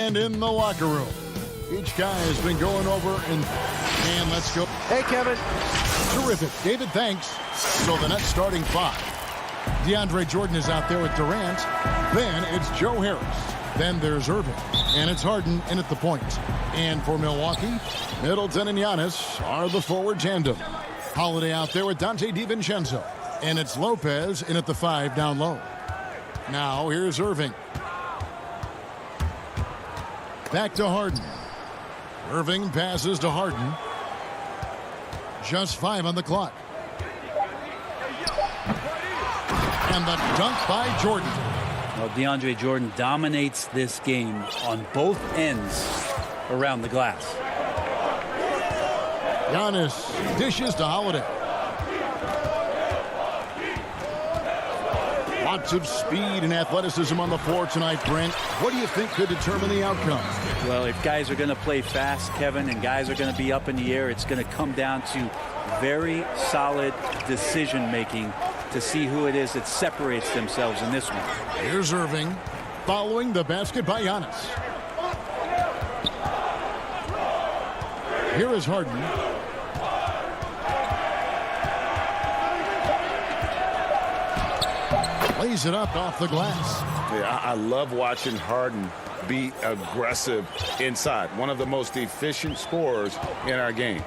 And in the locker room, each guy has been going over and let's go. Hey, Kevin. Terrific. David, thanks. So the Nets starting 5. DeAndre Jordan is out there with Durant. Then it's Joe Harris. Then there's Irving. And it's Harden in at the point. And for Milwaukee, Middleton and Giannis are the forward tandem. Holiday out there with Dante DiVincenzo. And it's Lopez in at the 5 down low. Now here's Irving. Back to Harden. Irving passes to Harden. Just 5 on the clock. And the dunk by Jordan. Well, DeAndre Jordan dominates this game on both ends around the glass. Giannis dishes to Holiday. Lots of speed and athleticism on the floor tonight, Brent. What do you think could determine the outcome? Well, if guys are going to play fast, Kevin, and guys are going to be up in the air, it's going to come down to very solid decision-making to see who it is that separates themselves in this one. Here's Irving following the basket by Giannis. Here is Harden. Lays it up off the glass. Yeah, I love watching Harden be aggressive inside. One of the most efficient scorers in our game.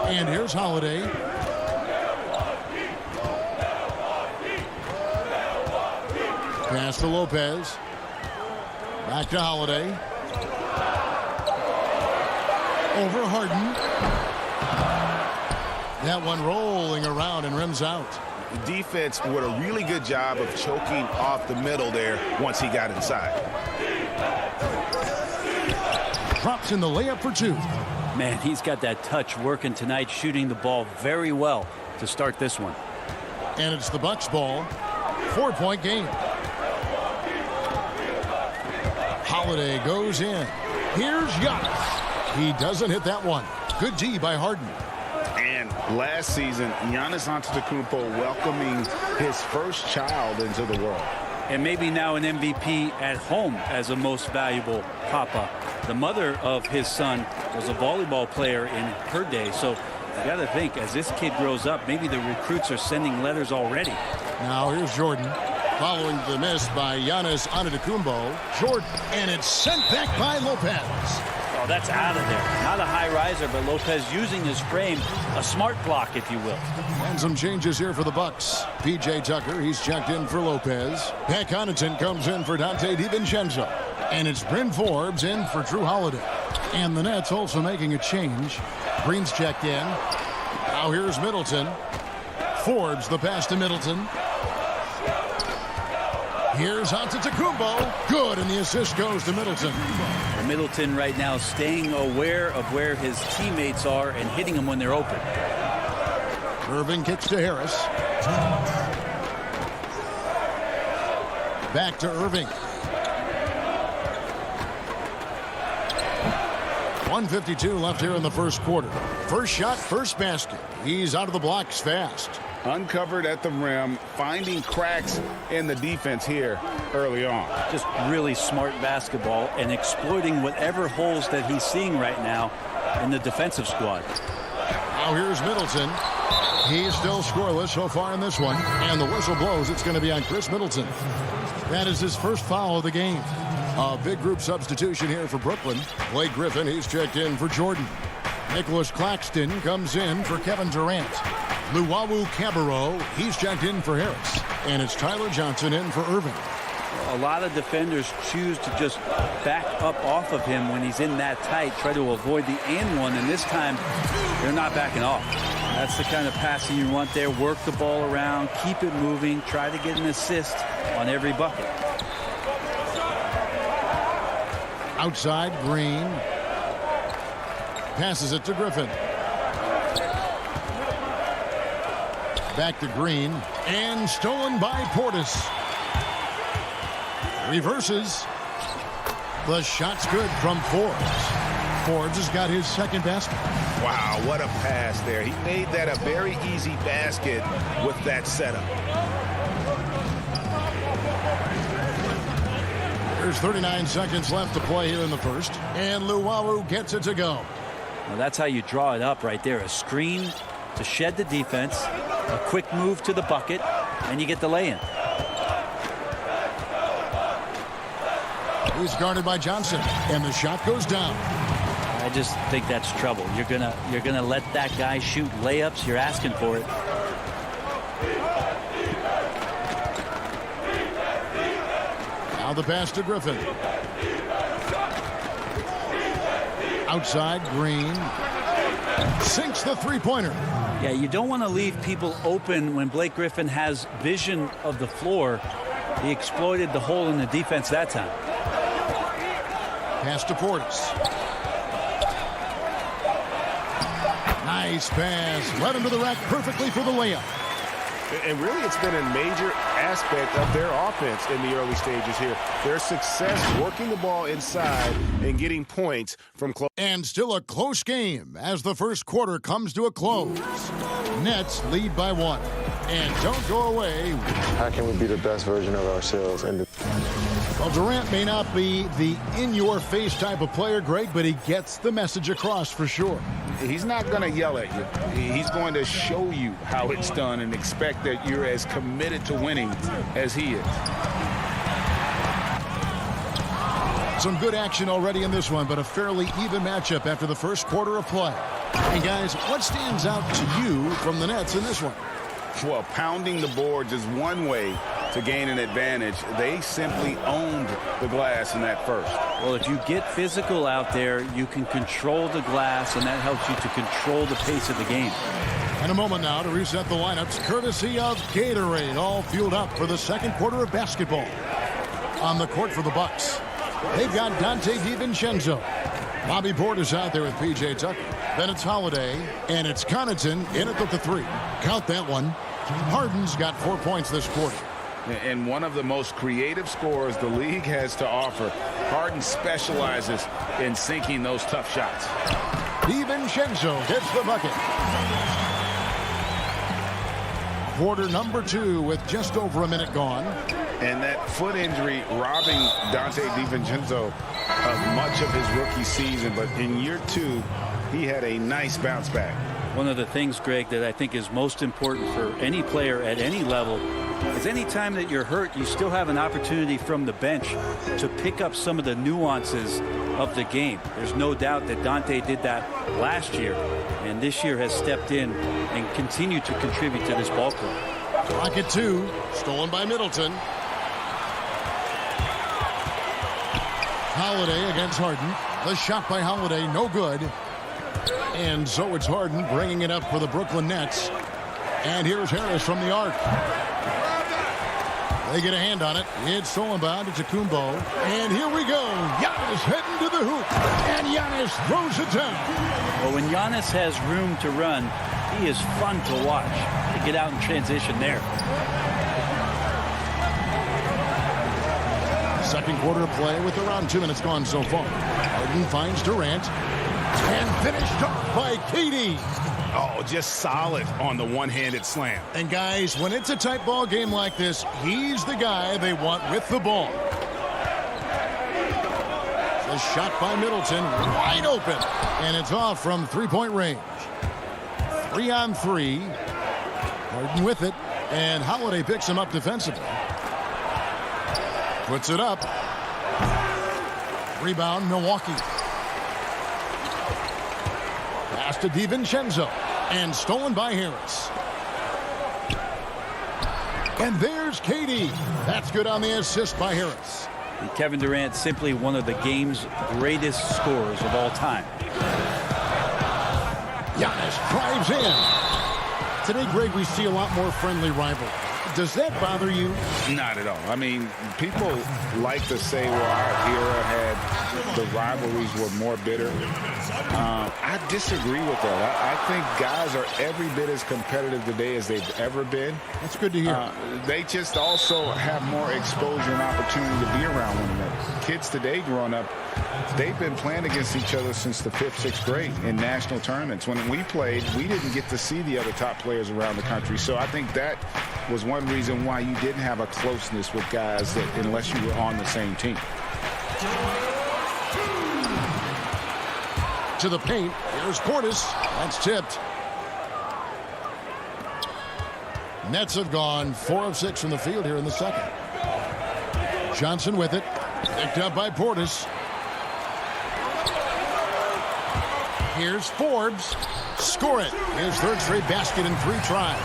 And here's Holiday. Pass to Lopez. Back to Holiday. Over Harden. That one rolling around and rims out. The defense did a really good job of choking off the middle there once he got inside. Drops in the layup for 2. Man, he's got that touch working tonight, shooting the ball very well to start this one. And it's the Bucks ball. 4-point game. Holiday goes in. Here's Giannis. He doesn't hit that one. Good D by Harden. And last season, Giannis Antetokounmpo welcoming his first child into the world. And maybe now an MVP at home as a most valuable papa. The mother of his son was a volleyball player in her day. So you got to think, as this kid grows up, maybe the recruits are sending letters already. Now here's Jordan. Following the miss by Giannis Antetokounmpo. Jordan. And it's sent back by Lopez. Oh, that's out of there. Not a high riser, but Lopez using his frame. A smart block, if you will. And some changes here for the Bucks. P.J. Tucker, he's checked in for Lopez. Pat Connaughton comes in for Dante DiVincenzo. And it's Bryn Forbes in for Drew Holiday. And the Nets also making a change. Green's checked in. Now here's Middleton. Forbes the pass to Middleton. Here's Antetokounmpo. Good, and the assist goes to Middleton. Middleton right now staying aware of where his teammates are and hitting them when they're open. Irving kicks to Harris. Back to Irving. 1:52 left here in the first quarter. First shot, first basket. He's out of the blocks fast. Uncovered at the rim, finding cracks in the defense here early on. Just really smart basketball and exploiting whatever holes that he's seeing right now in the defensive squad. Now here's Middleton. He's still scoreless so far in this one. And the whistle blows. It's going to be on Chris Middleton. That is his first foul of the game. A big group substitution here for Brooklyn. Blake Griffin, he's checked in for Jordan. Nicholas Claxton comes in for Kevin Durant. Luwawu Cabarro, he's checked in for Harris. And it's Tyler Johnson in for Irving. A lot of defenders choose to just back up off of him when he's in that tight, try to avoid the and one, and this time they're not backing off. That's the kind of passing you want there. Work the ball around, keep it moving, try to get an assist on every bucket. Outside, Green. Passes it to Griffin. Back to Green. And stolen by Portis. Reverses. The shot's good from Forbes. Forbes has got his second basket. Wow, what a pass there. He made that a very easy basket with that setup. There's 39 seconds left to play here in the first. And Luwawu gets it to go. Well, that's how you draw it up right there. A screen to shed the defense, a quick move to the bucket, and you get the lay-in. He's guarded by Johnson, and the shot goes down. I just think that's trouble. You're gonna let that guy shoot layups. You're asking for it. Now the pass to Griffin. Outside, Green sinks the three-pointer. Yeah, you don't want to leave people open when Blake Griffin has vision of the floor. He exploited the hole in the defense that time. Pass to Portis. Nice pass. Led him to the rack perfectly for the layup. And really, it's been a major aspect of their offense in the early stages here. Their success working the ball inside and getting points from close. And still a close game as the first quarter comes to a close. Nets lead by 1. And don't go away. How can we be the best version of ourselves? Well, Durant may not be the in-your-face type of player, Greg, but he gets the message across for sure. He's not going to yell at you. He's going to show you how it's done and expect that you're as committed to winning as he is. Some good action already in this one, but a fairly even matchup after the first quarter of play. And guys, what stands out to you from the Nets in this one? Well, pounding the boards is one way to gain an advantage. They simply owned the glass in that first. Well, if you get physical out there, you can control the glass, and that helps you to control the pace of the game. In a moment now to reset the lineups, courtesy of Gatorade, all fueled up for the second quarter of basketball. On the court for the Bucks, they've got Dante DiVincenzo. Bobby Portis out there with P.J. Tucker. Then it's Holiday, and it's Connaughton in it with the 3. Count that one. Harden's got 4 points this quarter. And one of the most creative scorers the league has to offer. Harden specializes in sinking those tough shots. DiVincenzo gets the bucket. Quarter number 2 with just over a minute gone. And that foot injury robbing Dante DiVincenzo of much of his rookie season. But in year 2, he had a nice bounce back. One of the things, Greg, that I think is most important for any player at any level is any time that you're hurt, you still have an opportunity from the bench to pick up some of the nuances of the game. There's no doubt that Dante did that last year, and this year has stepped in and continued to contribute to this ball club. Rocket 2, stolen by Middleton. Holiday against Harden. The shot by Holiday, no good. And so it's Harden bringing it up for the Brooklyn Nets. And here's Harris from the arc. They get a hand on it. It's stolen by Antetokounmpo. And here we go. Giannis heading to the hoop. And Giannis throws it down. Well, when Giannis has room to run, he is fun to watch. To get out in transition there. Second quarter of play with around 2 minutes gone so far. Harden finds Durant. And finished off by KD. Oh, just solid on the one-handed slam. And guys, when it's a tight ball game like this, he's the guy they want with the ball. The shot by Middleton, wide open. And it's off from three-point range. 3 on 3. Harden with it. And Holiday picks him up defensively. Puts it up. Rebound, Milwaukee. Pass to DiVincenzo. And stolen by Harris. And there's KD. That's good on the assist by Harris. And Kevin Durant, simply one of the game's greatest scorers of all time. Giannis drives in. Today, Greg, we see a lot more friendly rivalry. Does that bother you? Not at all. I mean, people like to say, well, our era had the rivalries were more bitter. I disagree with that. I think guys are every bit as competitive today as they've ever been. That's good to hear. They just also have more exposure and opportunity to be around one another. Kids today growing up, they've been playing against each other since the 5th, 6th grade in national tournaments. When we played, we didn't get to see the other top players around the country. So I think that was one reason why you didn't have a closeness with guys that unless you were on the same team. To the paint. Here's Portis. That's tipped. Nets have gone 4 of 6 from the field here in the second. Johnson with it. Picked up by Portis. Here's Forbes. Score it. His third straight basket in 3 tries.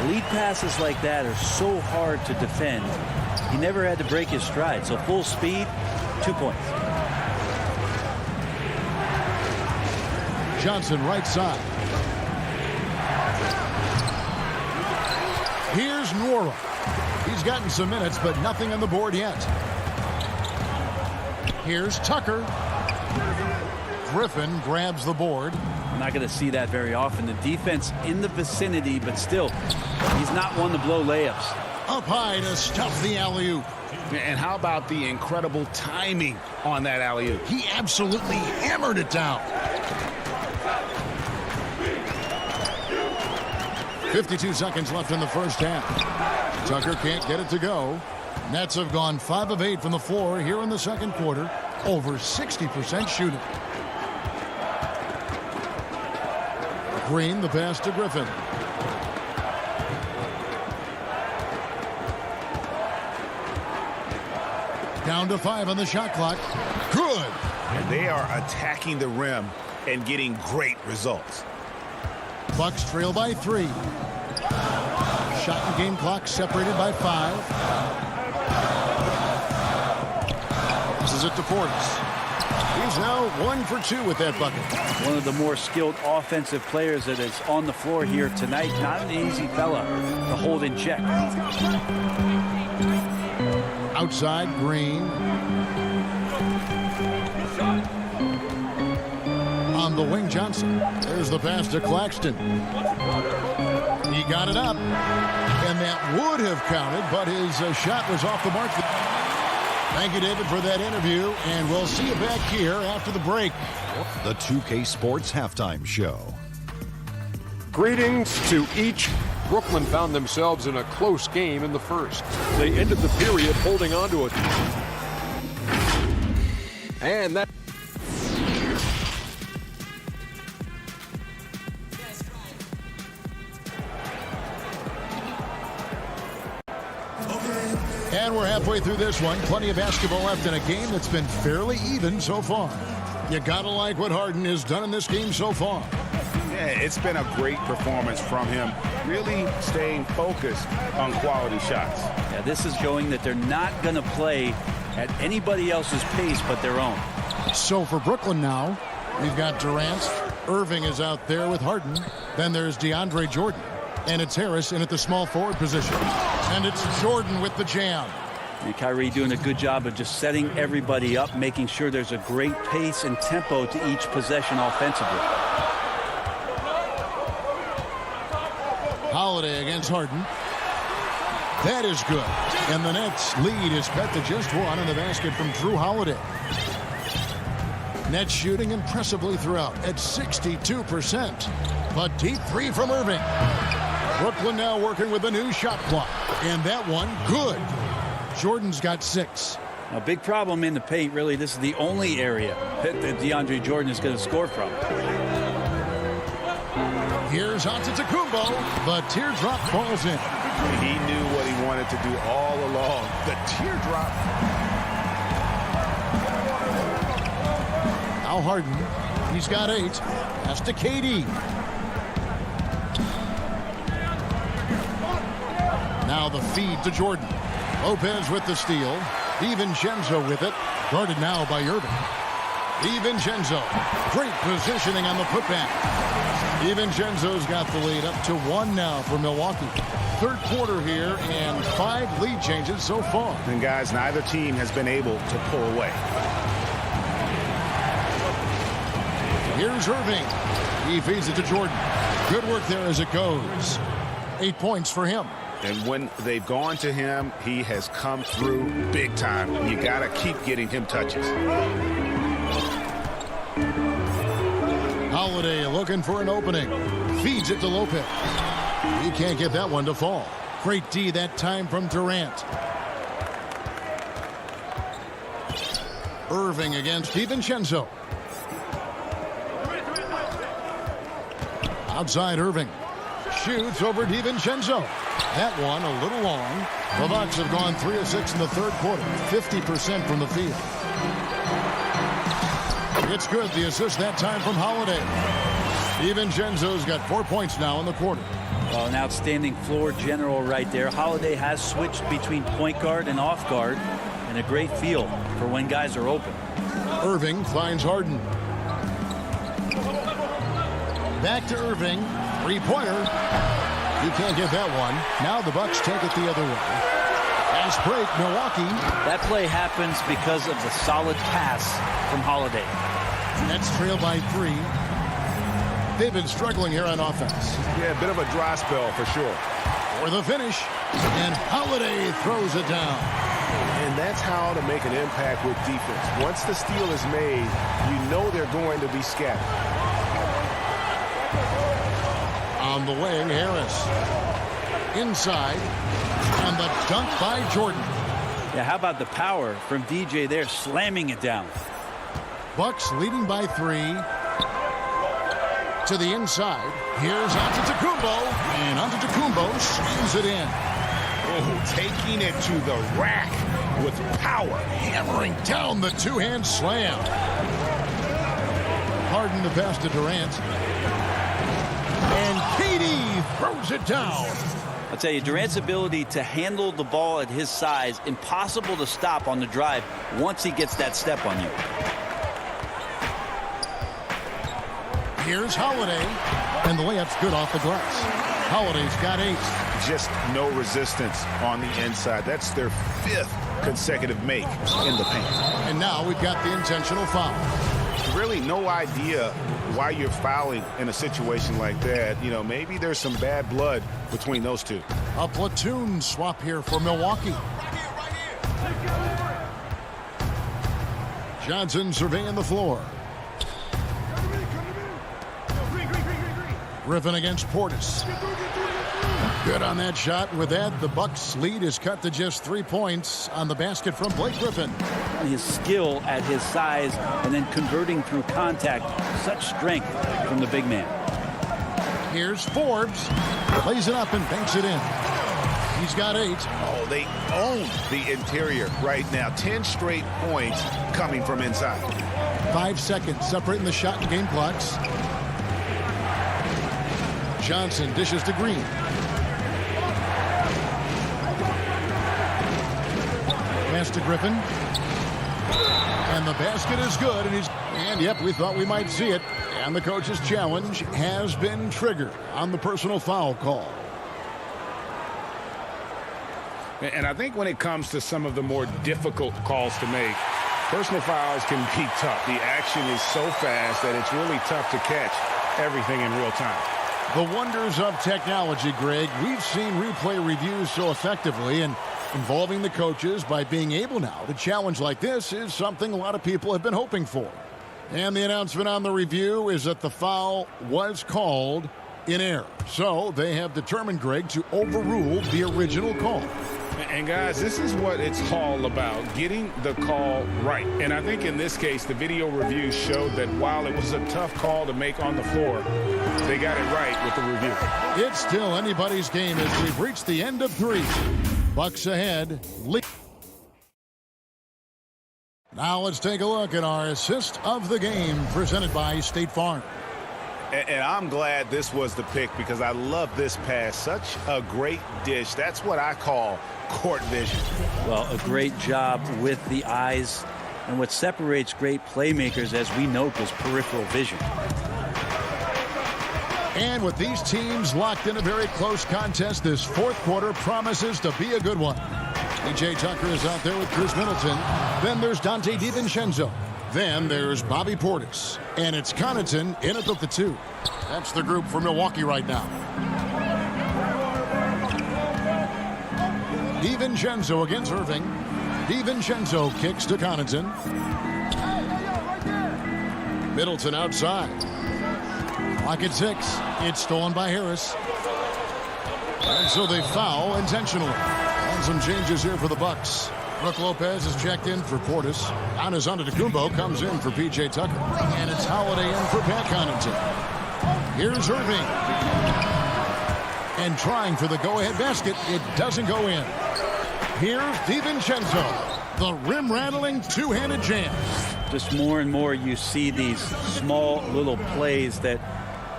Lead passes like that are so hard to defend. He never had to break his stride. So full speed, 2 points. Johnson right side. Here's Nwora. He's gotten some minutes, but nothing on the board yet. Here's Tucker. Griffin grabs the board. I'm not going to see that very often. The defense in the vicinity, but still, he's not one to blow layups. Up high to stuff the alley-oop. And how about the incredible timing on that alley-oop? He absolutely hammered it down. 52 seconds left in the first half. Tucker can't get it to go. Nets have gone 5 of 8 from the floor here in the second quarter. Over 60% shooting. Green, the pass to Griffin. Down to 5 on the shot clock. Good. And they are attacking the rim and getting great results. Bucks trail by 3. Shot and game clock separated by 5. This is it to Portis. He's now 1 for 2 with that bucket. One of the more skilled offensive players that is on the floor here tonight. Not an easy fella to hold in check. Outside, Green. On the wing, Johnson. There's the pass to Claxton. He got it up. And that would have counted, but his shot was off the mark. Thank you, David, for that interview. And we'll see you back here after the break. The 2K Sports Halftime Show. Greetings to each. Brooklyn found themselves in a close game in the first. They ended the period holding on to it. And that... And we're halfway through this one. Plenty of basketball left in a game that's been fairly even so far. You gotta like what Harden has done in this game so far. Yeah, it's been a great performance from him. Really staying focused on quality shots. Yeah, this is showing that they're not going to play at anybody else's pace but their own. So for Brooklyn now, we've got Durant. Irving is out there with Harden. Then there's DeAndre Jordan. And it's Harris in at the small forward position. And it's Jordan with the jam. And Kyrie doing a good job of just setting everybody up, making sure there's a great pace and tempo to each possession offensively. Holiday against Harden. That is good. And the Nets lead is cut to just 1 in the basket from Drew Holiday. Nets shooting impressively throughout at 62%. But deep 3 from Irving. Brooklyn now working with a new shot clock. And that one, good. Jordan's got 6. A big problem in the paint, really. This is the only area that DeAndre Jordan is going to score from. Here's Antetokounmpo, but teardrop falls in. He knew what he wanted to do all along. The teardrop. Now Harden, he's got 8. Pass to KD. Now the feed to Jordan. Lopez with the steal. DiVincenzo with it. Guarded now by Irving. DiVincenzo. Great positioning on the putback. DiVincenzo's got the lead up to 1 now for Milwaukee. Third quarter here and 5 lead changes so far. And guys, neither team has been able to pull away. Here's Irving. He feeds it to Jordan. Good work there as it goes. 8 points for him. And when they've gone to him, he has come through big time. You got to keep getting him touches. Holiday looking for an opening. Feeds it to Lopez. He can't get that one to fall. Great D that time from Durant. Irving against DiVincenzo. Outside Irving. Shoots over DiVincenzo. That one a little long. The Bucks have gone 3 of 6 in the third quarter. 50% from the field. It's good. The assist that time from Holiday. DiVincenzo's got 4 points now in the quarter. Well, an outstanding floor general right there. Holiday has switched between point guard and off guard, and a great feel for when guys are open. Irving finds Harden. Back to Irving. Three-pointer. He can't get that one. Now the Bucks take it the other way. Fast break, Milwaukee. That play happens because of the solid pass from Holiday. Nets trail by 3. They've been struggling here on offense. Yeah, a bit of a dry spell for sure. For the finish. And Holiday throws it down. And that's how to make an impact with defense. Once the steal is made, you know they're going to be scattered. On the wing, Harris. Inside. And the dunk by Jordan. Yeah, how about the power from DJ there, slamming it down. Bucks leading by 3. To the inside. Here's Antetokounmpo. And Antetokounmpo slams it in. Oh, taking it to the rack with power. Hammering down the two-hand slam. Harden the pass to Durant. And KD throws it down. I'll tell you, Durant's ability to handle the ball at his size, impossible to stop on the drive once he gets that step on you. Here's Holiday. And the layup's good off the glass. Holiday's got 8. Just no resistance on the inside. That's their 5th consecutive make in the paint. And now we've got the intentional foul. Really no idea why you're fouling in a situation like that. You know, maybe there's some bad blood between those two. A platoon swap here for Milwaukee. Johnson surveying the floor. Griffin against Portis. Good on that shot. With that, the Bucks' lead is cut to just 3 points on the basket from Blake Griffin. His skill at his size and then converting through contact. Such strength from the big man. Here's Forbes. Plays it up and banks it in. He's got 8. Oh, they own the interior right now. 10 straight points coming from inside. 5 seconds separating the shot and game clocks. Johnson dishes to Green. Pass to Griffin. And the basket is good. And yep, we thought we might see it. And the coach's challenge has been triggered on the personal foul call. And I think when it comes to some of the more difficult calls to make, personal fouls can be tough. The action is so fast that it's really tough to catch everything in real time. The wonders of technology, Greg. We've seen replay reviews so effectively, and involving the coaches by being able now to challenge like this is something a lot of people have been hoping for. And the announcement on the review is that the foul was called in error. So they have determined, Greg, to overrule the original call. And guys, this is what it's all about, getting the call right. And I think in this case, the video review showed that while it was a tough call to make on the floor, they got it right with the review. It's still anybody's game as we've reached the end of 3. Bucks ahead. Now let's take a look at our assist of the game presented by State Farm. And I'm glad this was the pick because I love this pass. Such a great dish. That's what I call court vision. Well, a great job with the eyes. And what separates great playmakers, as we note, is peripheral vision. And with these teams locked in a very close contest, this fourth quarter promises to be a good one. P.J. Tucker is out there with Chris Middleton. Then there's Dante DiVincenzo. Then there's Bobby Portis. And it's Connaughton in at the 2. That's the group for Milwaukee right now. DiVincenzo against Irving. DiVincenzo kicks to Connaughton. Middleton outside. Clock at 6. It's stolen by Harris. And so they foul intentionally. And some changes here for the Bucks. Brook Lopez is checked in for Portis. Giannis Antetokounmpo comes in for P.J. Tucker. And it's Holiday in for Pat Connaughton. Here's Irving. And trying for the go-ahead basket. It doesn't go in. Here's DiVincenzo. The rim-rattling two-handed jam. Just more and more you see these small little plays that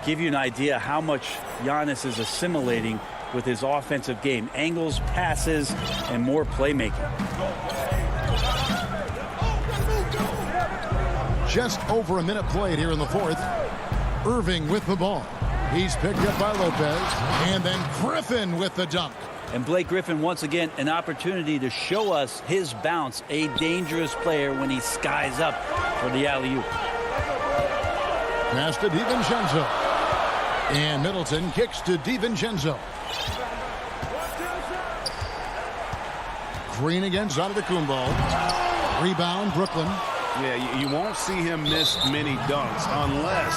give you an idea how much Giannis is assimilating with his offensive game. Angles, passes, and more playmaking. Just over a minute played here in the fourth. Irving with the ball. He's picked up by Lopez. And then Griffin with the dunk. And Blake Griffin, once again, an opportunity to show us his bounce. A dangerous player when he skies up for the alley-oop. Pass to DiVincenzo. And Middleton kicks to DiVincenzo. Green against Antetokounmpo. Rebound, Brooklyn. Yeah, you won't see him miss many dunks unless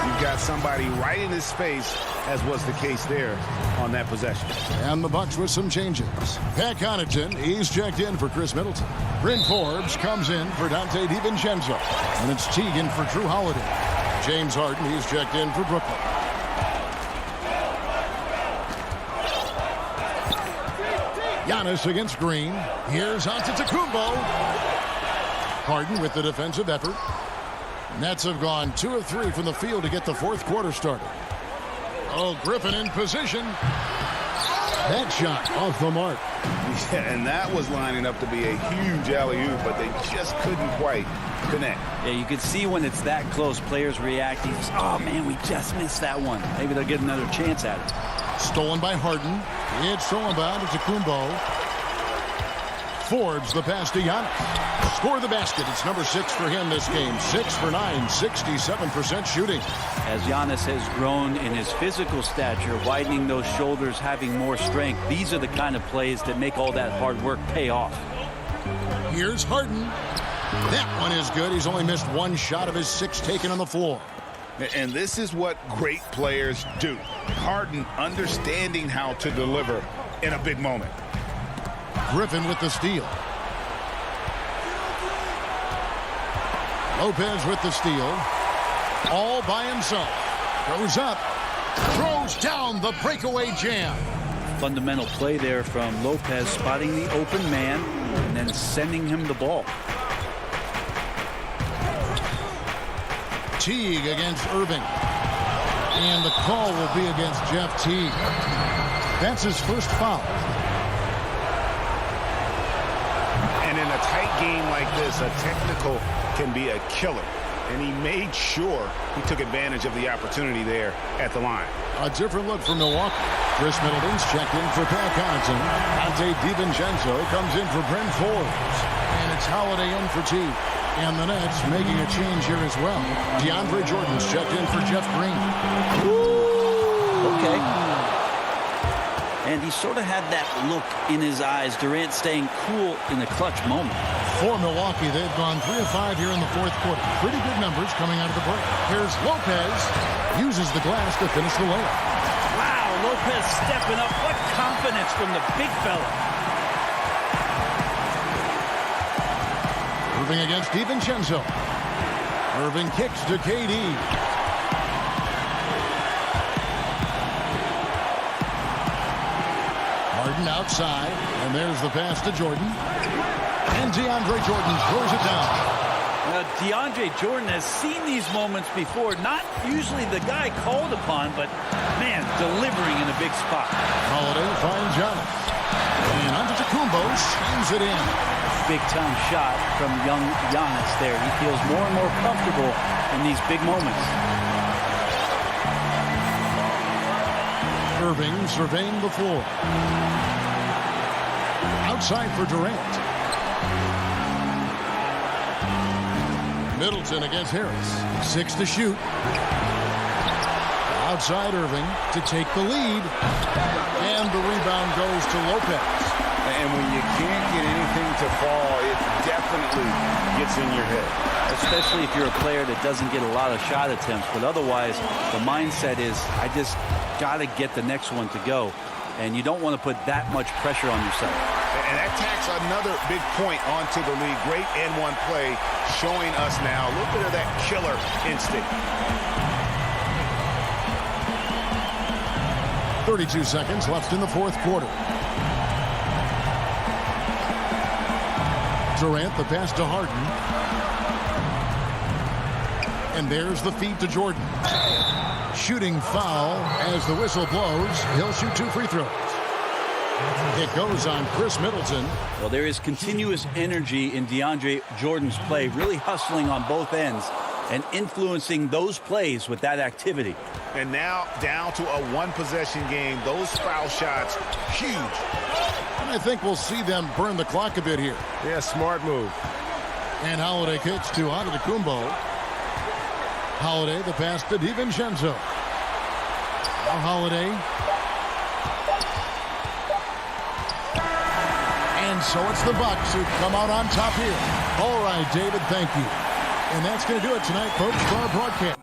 you've got somebody right in his face, as was the case there on that possession. And the Bucks with some changes. Pat Connaughton, he's checked in for Chris Middleton. Bryn Forbes comes in for Dante DiVincenzo. And it's Teagan for Drew Holiday. James Harden, he's checked in for Brooklyn. Giannis against Green. Here's Antetokounmpo. Harden with the defensive effort. Nets have gone 2 of 3 from the field to get the fourth quarter started. Oh, Griffin in position. That shot off the mark. Yeah, and that was lining up to be a huge alley-oop, but they just couldn't quite connect. Yeah, you could see when it's that close, players reacting. Oh, man, we just missed that one. Maybe they'll get another chance at it. Stolen by Harden. It's stolen by Antetokounmpo. Forbes the pass to Giannis. Score the basket. It's number 6 for him this game. 6 for 9, 67% shooting. As Giannis has grown in his physical stature, widening those shoulders, having more strength, these are the kind of plays that make all that hard work pay off. Here's Harden. That one is good. He's only missed 1 shot of his 6 taken on the floor. And this is what great players do. Harden understanding how to deliver in a big moment. Griffin with the steal. Lopez with the steal. All by himself. Goes up. Throws down the breakaway jam. Fundamental play there from Lopez, spotting the open man and then sending him the ball. Teague against Irving. And the call will be against Jeff Teague. That's his first foul. And in a tight game like this, a technical can be a killer. And he made sure he took advantage of the opportunity there at the line. A different look for Milwaukee. Chris Middleton's checked in for Pat Connaughton. Dante DiVincenzo comes in for Bryn Forbes. And it's Holiday in for Teague. And the Nets making a change here as well. DeAndre Jordan's checked in for Jeff Green. Okay. And he sort of had that look in his eyes. Durant staying cool in the clutch moment. For Milwaukee, they've gone 3 of 5 here in the fourth quarter. Pretty good numbers coming out of the break. Here's Lopez. Uses the glass to finish the layup. Wow, Lopez stepping up. What confidence from the big fella. Irving against DiVincenzo. Irving kicks to KD. Harden outside, and there's the pass to Jordan. And DeAndre Jordan throws it down. DeAndre Jordan has seen these moments before. Not usually the guy called upon, but, man, delivering in a big spot. Holiday finds Giannis. And Antetokounmpo slams it in. Big-time shot from young Giannis there. He feels more and more comfortable in these big moments. Irving surveying the floor. Outside for Durant. Middleton against Harris. 6 to shoot. Outside Irving to take the lead. And the rebound goes to Lopez. And when you can't get anything to fall, it definitely gets in your head. Especially if you're a player that doesn't get a lot of shot attempts. But otherwise, the mindset is, I just got to get the next one to go. And you don't want to put that much pressure on yourself. And that tacks another big point onto the league. Great and-one play showing us now a little bit of that killer instinct. 32 seconds left in the fourth quarter. Durant, the pass to Harden. And there's the feed to Jordan. Shooting foul as the whistle blows. He'll shoot 2 free throws. It goes on Chris Middleton. Well, there is continuous energy in DeAndre Jordan's play, really hustling on both ends and influencing those plays with that activity. And now down to a one-possession game. Those foul shots, huge. And I think we'll see them burn the clock a bit here. Yeah, smart move. And Holiday kicks to Antetokounmpo. Holiday, the pass to DiVincenzo. Now Holiday. And so it's the Bucks who come out on top here. All right, David, thank you. And that's going to do it tonight, folks, for our broadcast.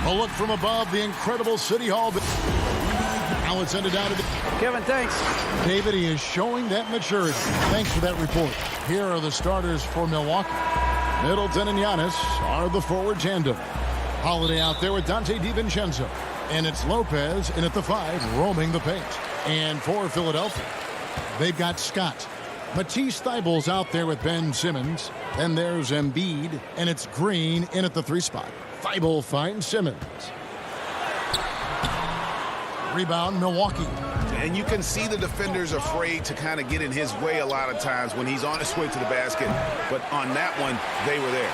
A look from above the incredible City Hall. Now it's ended down to Kevin, thanks. David. He is showing that maturity. Thanks for that report. Here are the starters for Milwaukee. Middleton and Giannis are the forward tandem. Holiday out there with Dante DiVincenzo. And it's Lopez in at the 5, roaming the paint. And for Philadelphia, they've got Scott. Matisse Thybulle's out there with Ben Simmons. Then there's Embiid, and it's Green in at the 3 spot. Thybulle finds Simmons. Rebound, Milwaukee. And you can see the defenders afraid to kind of get in his way a lot of times when he's on his way to the basket. But on that one, they were there.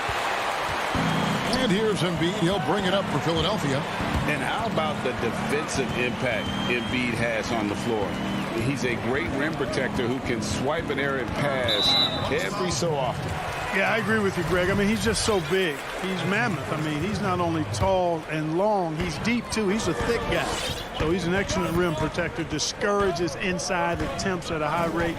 And here's Embiid. He'll bring it up for Philadelphia. And how about the defensive impact Embiid has on the floor? He's a great rim protector who can swipe an errant pass every so often. Yeah, I agree with you, Greg. I mean, he's just so big. He's mammoth. I mean, he's not only tall and long, he's deep, too. He's a thick guy. So he's an excellent rim protector, discourages inside attempts at a high rate,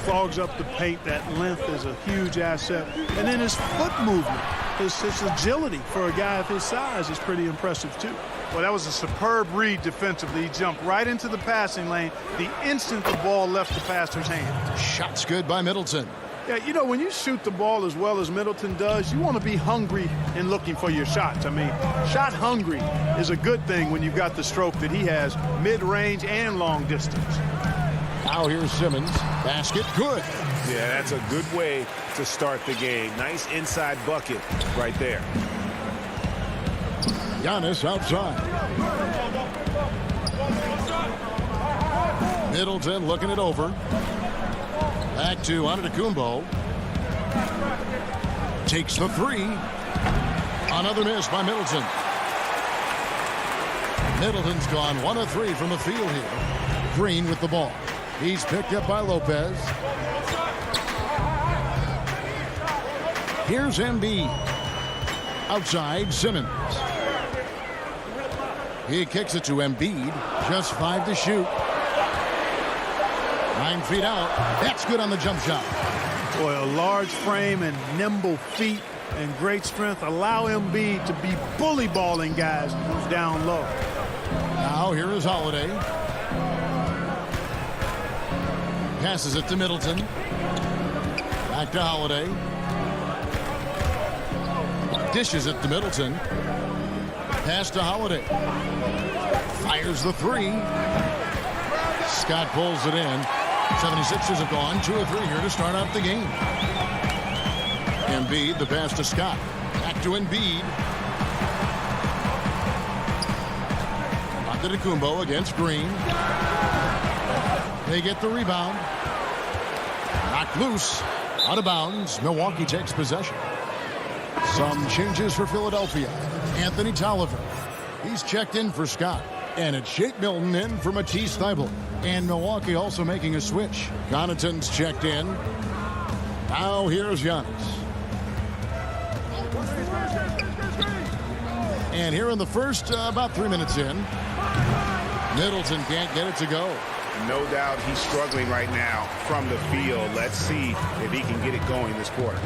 clogs up the paint. That length is a huge asset. And then his foot movement, his agility for a guy of his size is pretty impressive, too. Well, that was a superb read defensively. He jumped right into the passing lane the instant the ball left the passer's hand. Shot's good by Middleton. Yeah, you know, when you shoot the ball as well as Middleton does, you want to be hungry in looking for your shots. I mean, shot hungry is a good thing when you've got the stroke that he has, mid-range and long distance. Now here's Simmons. Basket good. Yeah, that's a good way to start the game. Nice inside bucket right there. Giannis outside. Middleton looking it over. Back to Antetokounmpo. Takes the 3. Another miss by Middleton. Middleton's gone 1 of 3 from the field here. Green with the ball. He's picked up by Lopez. Here's Embiid. Outside, Simmons. He kicks it to Embiid. Just 5 to shoot. 9 feet out. That's good on the jump shot. Boy, a large frame and nimble feet and great strength allow Embiid to be bully balling guys down low. Now here is Holiday. Passes it to Middleton. Back to Holiday. Dishes it to Middleton. Pass to Holiday. Fires the 3. Scott pulls it in. 76ers have gone 2 of 3 here to start out the game. Embiid, the pass to Scott. Back to Embiid. Antetokounmpo against Green. They get the rebound. Knocked loose. Out of bounds. Milwaukee takes possession. Some changes for Philadelphia. Anthony Tolliver. He's checked in for Scott. And it's Shake Milton in for Matisse Thybulle. And Milwaukee also making a switch. Connaughton's checked in. Now here's Giannis. And here in the first, about 3 minutes in, Middleton can't get it to go. No doubt he's struggling right now from the field. Let's see if he can get it going this quarter.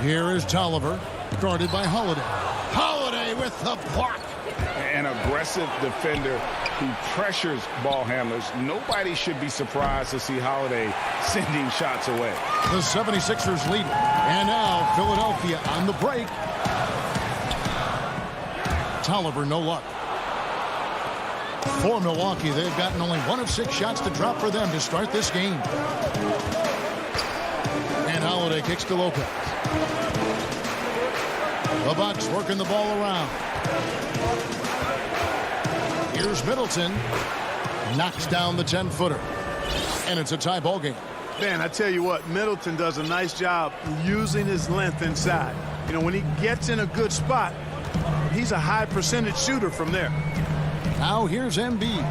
Here is Tolliver, guarded by Holiday. Holiday with the block. An aggressive defender who pressures ball handlers. Nobody should be surprised to see Holiday sending shots away. The 76ers lead. And now Philadelphia on the break. Tolliver, no luck. For Milwaukee, they've gotten only 1 of 6 shots to drop for them to start this game. And Holiday kicks to Lopez. The Bucks working the ball around. Here's Middleton. Knocks down the 10-footer. And it's a tie ball game. Man, I tell you what, Middleton does a nice job using his length inside. You know, when he gets in a good spot, he's a high percentage shooter from there. Now here's Embiid.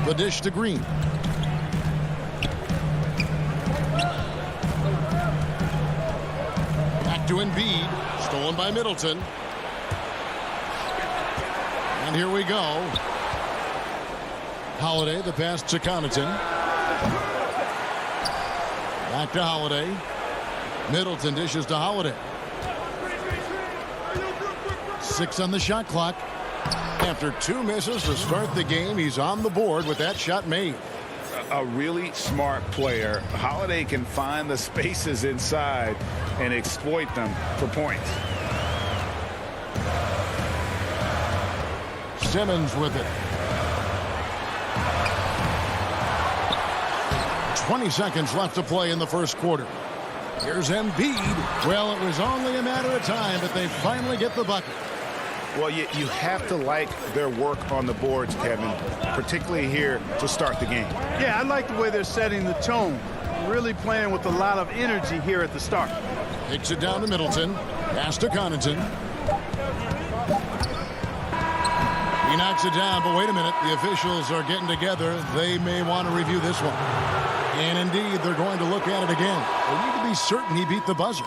The dish to Green. Back to Embiid. Stolen by Middleton. And here we go. Holiday, the pass to Connaughton. Back to Holiday. Middleton dishes to Holiday. 6 on the shot clock. After 2 misses to start the game, he's on the board with that shot made. A really smart player. Holiday can find the spaces inside and exploit them for points. Simmons with it. 20 seconds left to play in the first quarter. Here's Embiid. Well, it was only a matter of time, but they finally get the bucket. Well, you have to like their work on the boards, Kevin, particularly here to start the game. Yeah, I like the way they're setting the tone. Really playing with a lot of energy here at the start. Takes it down to Middleton. Pass to Connaughton. He knocks it down, but wait a minute. The officials are getting together. They may want to review this one. And indeed, they're going to look at it again. They need to be certain he beat the buzzer.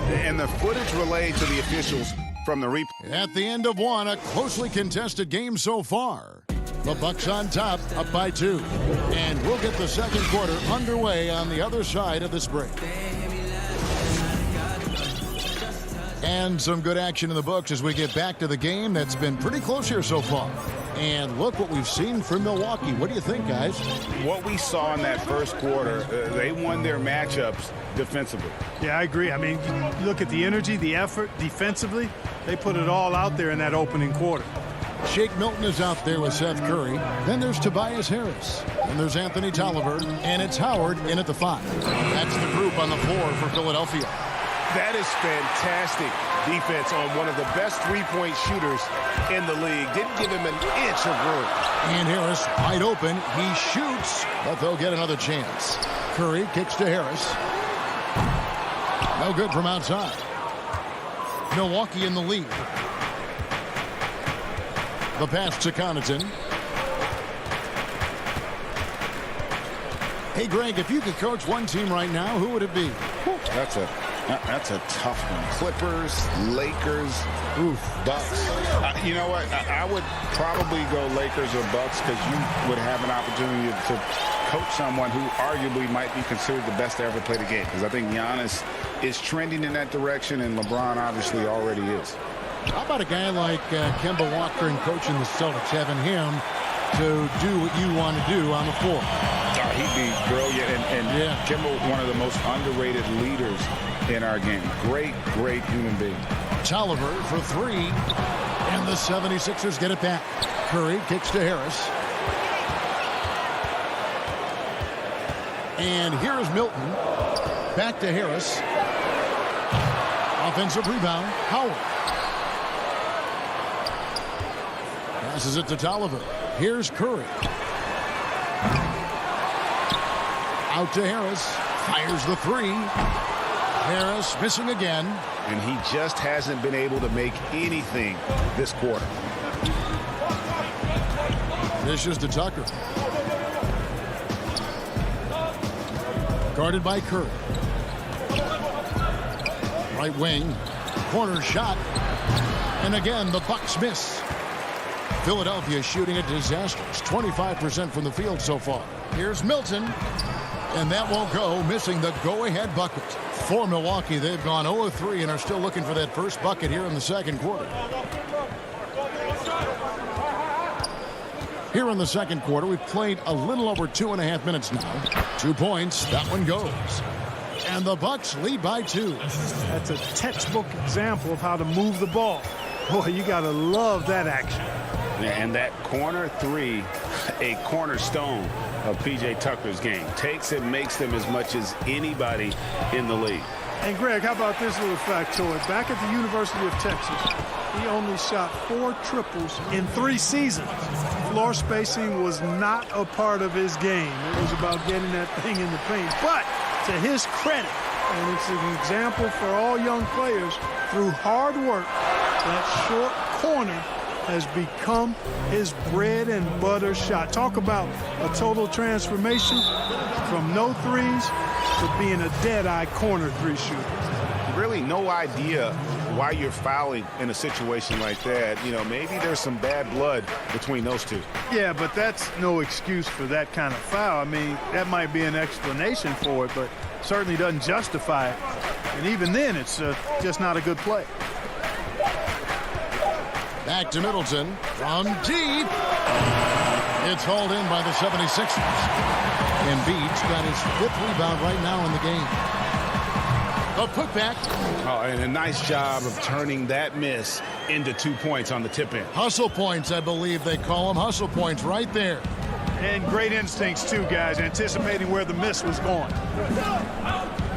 And the footage relayed to the officials from the replay. At the end of one, a closely contested game so far. The Bucks on top, up by 2. And we'll get the second quarter underway on the other side of this break. And some good action in the books as we get back to the game that's been pretty close here so far. And look what we've seen from Milwaukee. What do you think, guys? What we saw in that first quarter, they won their matchups defensively. Yeah, I agree. I mean, you look at the energy, the effort defensively. They put it all out there in that opening quarter. Shake Milton is out there with Seth Curry. Then there's Tobias Harris. And there's Anthony Tolliver. And it's Howard in at the 5. That's the group on the floor for Philadelphia. That is fantastic defense on one of the best three-point shooters in the league. Didn't give him an inch of room. And Harris wide open. He shoots, but they'll get another chance. Curry kicks to Harris. No good from outside. Milwaukee in the lead. The pass to Connaughton. Hey, Greg, if you could coach one team right now, who would it be? That's a tough one. Clippers, Lakers, Bucks. You know what? I would probably go Lakers or Bucks because you would have an opportunity to coach someone who arguably might be considered the best to ever play the game. Because I think Giannis is trending in that direction, and LeBron obviously already is. How about a guy like Kemba Walker and coaching the Celtics, having him to do what you want to do on the floor? He'd be brilliant, and yeah. Kemba, one of the most underrated leaders in our game. Great human being. Tolliver for 3, and the 76ers get it back. Curry kicks to Harris. And here's Milton. Back to Harris. Offensive rebound. Howard. Passes it to Tolliver. Here's Curry. Out to Harris. Fires the 3. Harris missing again. And he just hasn't been able to make anything this quarter. Dishes to Tucker. Guarded by Curry. Right wing. Corner shot. And again, the Bucks miss. Philadelphia shooting a disastrous 25% from the field so far. Here's Milton. And that won't go, missing the go-ahead bucket. For Milwaukee, they've gone 0-3 and are still looking for that first bucket here in the second quarter. Here in the second quarter, we've played a little over 2.5 minutes now. 2 points, that one goes. And the Bucks lead by 2. That's a textbook example of how to move the ball. Boy, you got to love that action. And that corner 3, a cornerstone of P.J. Tucker's game. Takes and makes them as much as anybody in the league. And, Greg, how about this little factoid? Back at the University of Texas, he only shot 4 triples in 3 seasons. Floor spacing was not a part of his game. It was about getting that thing in the paint. But to his credit, and it's an example for all young players, through hard work, that short corner has become his bread and butter shot. Talk about a total transformation from no threes to being a dead-eye corner 3 shooter. Really no idea why you're fouling in a situation like that. You know, maybe there's some bad blood between those two. Yeah, but that's no excuse for that kind of foul. I mean, that might be an explanation for it, but certainly doesn't justify it. And even then, it's just not a good play. Back to Middleton from deep. It's hauled in by the 76ers. Embiid's got his 5th rebound right now in the game. A putback. Oh, and a nice job of turning that miss into 2 points on the tip in. Hustle points, I believe they call them. Hustle points right there. And great instincts, too, guys, anticipating where the miss was going.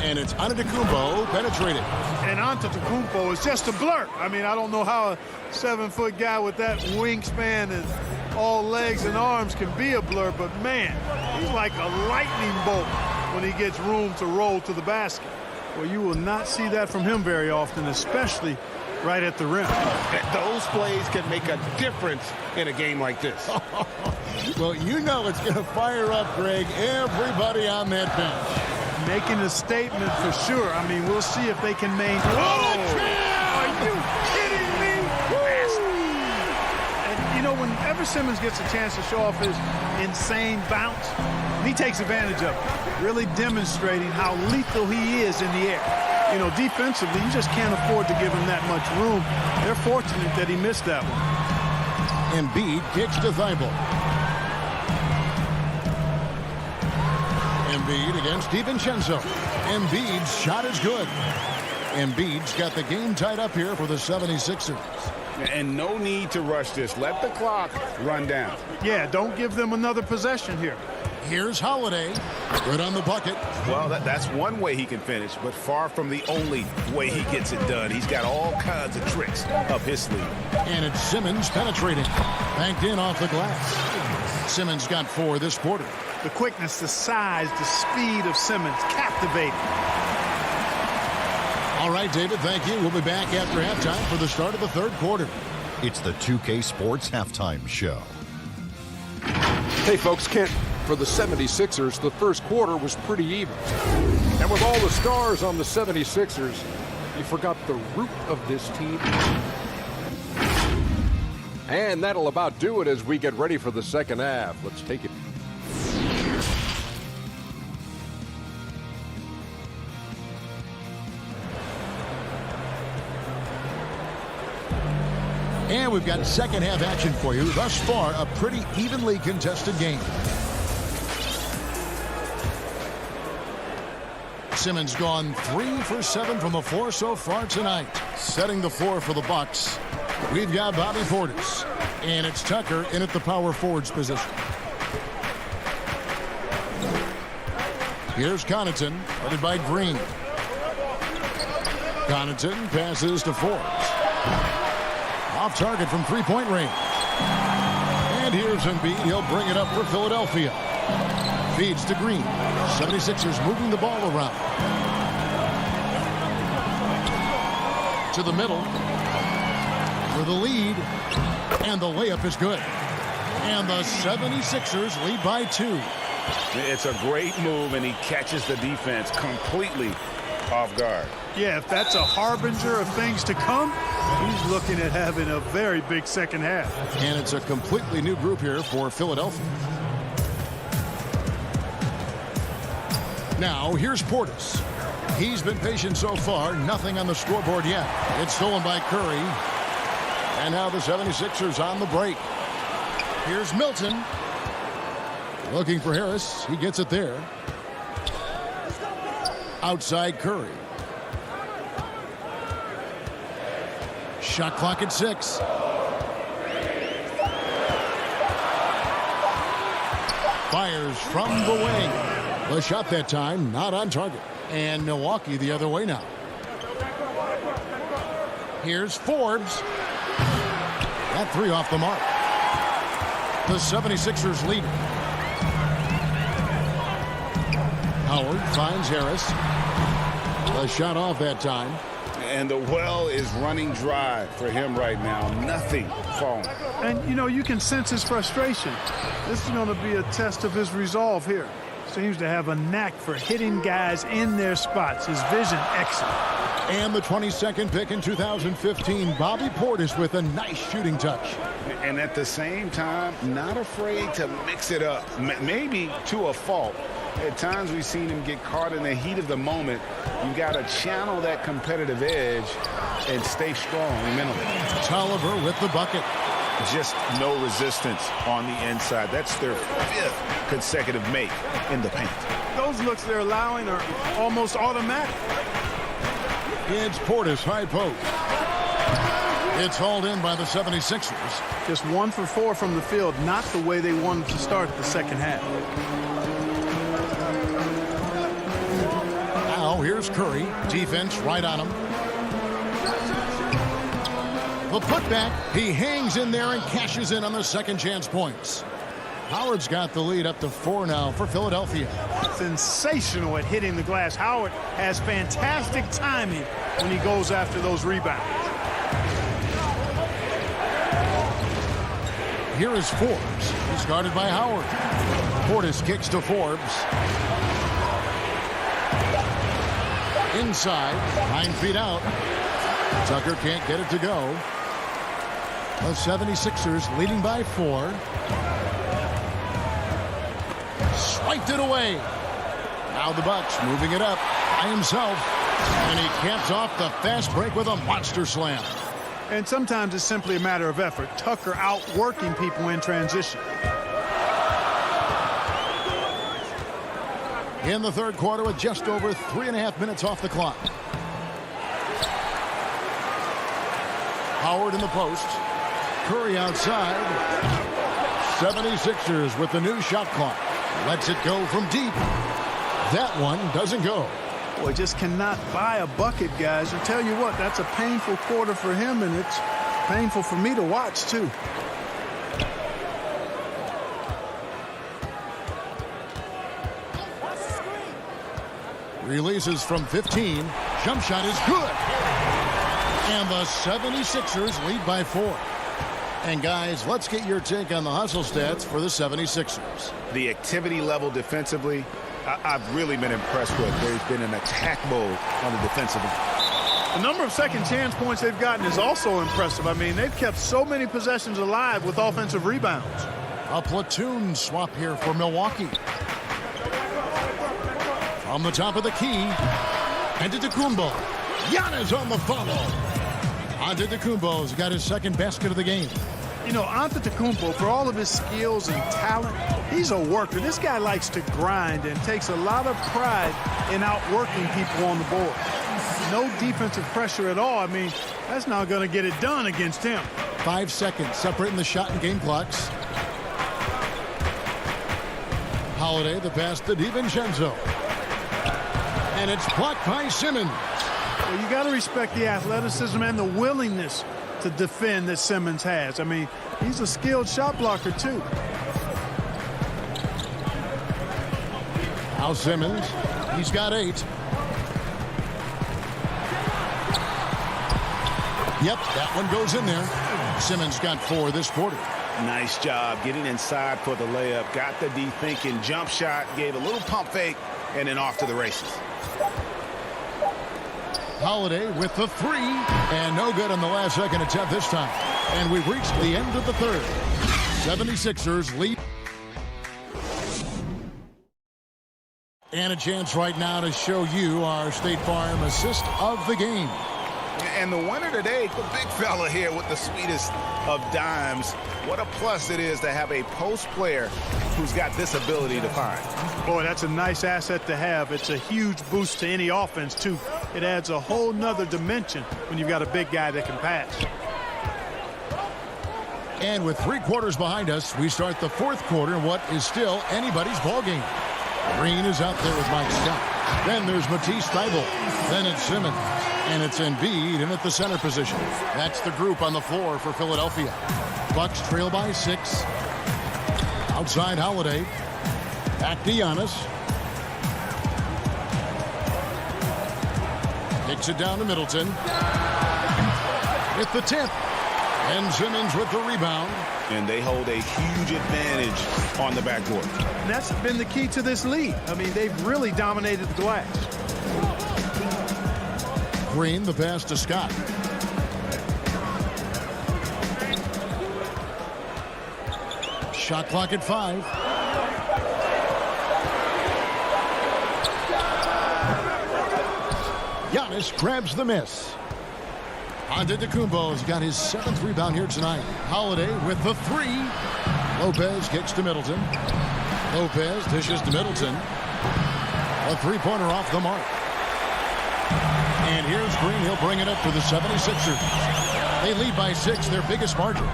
And it's Antetokounmpo penetrated. And Antetokounmpo is just a blur. I mean, I don't know how a 7-foot guy with that wingspan and all legs and arms can be a blur, but man, he's like a lightning bolt when he gets room to roll to the basket. Well, you will not see that from him very often, especially right at the rim. Those plays can make a difference in a game like this. Well, you know it's going to fire up, Greg, everybody on that bench. Making a statement for sure. I mean, we'll see if they can maintain. Are you kidding me? And, you know, whenever Simmons gets a chance to show off his insane bounce, he takes advantage of it, really demonstrating how lethal he is in the air. You know, defensively, you just can't afford to give him that much room. They're fortunate that he missed that one. Embiid kicks to Thibault. Embiid against DiVincenzo. Embiid's shot is good. Embiid's got the game tied up here for the 76ers. And no need to rush this. Let the clock run down. Yeah, don't give them another possession here. Here's Holiday. Good on the bucket. Well, that's one way he can finish, but far from the only way he gets it done. He's got all kinds of tricks up his sleeve. And it's Simmons penetrating. Banked in off the glass. Simmons got 4 this quarter. The quickness, the size, the speed of Simmons, captivating. All right, David, thank you. We'll be back after halftime for the start of the 3rd quarter. It's the 2K Sports Halftime Show. Hey, folks, Kent, for the 76ers, the first quarter was pretty even. And with all the stars on the 76ers, you forgot the root of this team. And that'll about do it as we get ready for the second half. Let's take it. And we've got second half action for you. Thus far, a pretty evenly contested game. Simmons gone 3 for 7 from the floor so far tonight. Setting the floor for the Bucks, we've got Bobby Portis. And it's Tucker in at the power forwards position. Here's Connaughton, headed by Green. Connaughton passes to Forbes. Off target from three-point range. And here's Embiid. He'll bring it up for Philadelphia. Feeds to Green. 76ers moving the ball around. To the middle. For the lead. And the layup is good. And the 76ers lead by 2. It's a great move, and he catches the defense completely off guard. Yeah, if that's a harbinger of things to come, he's looking at having a very big second half. And it's a completely new group here for Philadelphia. Now, here's Portis. He's been patient so far. Nothing on the scoreboard yet. It's stolen by Curry. And now the 76ers on the break. Here's Milton. Looking for Harris. He gets it there. Outside Curry. Shot clock at 6. Fires from the wing. The shot that time not on target. And Milwaukee the other way now. Here's Forbes. That 3 off the mark. The 76ers lead. Howard finds Harris. The shot off that time. And the well is running dry for him right now. Nothing falling. And, you know, you can sense his frustration. This is going to be a test of his resolve here. Seems to have a knack for hitting guys in their spots. His vision, excellent. And the 22nd pick in 2015, Bobby Portis with a nice shooting touch. And at the same time, not afraid to mix it up. Maybe to a fault, At times we've seen him get caught in the heat of the moment. You got to channel that competitive edge and stay strong mentally. Tolliver with the bucket. Just no resistance on the inside. That's their 5th consecutive make in the paint. Those looks they're allowing are almost automatic. It's Portis, high post. It's hauled in by the 76ers. Just 1 for 4 from the field, not the way they wanted to start the second half. Now here's Curry. Defense right on him. The putback. He hangs in there and cashes in on the second chance points. Howard's got the lead up to 4 now for Philadelphia. Sensational at hitting the glass. Howard has fantastic timing when he goes after those rebounds. Here is Forbes. He's guarded by Howard. Portis kicks to Forbes. Inside, 9 feet out. Tucker can't get it to go. The 76ers leading by 4. Swiped it away. Now the Bucks moving it up by himself. And he caps off the fast break with a monster slam. And sometimes it's simply a matter of effort. Tucker outworking people in transition. In the third quarter with just over 3.5 minutes off the clock. Howard in the post. Curry outside. 76ers with the new shot clock. Lets it go from deep. That one doesn't go. Boy, just cannot buy a bucket, guys. I tell you what, that's a painful quarter for him, and it's painful for me to watch, too. Releases from 15. Jump shot is good. And the 76ers lead by 4. And guys, let's get your take on the hustle stats for the 76ers. The activity level defensively, I've really been impressed with. There's been an attack mode on the defensive end. The number of second chance points they've gotten is also impressive. I mean, they've kept so many possessions alive with offensive rebounds. A platoon swap here for Milwaukee. From the top of the key, Antetokounmpo. Giannis on the follow. Antetokounmpo's got his second basket of the game. You know, Antetokounmpo, for all of his skills and talent, he's a worker. This guy likes to grind and takes a lot of pride in outworking people on the board. No defensive pressure at all. I mean, that's not going to get it done against him. 5 seconds separating the shot and game clocks. Holiday, the pass to DiVincenzo. And it's blocked by Simmons. Well, you got to respect the athleticism and the willingness to defend that Simmons has. I mean, he's a skilled shot blocker, too. Now Simmons, he's got 8. Yep, that one goes in there. Simmons got 4 this quarter. Nice job getting inside for the layup. Got the D thinking jump shot, gave a little pump fake, and then off to the races. Holiday with the 3, and no good on the last second attempt this time. And we've reached the end of the third. 76ers lead. And a chance right now to show you our State Farm assist of the game. And the winner today, the big fella here with the sweetest of dimes. What a plus it is to have a post player who's got this ability to find. Boy, that's a nice asset to have. It's a huge boost to any offense, too. It adds a whole nother dimension when you've got a big guy that can pass. And with 3 quarters behind us, we start the fourth quarter in what is still anybody's ball game. Green is out there with Mike Scott. Then there's Matisse Thybulle. Then it's Simmons. And it's Embiid in at the center position. That's the group on the floor for Philadelphia. Bucks trail by 6. Outside Holiday. Back to Giannis. Kicks it down to Middleton. With the tip. And Simmons with the rebound. And they hold a huge advantage on the backboard. And that's been the key to this lead. I mean, they've really dominated the glass. Green, the pass to Scott. Shot clock at 5. Giannis grabs the miss. Antetokounmpo's got his 7th rebound here tonight. Holiday with the 3. Lopez kicks to Middleton. Lopez dishes to Middleton. A 3-pointer off the mark. And here's Green. He'll bring it up for the 76ers. They lead by 6, their biggest margin.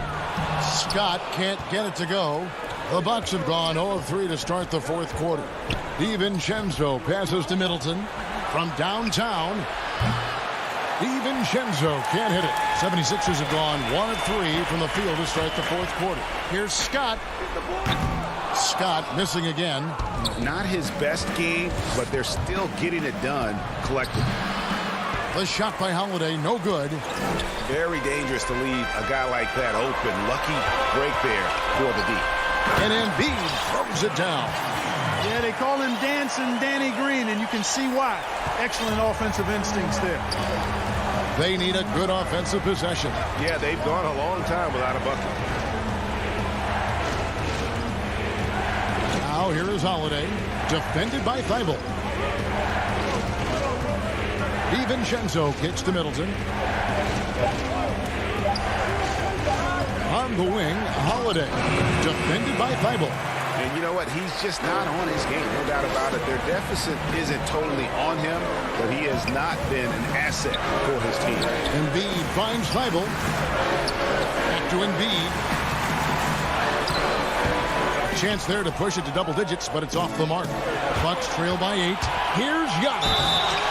Scott can't get it to go. The Bucks have gone 0 of 3 to start the 4th quarter. DiVincenzo passes to Middleton from downtown. DiVincenzo can't hit it. 76ers have gone 1 of 3 from the field to start the 4th quarter. Here's Scott. Scott missing again. Not his best game, but they're still getting it done collectively. The shot by Holiday, no good. Very dangerous to leave a guy like that open. Lucky break there for the D. And Embiid throws it down. Yeah, they call him Dancing Danny Green, and you can see why. Excellent offensive instincts there. They need a good offensive possession. Yeah, they've gone a long time without a bucket. Now here is Holiday, defended by Thibault. DiVincenzo kicks to Middleton. On the wing, Holiday, defended by Thibault. And you know what? He's just not on his game. No doubt about it. Their deficit isn't totally on him, but he has not been an asset for his team. Embiid finds Thibault. Back to Embiid. Chance there to push it to double digits, but it's off the mark. Bucks trail by 8. Here's Giannis.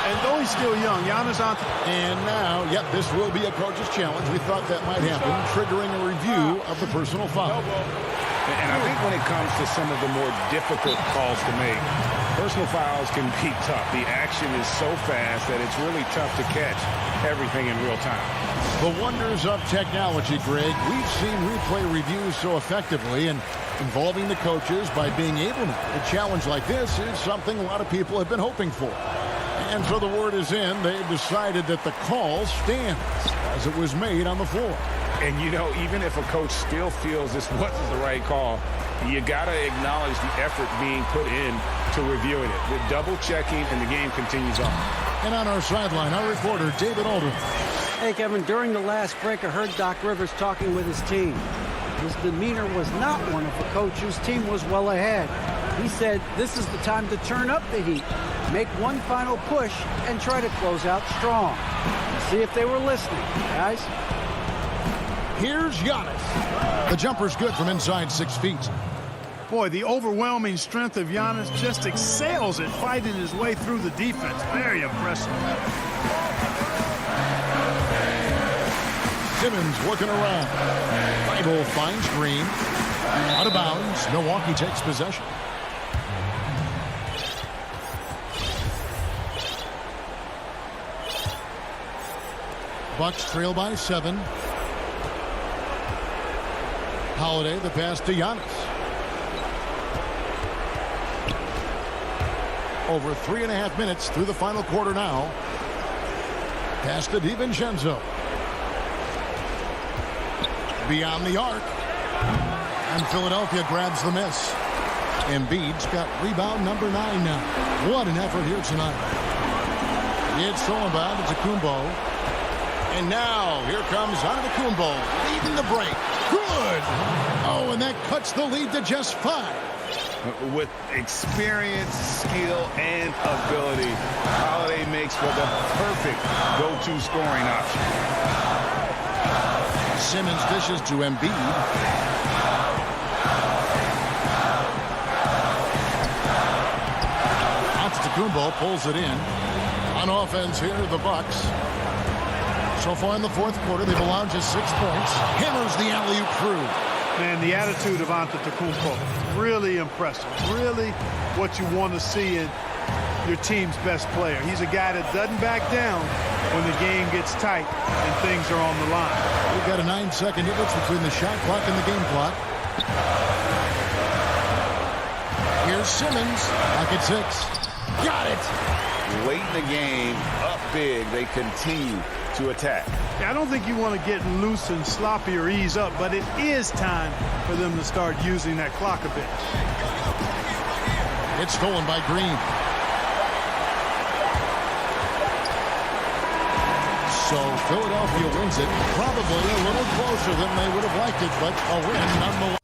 And though he's still young, Giannis on. And now, yep, this will be a coach's challenge. We thought that might happen, triggering a review of the personal foul. And I think when it comes to some of the more difficult calls to make, personal fouls can be tough. The action is so fast that it's really tough to catch everything in real time. The wonders of technology, Greg. We've seen replay reviews so effectively, and involving the coaches by being able to. A challenge like this is something a lot of people have been hoping for. And so the word is in. They've decided that the call stands as it was made on the floor. And, you know, even if a coach still feels this wasn't the right call, you got to acknowledge the effort being put in to reviewing it. The double-checking, and the game continues on. And on our sideline, our reporter, David Aldridge. Hey, Kevin, during the last break, I heard Doc Rivers talking with his team. His demeanor was not one of a coach whose team was well ahead. He said this is the time to turn up the heat, make one final push, and try to close out strong. See if they were listening, guys. Here's Giannis. The jumper's good from inside 6 feet. Boy, the overwhelming strength of Giannis just excels at fighting his way through the defense. Very impressive. Simmons working around. Thibault finds Green. Out of bounds. Milwaukee takes possession. Bucks trail by 7. Holiday, the pass to Giannis. Over 3.5 minutes through the final quarter now. Pass to DiVincenzo. Beyond the arc. And Philadelphia grabs the miss. Embiid's got rebound number 9 now. What an effort here tonight. It's thrown by Antetokounmpo. And now here comes Antetokounmpo leading the break. Good. Oh, and that cuts the lead to just 5. With experience, skill, and ability, Holiday makes for the perfect go-to scoring option. Simmons dishes to Embiid. Antetokounmpo pulls it in. On offense here, the Bucks. So far in the 4th quarter, they've allowed just 6 points. Hammers the alley-oop through. Man, the attitude of Antetokounmpo, really impressive. Really what you want to see in your team's best player. He's a guy that doesn't back down when the game gets tight and things are on the line. We've got a 9-second difference between the shot clock and the game clock. Here's Simmons, back at 6. Got it! Late in the game, up big, they continue to attack. Yeah, I don't think you want to get loose and sloppy or ease up, but it is time for them to start using that clock a bit. It's stolen by Green. So Philadelphia wins it. Probably a little closer than they would have liked it, but a win nonetheless.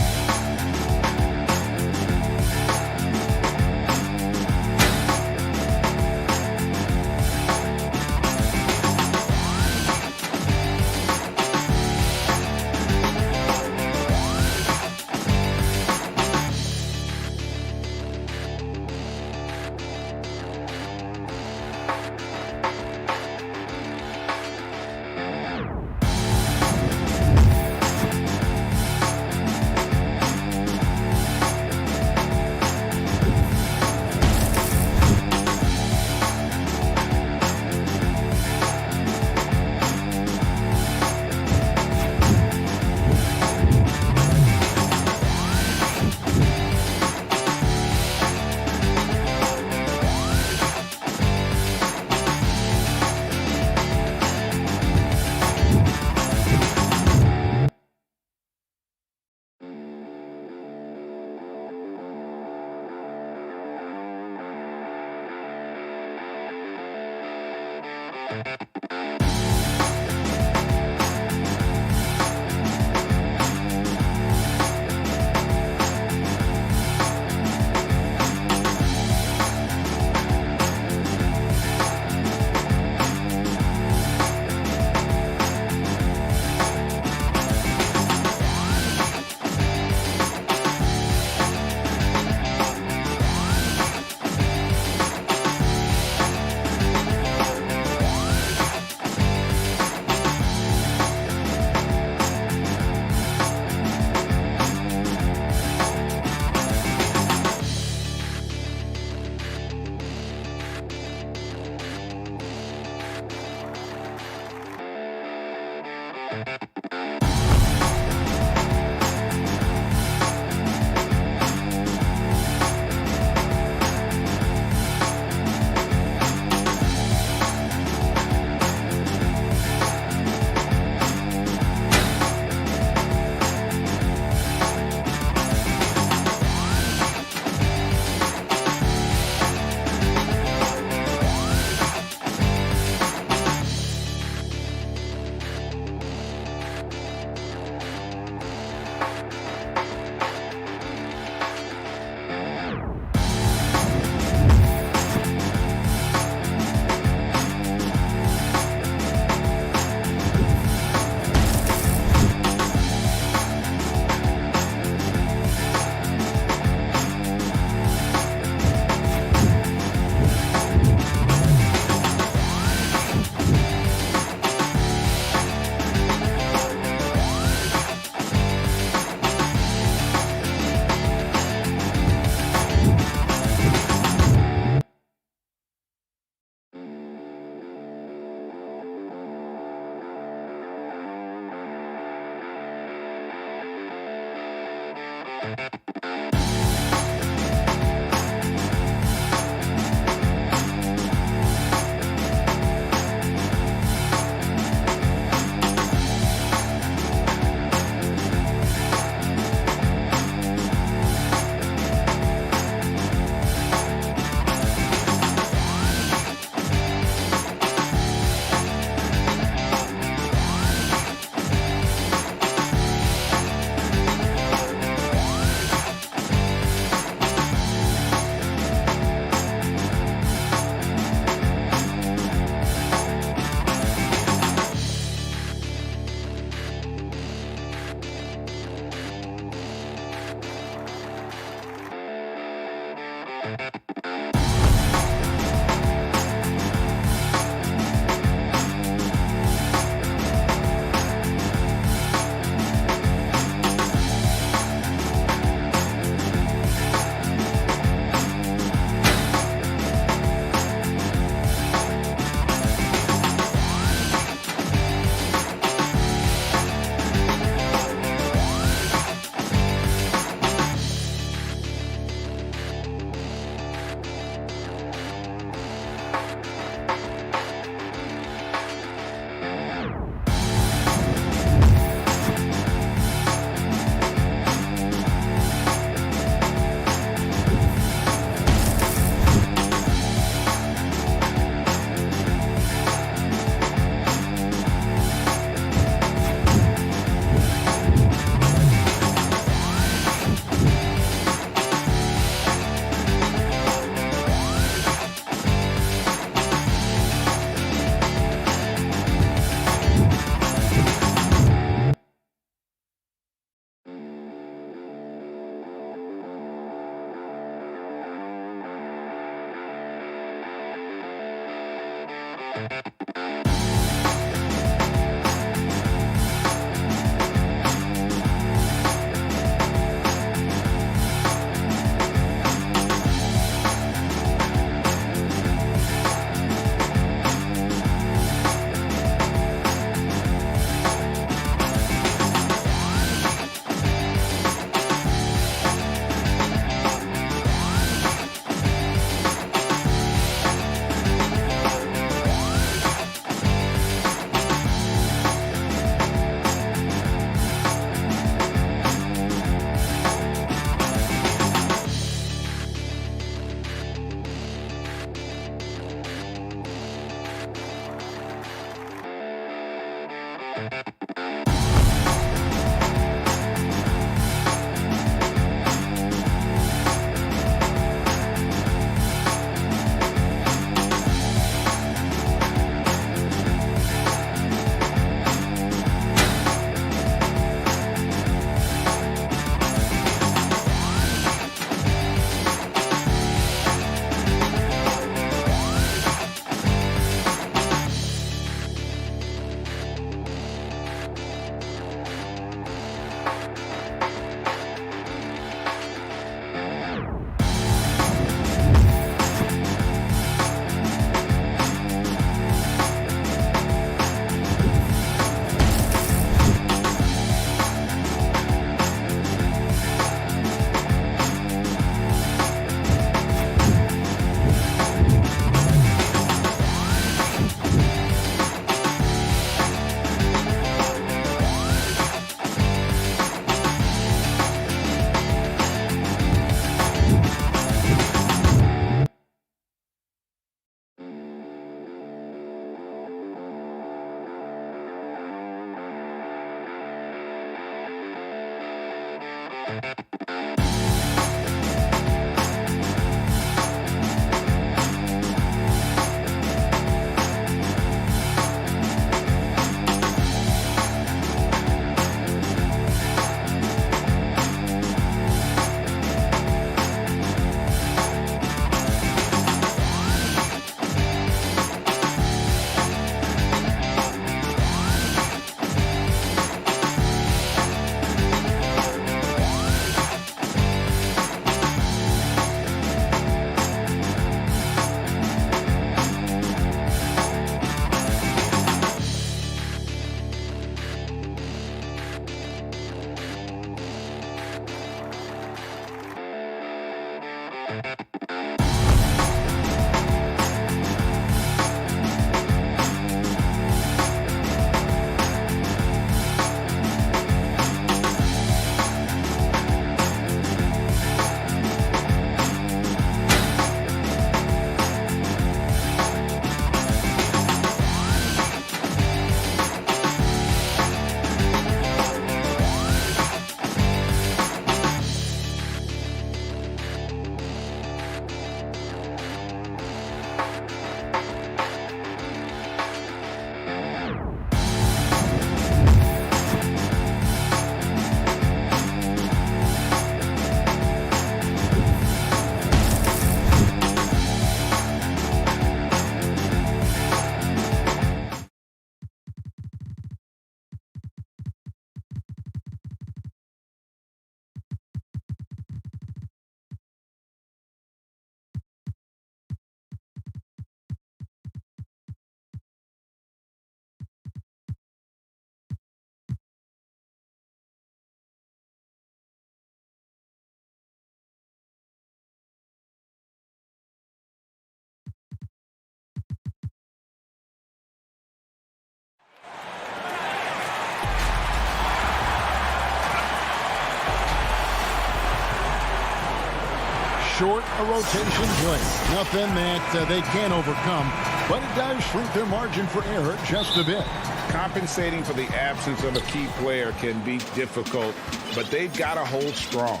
Short a rotation play. Nothing that they can't overcome, but it does shrink their margin for error just a bit. Compensating for the absence of a key player can be difficult, but they've got to hold strong.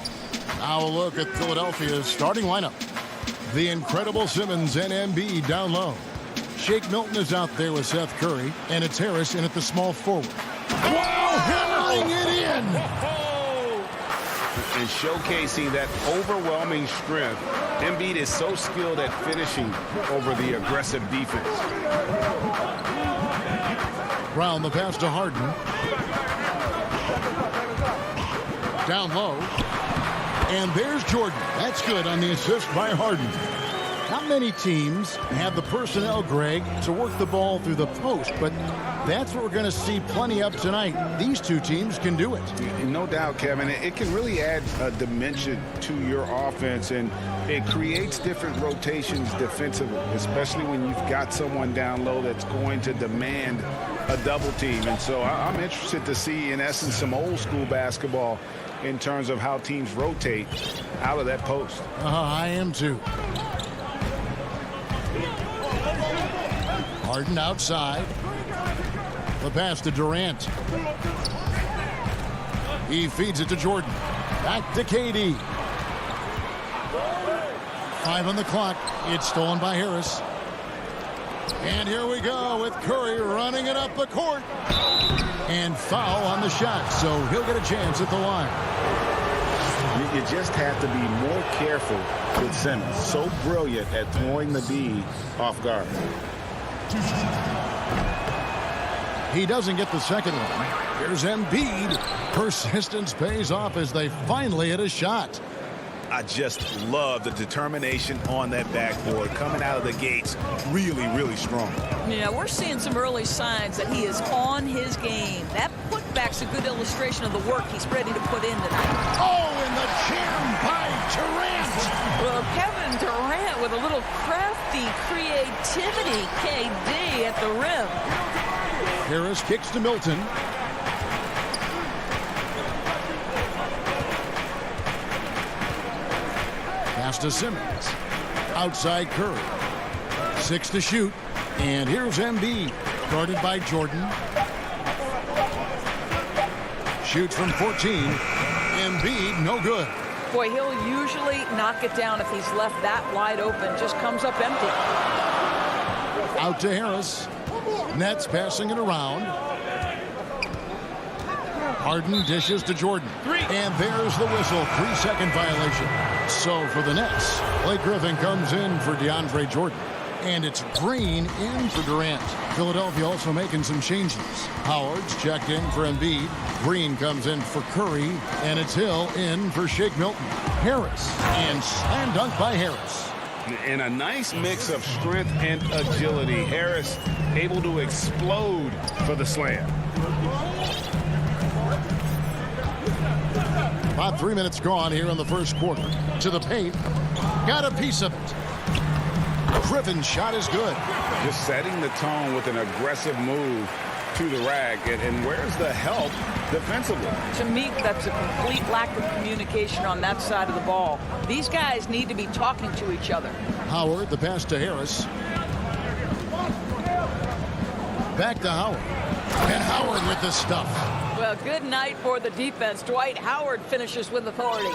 Now a look at Philadelphia's starting lineup. The incredible Simmons and Embiid down low. Shake Milton is out there with Seth Curry, and it's Harris in at the small forward. Wow, hammering it in! And showcasing that overwhelming strength Embiid is so skilled at finishing over the aggressive defense. Brown the pass to Harden. Down low. And there's Jordan. That's good on the assist by Harden. Not many teams have the personnel, Greg, to work the ball through the post, but that's what we're going to see plenty of tonight. These two teams can do it. No doubt, Kevin. It can really add a dimension to your offense, and it creates different rotations defensively, especially when you've got someone down low that's going to demand a double team. And so I'm interested to see, in essence, some old school basketball in terms of how teams rotate out of that post. I am too. Harden outside. The pass to Durant. He feeds it to Jordan. Back to KD. 5 on the clock. It's stolen by Harris. And here we go with Curry running it up the court. And foul on the shot, so he'll get a chance at the line. You just have to be more careful with Simmons. So brilliant at throwing the D off guard. He doesn't get the second one. Here's Embiid. Persistence pays off as they finally hit a shot. I just love the determination on that backboard coming out of the gates really, really strong. Yeah, we're seeing some early signs that he is on his game. That putback's a good illustration of the work he's ready to put in tonight. Oh, and the jam by Durant. Well, Kevin Durant with a little crafty creativity. KD at the rim. Harris kicks to Milton. Pass to Simmons. Outside Curry. 6 to shoot. And here's Embiid. Guarded by Jordan. Shoots from 14. Embiid, no good. Boy, he'll usually knock it down if he's left that wide open. Just comes up empty. Out to Harris. Nets passing it around. Harden dishes to Jordan. And there's the whistle. 3-second violation. So for the Nets, Blake Griffin comes in for DeAndre Jordan. And it's Green in for Durant. Philadelphia also making some changes. Howard's checked in for Embiid. Green comes in for Curry. And it's Hill in for Shake Milton. Harris. And slam dunk by Harris. And a nice mix of strength and agility. Harris able to explode for the slam. About 3 minutes gone here in the first quarter. To the paint. Got a piece of it. Griffin's shot is good. Just setting the tone with an aggressive move to the rack. And where's the help defensively? To me, that's a complete lack of communication on that side of the ball. These guys need to be talking to each other. Howard, the pass to Harris. Back to Howard. And Howard with the stuff. Well, good night for the defense. Dwight Howard finishes with authority.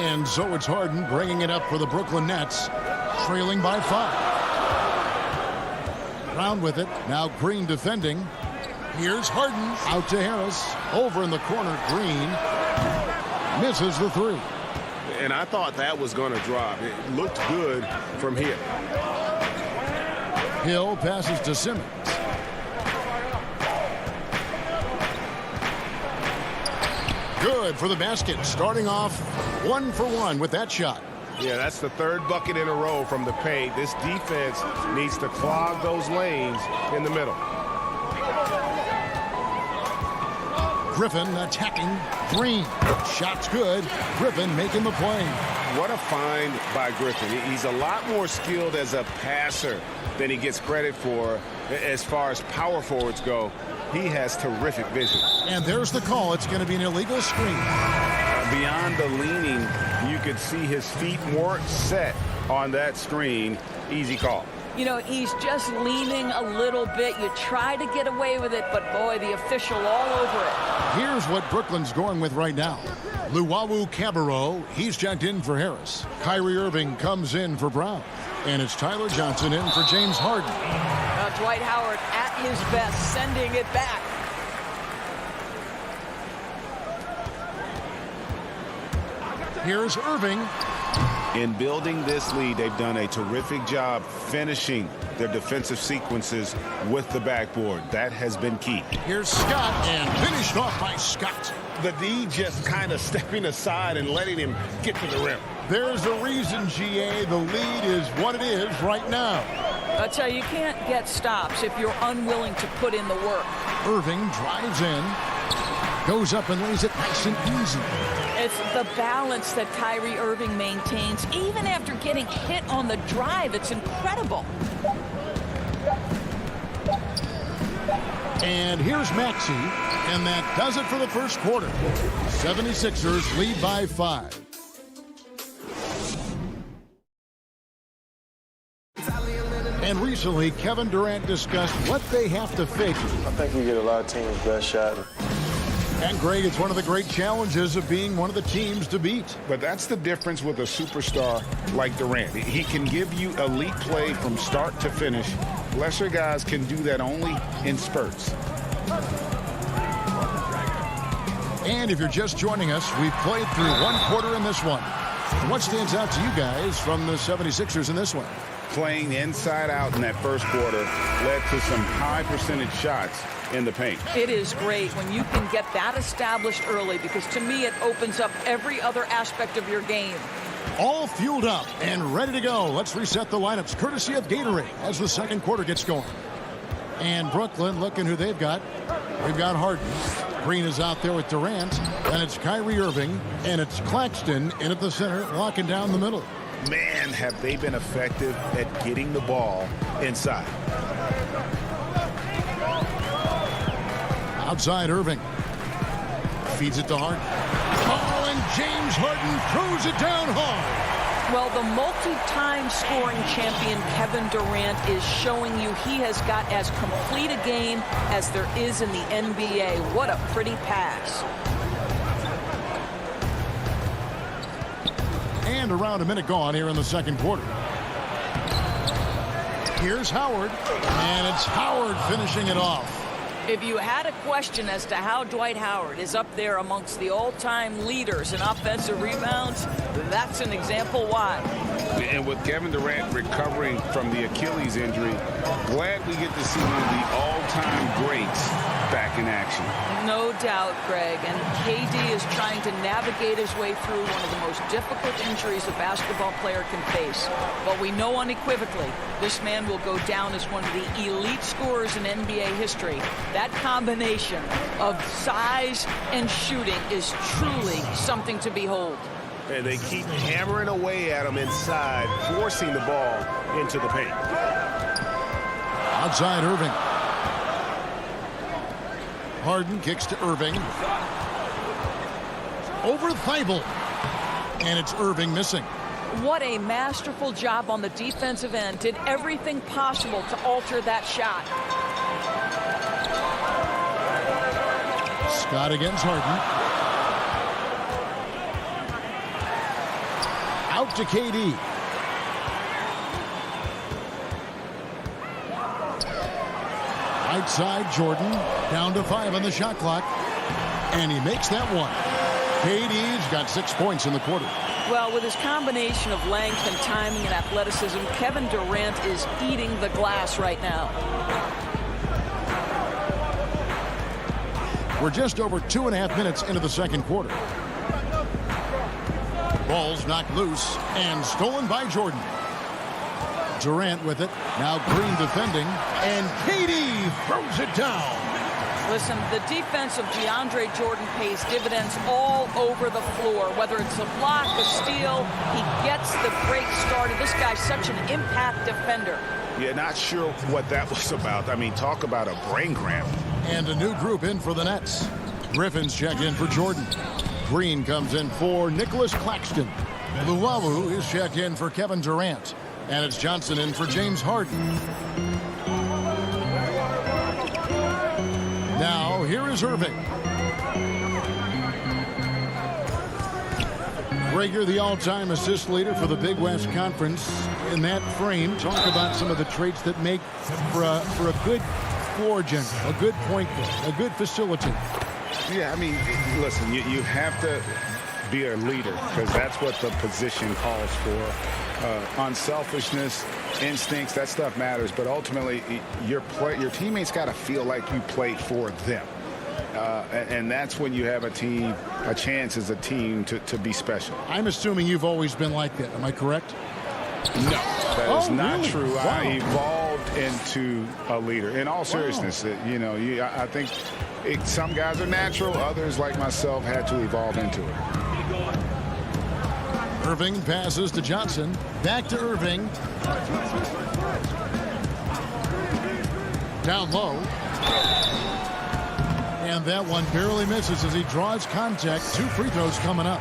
And so it's Harden bringing it up for the Brooklyn Nets, trailing by 5. Brown with it. Now Green defending. Here's Harden. Out to Harris. Over in the corner, Green. Misses the 3. And I thought that was going to drop. It looked good from here. Hill passes to Simmons. Good for the basket. Starting off 1 for 1 with that shot. Yeah, that's the 3rd bucket in a row from the paint. This defense needs to clog those lanes in the middle. Griffin attacking. Green. Shot's good. Griffin making the play. What a find by Griffin. He's a lot more skilled as a passer than he gets credit for as far as power forwards go. He has terrific vision. And there's the call. It's going to be an illegal screen. Beyond the leaning, you could see his feet more set on that screen. Easy call. You know, he's just leaning a little bit. You try to get away with it, but boy, the official all over it. Here's what Brooklyn's going with right now. Luwawu Cabarro, he's checked in for Harris. Kyrie Irving comes in for Brown. And it's Tyler Johnson in for James Harden. Dwight Howard at his best, sending it back. Here's Irving. In building this lead, they've done a terrific job finishing their defensive sequences with the backboard. That has been key. Here's Scott, and finished off by Scott. The D just kind of stepping aside and letting him get to the rim. There's a reason, GA, the lead is what it is right now. I tell you can't get stops if you're unwilling to put in the work. Irving drives in, goes up and lays it nice and easy. It's the balance that Kyrie Irving maintains, even after getting hit on the drive. It's incredible. And here's Maxey, and that does it for the first quarter. 76ers lead by 5. And recently, Kevin Durant discussed what they have to fix. I think we get a lot of teams' best shot. And Greg, it's one of the great challenges of being one of the teams to beat. But that's the difference with a superstar like Durant. He can give you elite play from start to finish. Lesser guys can do that only in spurts. And if you're just joining us, we've played through one quarter in this one. What stands out to you guys from the 76ers in this one? Playing inside out in that first quarter led to some high percentage shots in the paint. It is great when you can get that established early, because to me it opens up every other aspect of your game. All fueled up and ready to go. Let's reset the lineups courtesy of Gatorade as the second quarter gets going. And Brooklyn looking who they've got. We've got Harden. Green is out there with Durant. And it's Kyrie Irving. And it's Claxton in at the center, locking down the middle. Man, have they been effective at getting the ball inside. Outside Irving. Feeds it to Harden. Oh, and James Harden throws it down hard. Well, the multi-time scoring champion Kevin Durant is showing you he has got as complete a game as there is in the NBA. What a pretty pass. And around a minute gone here in the second quarter. Here's Howard, and it's Howard finishing it off. If you had a question as to how Dwight Howard is up there amongst the all-time leaders in offensive rebounds, that's an example why. And with Kevin Durant recovering from the Achilles injury, glad we get to see one of the all-time greats back in action. No doubt, Greg. And KD is trying to navigate his way through one of the most difficult injuries a basketball player can face. But we know unequivocally this man will go down as one of the elite scorers in NBA history. That combination of size and shooting is truly something to behold. And they keep hammering away at him inside, forcing the ball into the paint. Outside Irving. Harden kicks to Irving. Over Thibault. And it's Irving missing. What a masterful job on the defensive end. Did everything possible to alter that shot. Scott against Harden. Out to KD. Right side, Jordan. Down to 5 on the shot clock. And he makes that one. KD's got 6 points in the quarter. Well, with his combination of length and timing and athleticism, Kevin Durant is eating the glass right now. We're just over 2.5 minutes into the second quarter. Ball's knocked loose and stolen by Jordan. Durant with it. Now Green defending. And KD throws it down. Listen, the defense of DeAndre Jordan pays dividends all over the floor. Whether it's a block, a steal, he gets the break started. This guy's such an impact defender. Yeah, not sure what that was about. I mean, talk about a brain cramp. And a new group in for the Nets. Griffin's checked in for Jordan. Green comes in for Nicholas Claxton. Luwawu is checked in for Kevin Durant. And it's Johnson in for James Harden. Now, here is Irving. Greg, you're the all-time assist leader for the Big West Conference. In that frame, talk about some of the traits that make for a good floor general, a good point guard, a good facilitator. Yeah, I mean, listen, you have to be a leader, because that's what the position calls for. Unselfishness, instincts, that stuff matters. But ultimately, your teammates got to feel like you played for them. And that's when you have a chance as a team to be special. I'm assuming you've always been like that. Am I correct? No, that is not really? true. Wow. I evolved into a leader. In all seriousness, I think some guys are natural. Others, like myself, had to evolve into it. Irving passes to Johnson. Back to Irving. Down low. And that one barely misses as he draws contact. 2 free throws coming up.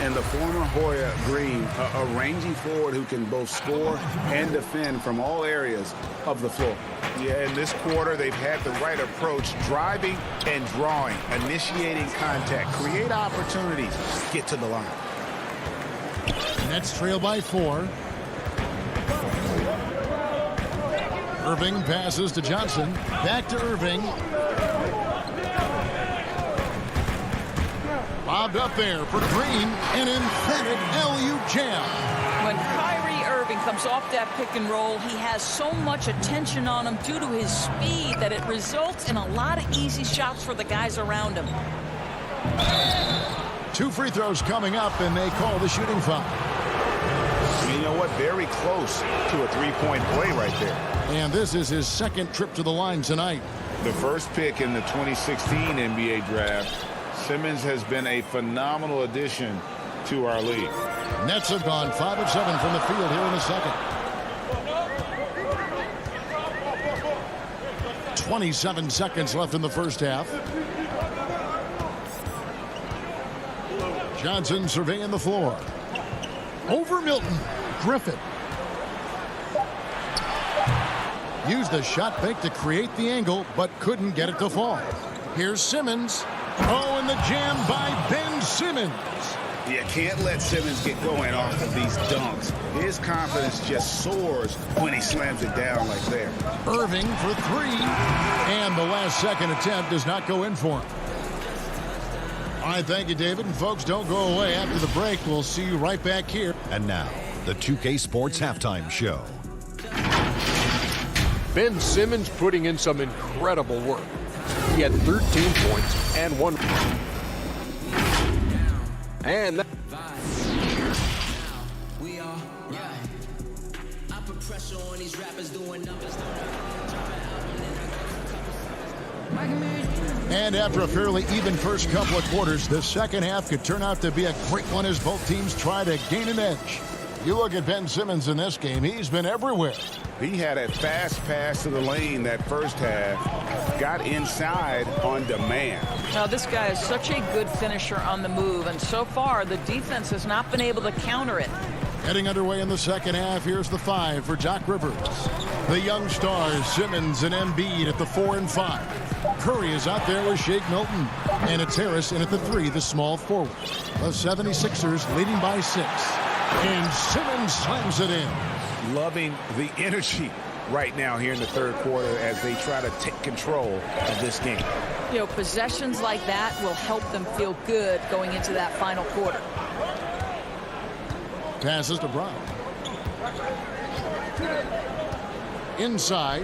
And the former Hoya Green, a rangy forward who can both score and defend from all areas of the floor. Yeah, in this quarter, they've had the right approach, driving and drawing, initiating contact, create opportunities, get to the line. Nets trail by 4. Irving passes to Johnson. Back to Irving. Bobbed up there for Green. An emphatic LU jam. When Kyrie Irving comes off that pick and roll, he has so much attention on him due to his speed that it results in a lot of easy shots for the guys around him. 2 free throws coming up, and they call the shooting foul. You know what? Very close to a three-point play right there. And this is his second trip to the line tonight. The first pick in the 2016 NBA draft, Simmons has been a phenomenal addition to our league. Nets have gone 5 of 7 from the field here in the second. 27 seconds left in the first half. Johnson surveying the floor. Over Milton. Griffin. Used the shot fake to create the angle, but couldn't get it to fall. Here's Simmons. Oh, and the jam by Ben Simmons. You can't let Simmons get going off of these dunks. His confidence just soars when he slams it down like that. Irving for 3. And the last second attempt does not go in for him. All right, thank you, David. And folks, don't go away. After the break, we'll see you right back here. And now, the 2K Sports Halftime Show. Ben Simmons putting in some incredible work. He had 13 points and 1. And that. And after a fairly even first couple of quarters, the second half could turn out to be a great one as both teams try to gain an edge. You look at Ben Simmons in this game, he's been everywhere. He had a fast pass to the lane that first half, got inside on demand. Now, this guy is such a good finisher on the move, and so far, the defense has not been able to counter it. Heading underway in the second half, here's the 5 for Doc Rivers. The young stars, Simmons and Embiid at the 4 and 5. Curry is out there with Shake Milton. And it's Harris in at the 3, the small forward. The 76ers leading by 6. And Simmons slams it in. Loving the energy right now here in the third quarter as they try to take control of this game. You know, possessions like that will help them feel good going into that final quarter. Passes to Brown. Inside.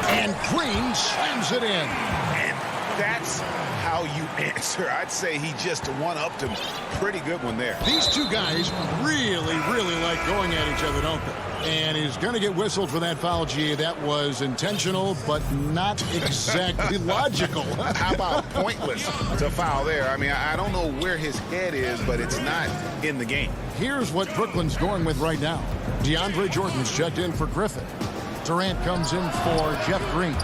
And Green slams it in. And that's how you answer. I'd say he just one-upped him. Pretty good one there. These two guys really, really like going at each other, don't they? And he's going to get whistled for that foul, G. That was intentional, but not exactly logical. How about pointless to foul there? I mean, I don't know where his head is, but it's not in the game. Here's what Brooklyn's going with right now. DeAndre Jordan's checked in for Griffin. Durant comes in for Jeff Green.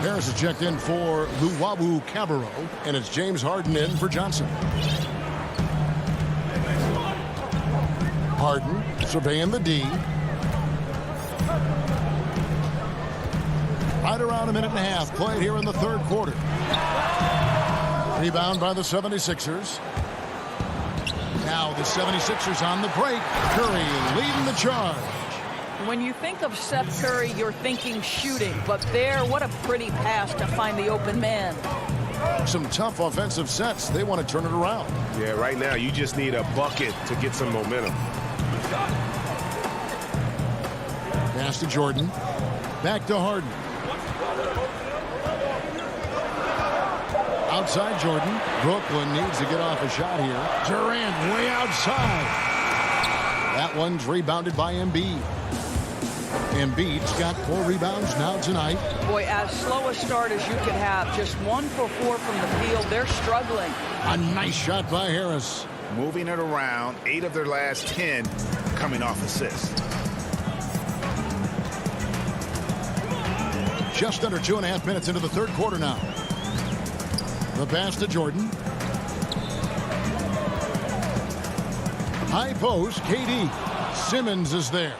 Harris is checked in for Luwawu Cabarro. And it's James Harden in for Johnson. Harden surveying the D. Right around a minute and a half played here in the third quarter. Rebound by the 76ers. Now the 76ers on the break. Curry leading the charge. When you think of Seth Curry, you're thinking shooting. But there, what a pretty pass to find the open man. Some tough offensive sets. They want to turn it around. Yeah, right now you just need a bucket to get some momentum. Pass to Jordan. Back to Harden. Outside Jordan. Brooklyn needs to get off a shot here. Durant way outside. That one's rebounded by Embiid. Embiid's got 4 rebounds now tonight. Boy, as slow a start as you can have. Just 1 for 4 from the field. They're struggling. A nice shot by Harris. Moving it around, 8 of their last 10 coming off assists. Just under 2.5 minutes into the third quarter now. The pass to Jordan. High post, KD. Simmons is there.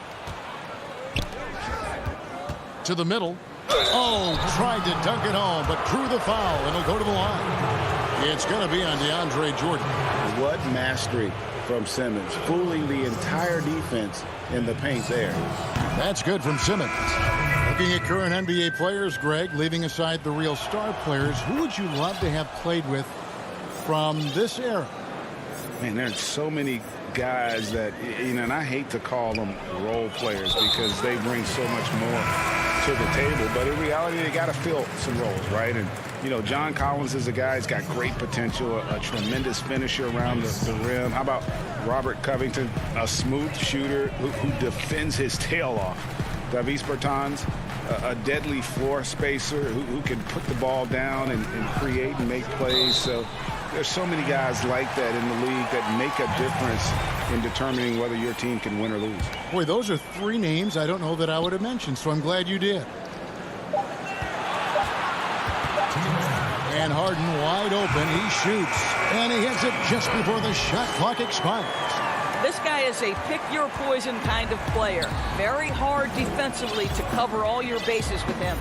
To the middle. Oh, tried to dunk it home, but drew the foul, and it'll go to the line. It's going to be on DeAndre Jordan. What mastery from Simmons, fooling the entire defense in the paint there. That's good from Simmons. Looking at current NBA players, Greg, leaving aside the real star players, who would you love to have played with from this era? Man, there's so many guys that, you know, and I hate to call them role players because they bring so much more to the table, but in reality they got to fill some roles, right? And you know, John Collins is a guy who's got great potential, a tremendous finisher around the rim. How about Robert Covington, a smooth shooter who defends his tail off? Davis Bertans, a deadly floor spacer who can put the ball down and create and make plays. So there's so many guys like that in the league that make a difference in determining whether your team can win or lose. Boy, those are 3 names I don't know that I would have mentioned, so I'm glad you did. And Harden wide open. He shoots, and he hits it just before the shot clock expires. This guy is a pick-your-poison kind of player. Very hard defensively to cover all your bases with him.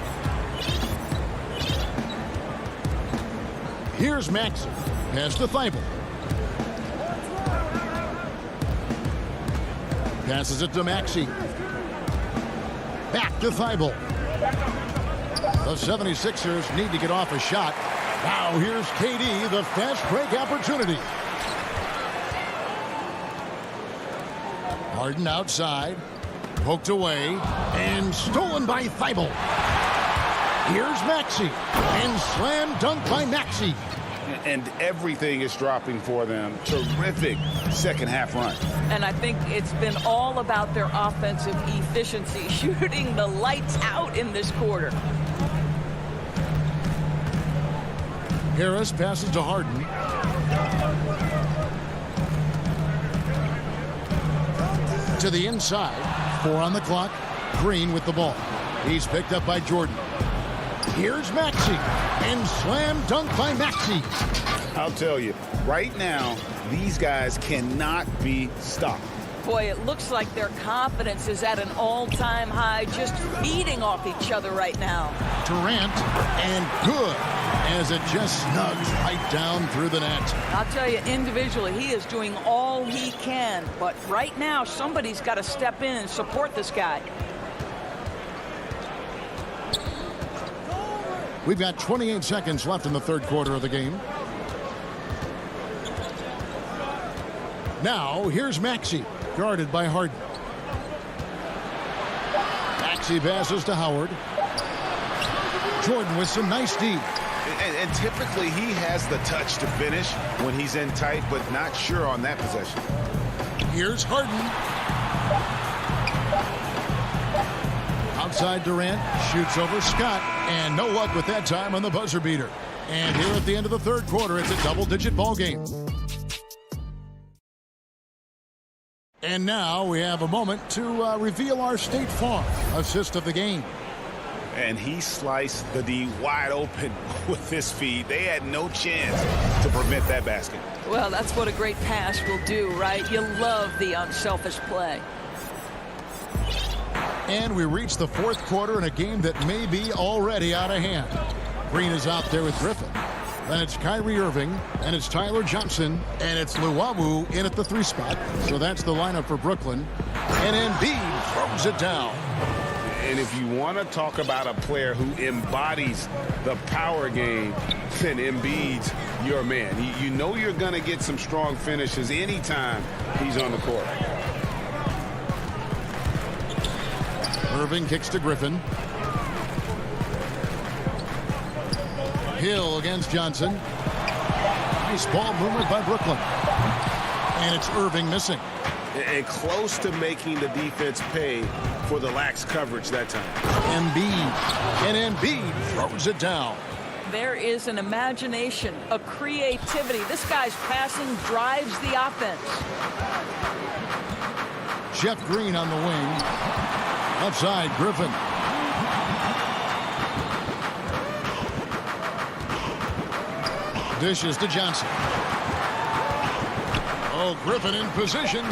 Here's Maxey. Pass to Thibault. Passes it to Maxey. Back to Thibault. The 76ers need to get off a shot. Now here's KD, the fast break opportunity. Harden outside. Poked away. And stolen by Thibault. Here's Maxey. And slam dunk by Maxey. And everything is dropping for them. Terrific second half run. And I think it's been all about their offensive efficiency, shooting the lights out in this quarter. Harris passes to Harden. To the inside. 4 on the clock. Green with the ball. He's picked up by Jordan. Here's Maxey. And slam dunk by Maxey. I'll tell you, right now, these guys cannot be stopped. Boy, it looks like their confidence is at an all-time high, just feeding off each other right now. Durant, and good, as it just snugs right down through the net. I'll tell you, individually, he is doing all he can, but right now, somebody's got to step in and support this guy. We've got 28 seconds left in the third quarter of the game. Now, here's Maxey, guarded by Harden. Maxey passes to Howard. Jordan with some nice D. And typically he has the touch to finish when he's in tight, but not sure on that possession. Here's Harden. Outside Durant, shoots over Scott, and no luck with that time on the buzzer beater. And here at the end of the third quarter, it's a double-digit ball game. And now we have a moment to reveal our State Farm assist of the game. And he sliced the D wide open with his feet. They had no chance to prevent that basket. Well, that's what a great pass will do, right? You love the unselfish play. And we reach the fourth quarter in a game that may be already out of hand. Green is out there with Griffin. Then it's Kyrie Irving, and it's Tyler Johnson, and it's Luwawu in at the 3 spot. So that's the lineup for Brooklyn. And Embiid throws it down. And if you want to talk about a player who embodies the power game, then Embiid's your man. You know you're going to get some strong finishes anytime he's on the court. Irving kicks to Griffin. Hill against Johnson. Nice ball movement by Brooklyn. And it's Irving missing. And close to making the defense pay for the lax coverage that time. Embiid. And Embiid throws it down. There is an imagination, a creativity. This guy's passing drives the offense. Jeff Green on the wing. Outside, Griffin. Dishes to Johnson. Oh, Griffin in position.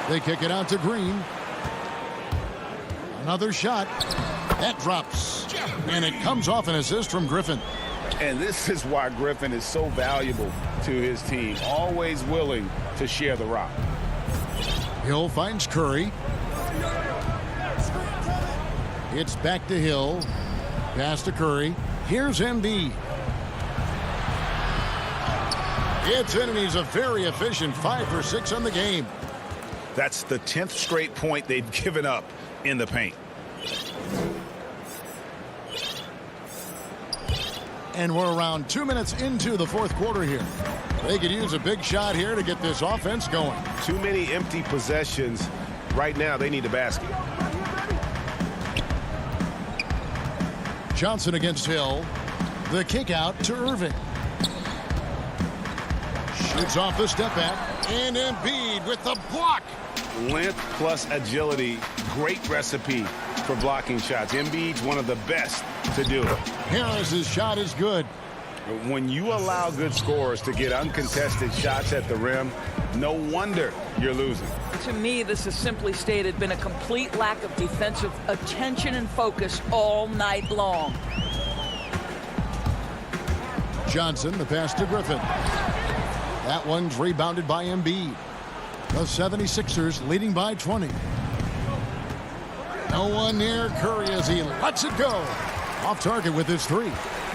They kick it out to Green. Another shot. That drops. And it comes off an assist from Griffin. And this is why Griffin is so valuable to his team. Always willing to share the rock. Hill finds Curry. It's back to Hill. Pass to Curry. Here's Embiid. It's in, and he's a very efficient 5 for 6 on the game. That's the 10th straight point they've given up in the paint. And we're around 2 minutes into the fourth quarter here. They could use a big shot here to get this offense going. Too many empty possessions. Right now, they need a basket. Johnson against Hill. The kick out to Irving. Shoots off the step back. And Embiid with the block. Length plus agility. Great recipe for blocking shots. Embiid's one of the best to do it. Harris's shot is good. When you allow good scorers to get uncontested shots at the rim, no wonder you're losing. To me, this has simply stated been a complete lack of defensive attention and focus all night long. Johnson, the pass to Griffin. That one's rebounded by Embiid. The 76ers leading by 20. No one near Curry as he lets it go. Off target with his three.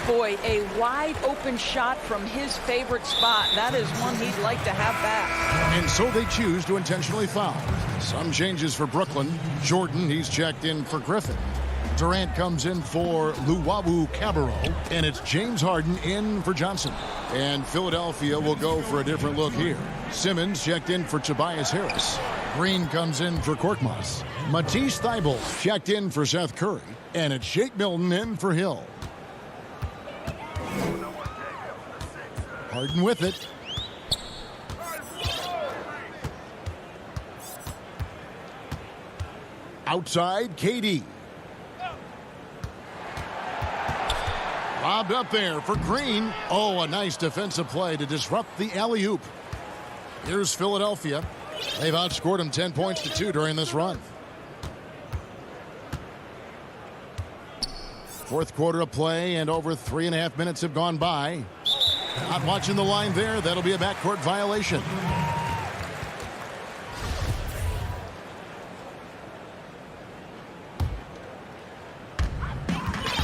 Boy, a wide open shot from his favorite spot. That is one he'd like to have back. And so they choose to intentionally foul. Some changes for Brooklyn. Jordan, he's checked in for Griffin. Durant comes in for Luwawu Cabarro. And it's James Harden in for Johnson. And Philadelphia will go for a different look here. Simmons checked in for Tobias Harris. Green comes in for Korkmaz. Matisse Thybulle checked in for Seth Curry. And it's Shake Milton in for Hill. Harden with it. Outside, KD. Lobbed up there for Green. Oh, a nice defensive play to disrupt the alley-oop. Here's Philadelphia. They've outscored them 10 points to 2 during this run. Fourth quarter of play, and over 3.5 minutes have gone by. Not watching the line there. That'll be a backcourt violation.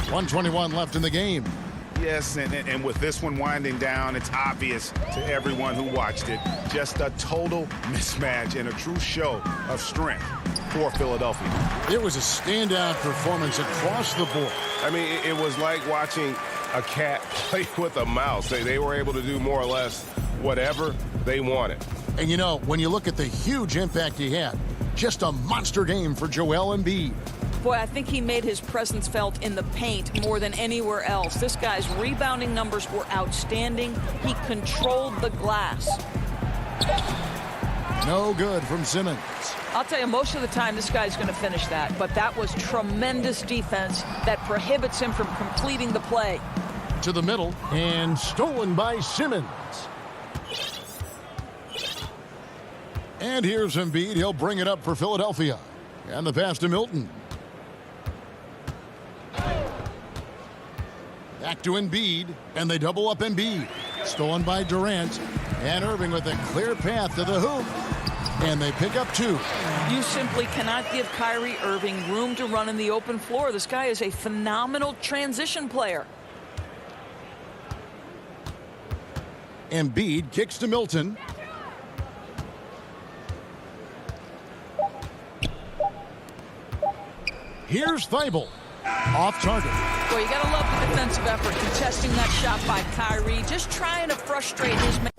.121 left in the game. Yes, and with this one winding down, it's obvious to everyone who watched it. Just a total mismatch and a true show of strength for Philadelphia. It was a standout performance across the board. I mean, it was like watching a cat play with a mouse. They were able to do more or less whatever they wanted. And you know, when you look at the huge impact he had, just a monster game for Joel Embiid. Boy, I think he made his presence felt in the paint more than anywhere else. This guy's rebounding numbers were outstanding. He controlled the glass. No good from Simmons. I'll tell you, most of the time this guy's going to finish that, but that was tremendous defense that prohibits him from completing the play. To the middle, and stolen by Simmons. And here's Embiid. He'll bring it up for Philadelphia. And the pass to Milton. Back to Embiid, and they double up Embiid. Stolen by Durant, and Irving with a clear path to the hoop. And they pick up 2. You simply cannot give Kyrie Irving room to run in the open floor. This guy is a phenomenal transition player. Embiid kicks to Milton. Here's Thibault. Off target. Boy, you got to love the defensive effort contesting that shot by Kyrie, just trying to frustrate his man.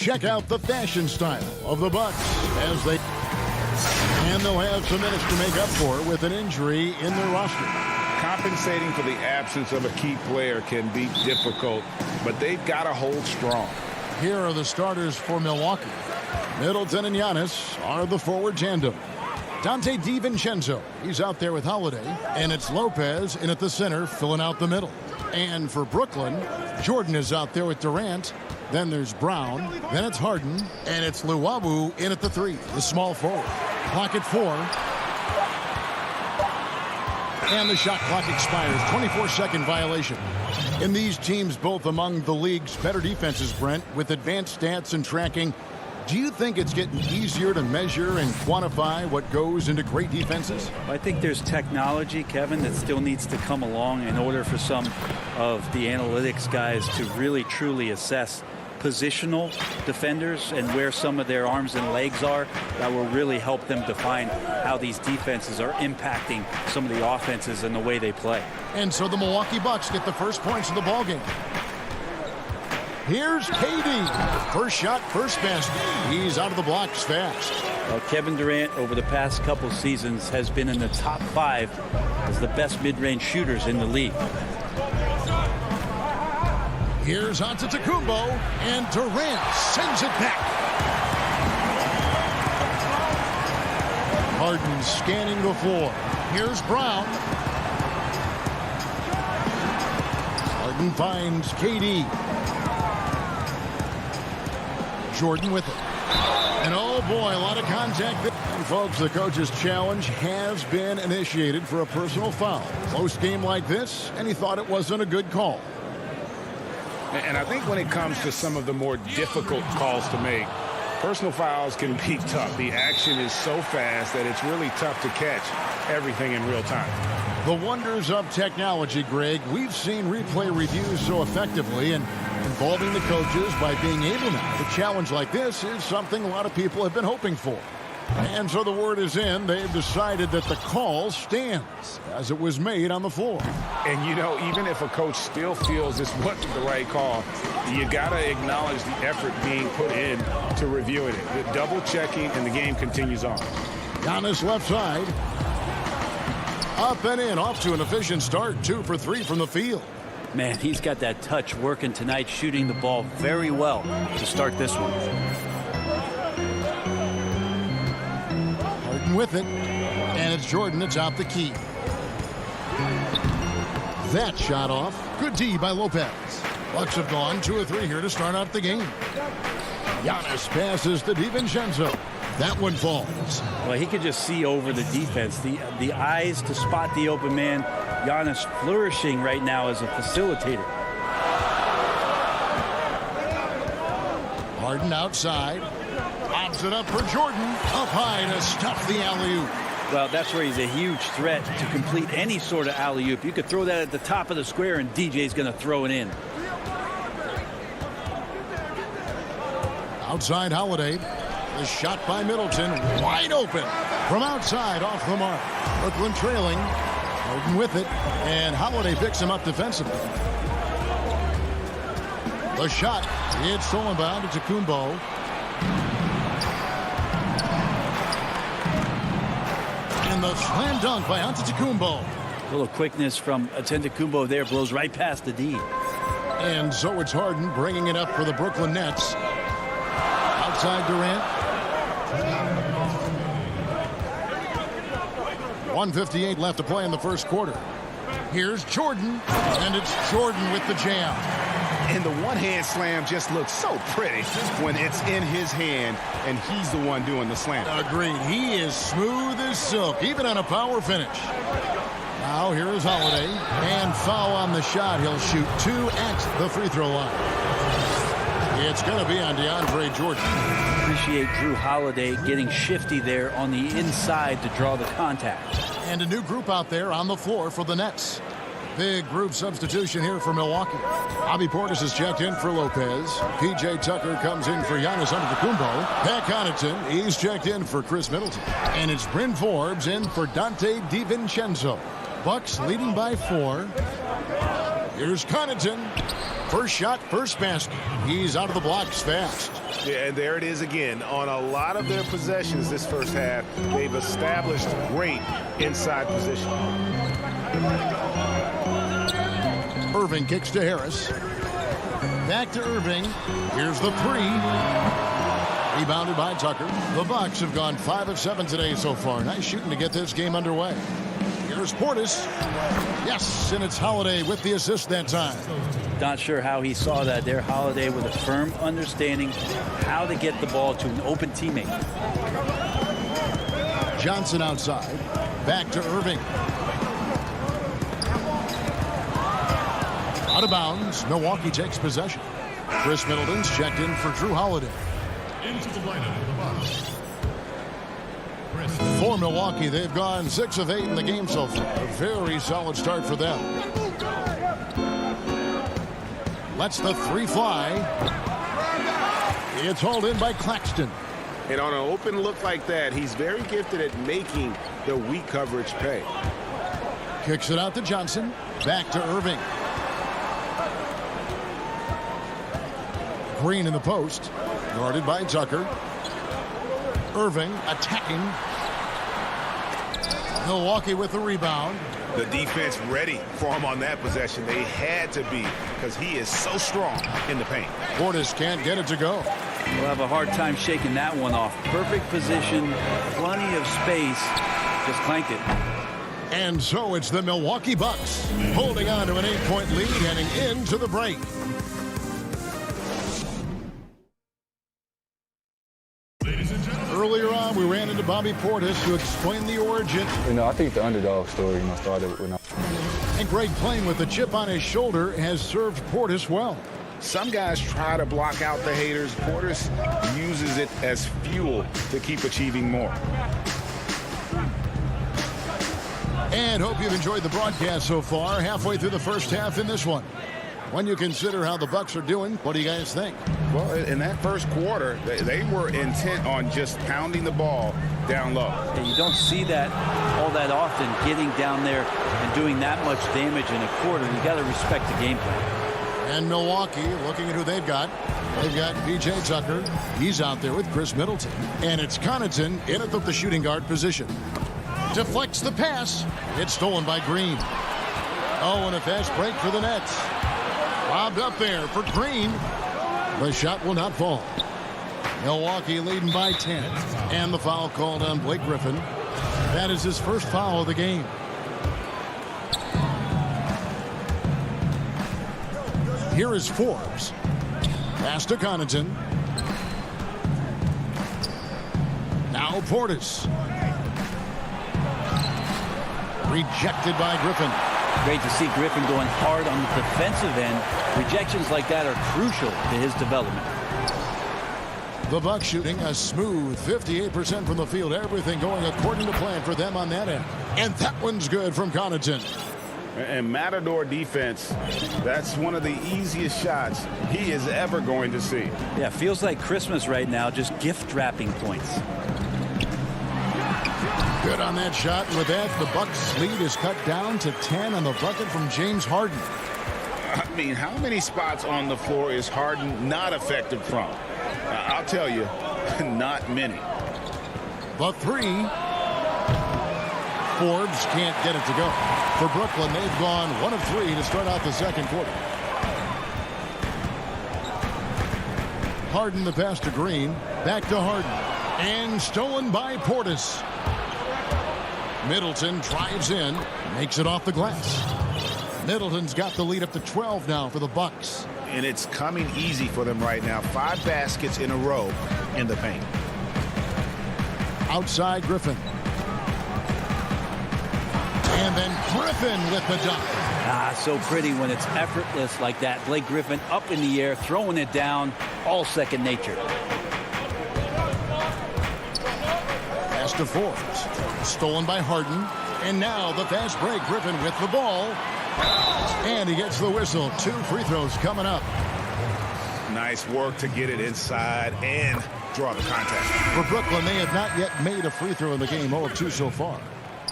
Check out the fashion style of the Bucks as they... And they'll have some minutes to make up for with an injury in their roster. Compensating for the absence of a key player can be difficult, but they've got to hold strong. Here are the starters for Milwaukee. Middleton and Giannis are the forward tandem. Dante DiVincenzo, he's out there with Holiday, and it's Lopez in at the center filling out the middle. And for Brooklyn, Jordan is out there with Durant, Then there's Brown. Then it's Harden. And it's Luwawu in at the 3, the small forward. Clock at 4. And the shot clock expires. 24-second violation. In these teams, both among the league's better defenses, Brent, with advanced stats and tracking, do you think it's getting easier to measure and quantify what goes into great defenses? I think there's technology, Kevin, that still needs to come along in order for some of the analytics guys to really truly assess positional defenders and where some of their arms and legs are. That will really help them define how these defenses are impacting some of the offenses and the way they play. And so the Milwaukee Bucks get the first points of the ballgame. Here's KD. First shot, first basket. He's out of the blocks fast. Kevin Durant, over the past couple seasons, has been in the top 5 as the best mid-range shooters in the league. Here's Antetokounmpo, and Durant sends it back. Harden scanning the floor. Here's Brown. Harden finds KD. Jordan with it. And oh boy, a lot of contact there. And folks, the coach's challenge has been initiated for a personal foul. Close game like this, and he thought it wasn't a good call. And I think when it comes to some of the more difficult calls to make, personal fouls can be tough. The action is so fast that it's really tough to catch everything in real time. The wonders of technology, Greg. We've seen replay reviews so effectively, and involving the coaches by being able now to challenge like this is something a lot of people have been hoping for. And so the word is in. They've decided that the call stands as it was made on the floor. And, you know, even if a coach still feels this wasn't the right call, you got to acknowledge the effort being put in to reviewing it. The double checking, and the game continues on. Giannis left side. Up and in, off to an efficient start. 2 for 3 from the field. Man, he's got that touch working tonight, shooting the ball very well to start this one. Harden with it. And it's Jordan that's out the key. That shot off. Good D by Lopez. Bucks have gone 2 or 3 here to start out the game. Giannis passes to DiVincenzo. That one falls. Well, he could just see over the defense. The eyes to spot the open man. Giannis flourishing right now as a facilitator. Harden outside. Lobs it up for Jordan. Up high to stuff the alley-oop. Well, that's where he's a huge threat to complete any sort of alley-oop. You could throw that at the top of the square, and DJ's going to throw it in. Outside Holiday. The shot by Middleton. Wide open. From outside, off the mark. Brooklyn trailing. Harden with it. And Holiday picks him up defensively. The shot. It's stolen by Antetokounmpo. And the slam dunk by Antetokounmpo. A little quickness from Antetokounmpo there, blows right past the D. And so it's Harden bringing it up for the Brooklyn Nets. Outside Durant. 1:58 left to play in the first quarter. Here's Jordan, and it's Jordan with the jam. And the one-hand slam just looks so pretty when it's in his hand, and he's the one doing the slam. Agreed. He is smooth as silk, even on a power finish. Now here is Holiday, and foul on the shot. He'll shoot 2 at the free throw line. It's going to be on DeAndre Jordan. Appreciate Drew Holiday getting shifty there on the inside to draw the contact. And a new group out there on the floor for the Nets. Big group substitution here for Milwaukee. Bobby Portis has checked in for Lopez. P.J. Tucker comes in for Giannis Antetokounmpo. Pat Connaughton, he's checked in for Chris Middleton. And it's Bryn Forbes in for Dante DiVincenzo. Bucks leading by 4. Here's Connaughton. First shot, first basket. He's out of the blocks fast. Yeah, and there it is again. On a lot of their possessions this first half, they've established great inside position. Irving kicks to Harris. Back to Irving. Here's the 3. Rebounded by Tucker. The Bucks have gone 5 of 7 today so far. Nice shooting to get this game underway. Here's Portis. Yes, and it's Holiday with the assist that time. Not sure how he saw that there. Holiday with a firm understanding how to get the ball to an open teammate. Johnson outside. Back to Irving. Out of bounds. Milwaukee takes possession. Chris Middleton's checked in for Drew Holiday. Into the lineup for the Bucks. For Milwaukee, they've gone 6 of 8 in the game so far. A very solid start for them. Lets the 3 fly. It's hauled in by Claxton. And on an open look like that, he's very gifted at making the weak coverage pay. Kicks it out to Johnson. Back to Irving. Green in the post. Guarded by Tucker. Irving attacking. Milwaukee with the rebound. The defense ready for him on that possession. They had to be, because he is so strong in the paint. Portis can't get it to go. We'll have a hard time shaking that one off. Perfect position, plenty of space. Just clanked it. And so it's the Milwaukee Bucks holding on to an 8-point lead heading into the break. Earlier on, we ran into Bobby Portis to explain the origin. I think the underdog story, started when And Greg, playing with a chip on his shoulder, has served Portis well. Some guys try to block out the haters. Portis uses it as fuel to keep achieving more. And hope you've enjoyed the broadcast so far. Halfway through the first half in this one. When you consider how the Bucks are doing, what do you guys think? Well, in that first quarter, they were intent on just pounding the ball down low. And you don't see that all that often, getting down there and doing that much damage in a quarter. You got to respect the game plan. And Milwaukee, looking at who they've got. They've got P.J. Tucker. He's out there with Chris Middleton. And it's Connaughton in at the shooting guard position. Deflects the pass. It's stolen by Green. Oh, and a fast break for the Nets. Lobbed up there for Green. The shot will not fall. Milwaukee leading by 10. And the foul called on Blake Griffin. That is his first foul of the game. Here is Forbes. Pass to Connaughton. Now Portis. Rejected by Griffin. Great to see Griffin going hard on the defensive end. Rejections like that are crucial to his development. The Bucks shooting a smooth 58% from the field. Everything going according to plan for them on that end. And that one's good from Connaughton. And Matador defense, that's one of the easiest shots he is ever going to see. Yeah, feels like Christmas right now, just gift wrapping points. Good on that shot. And with that, the Bucks lead is cut down to 10 on the bucket from James Harden. I mean, how many spots on the floor is Harden not effective from? I'll tell you, not many. The 3. Forbes can't get it to go. For Brooklyn, they've gone 1 of 3 to start out the second quarter. Harden the pass to Green. Back to Harden. And stolen by Portis. Middleton drives in. Makes it off the glass. Middleton's got the lead up to 12 now for the Bucks. And it's coming easy for them right now. 5 baskets in a row in the paint. Outside Griffin. And then Griffin with the dunk. So pretty when it's effortless like that. Blake Griffin up in the air, throwing it down, all second nature. Pass to Forbes. Stolen by Harden. And now the fast break. Griffin with the ball. And he gets the whistle. 2 free throws coming up. Nice work to get it inside and draw the contact. For Brooklyn, they have not yet made a free throw in the game. 0 of 2 so far.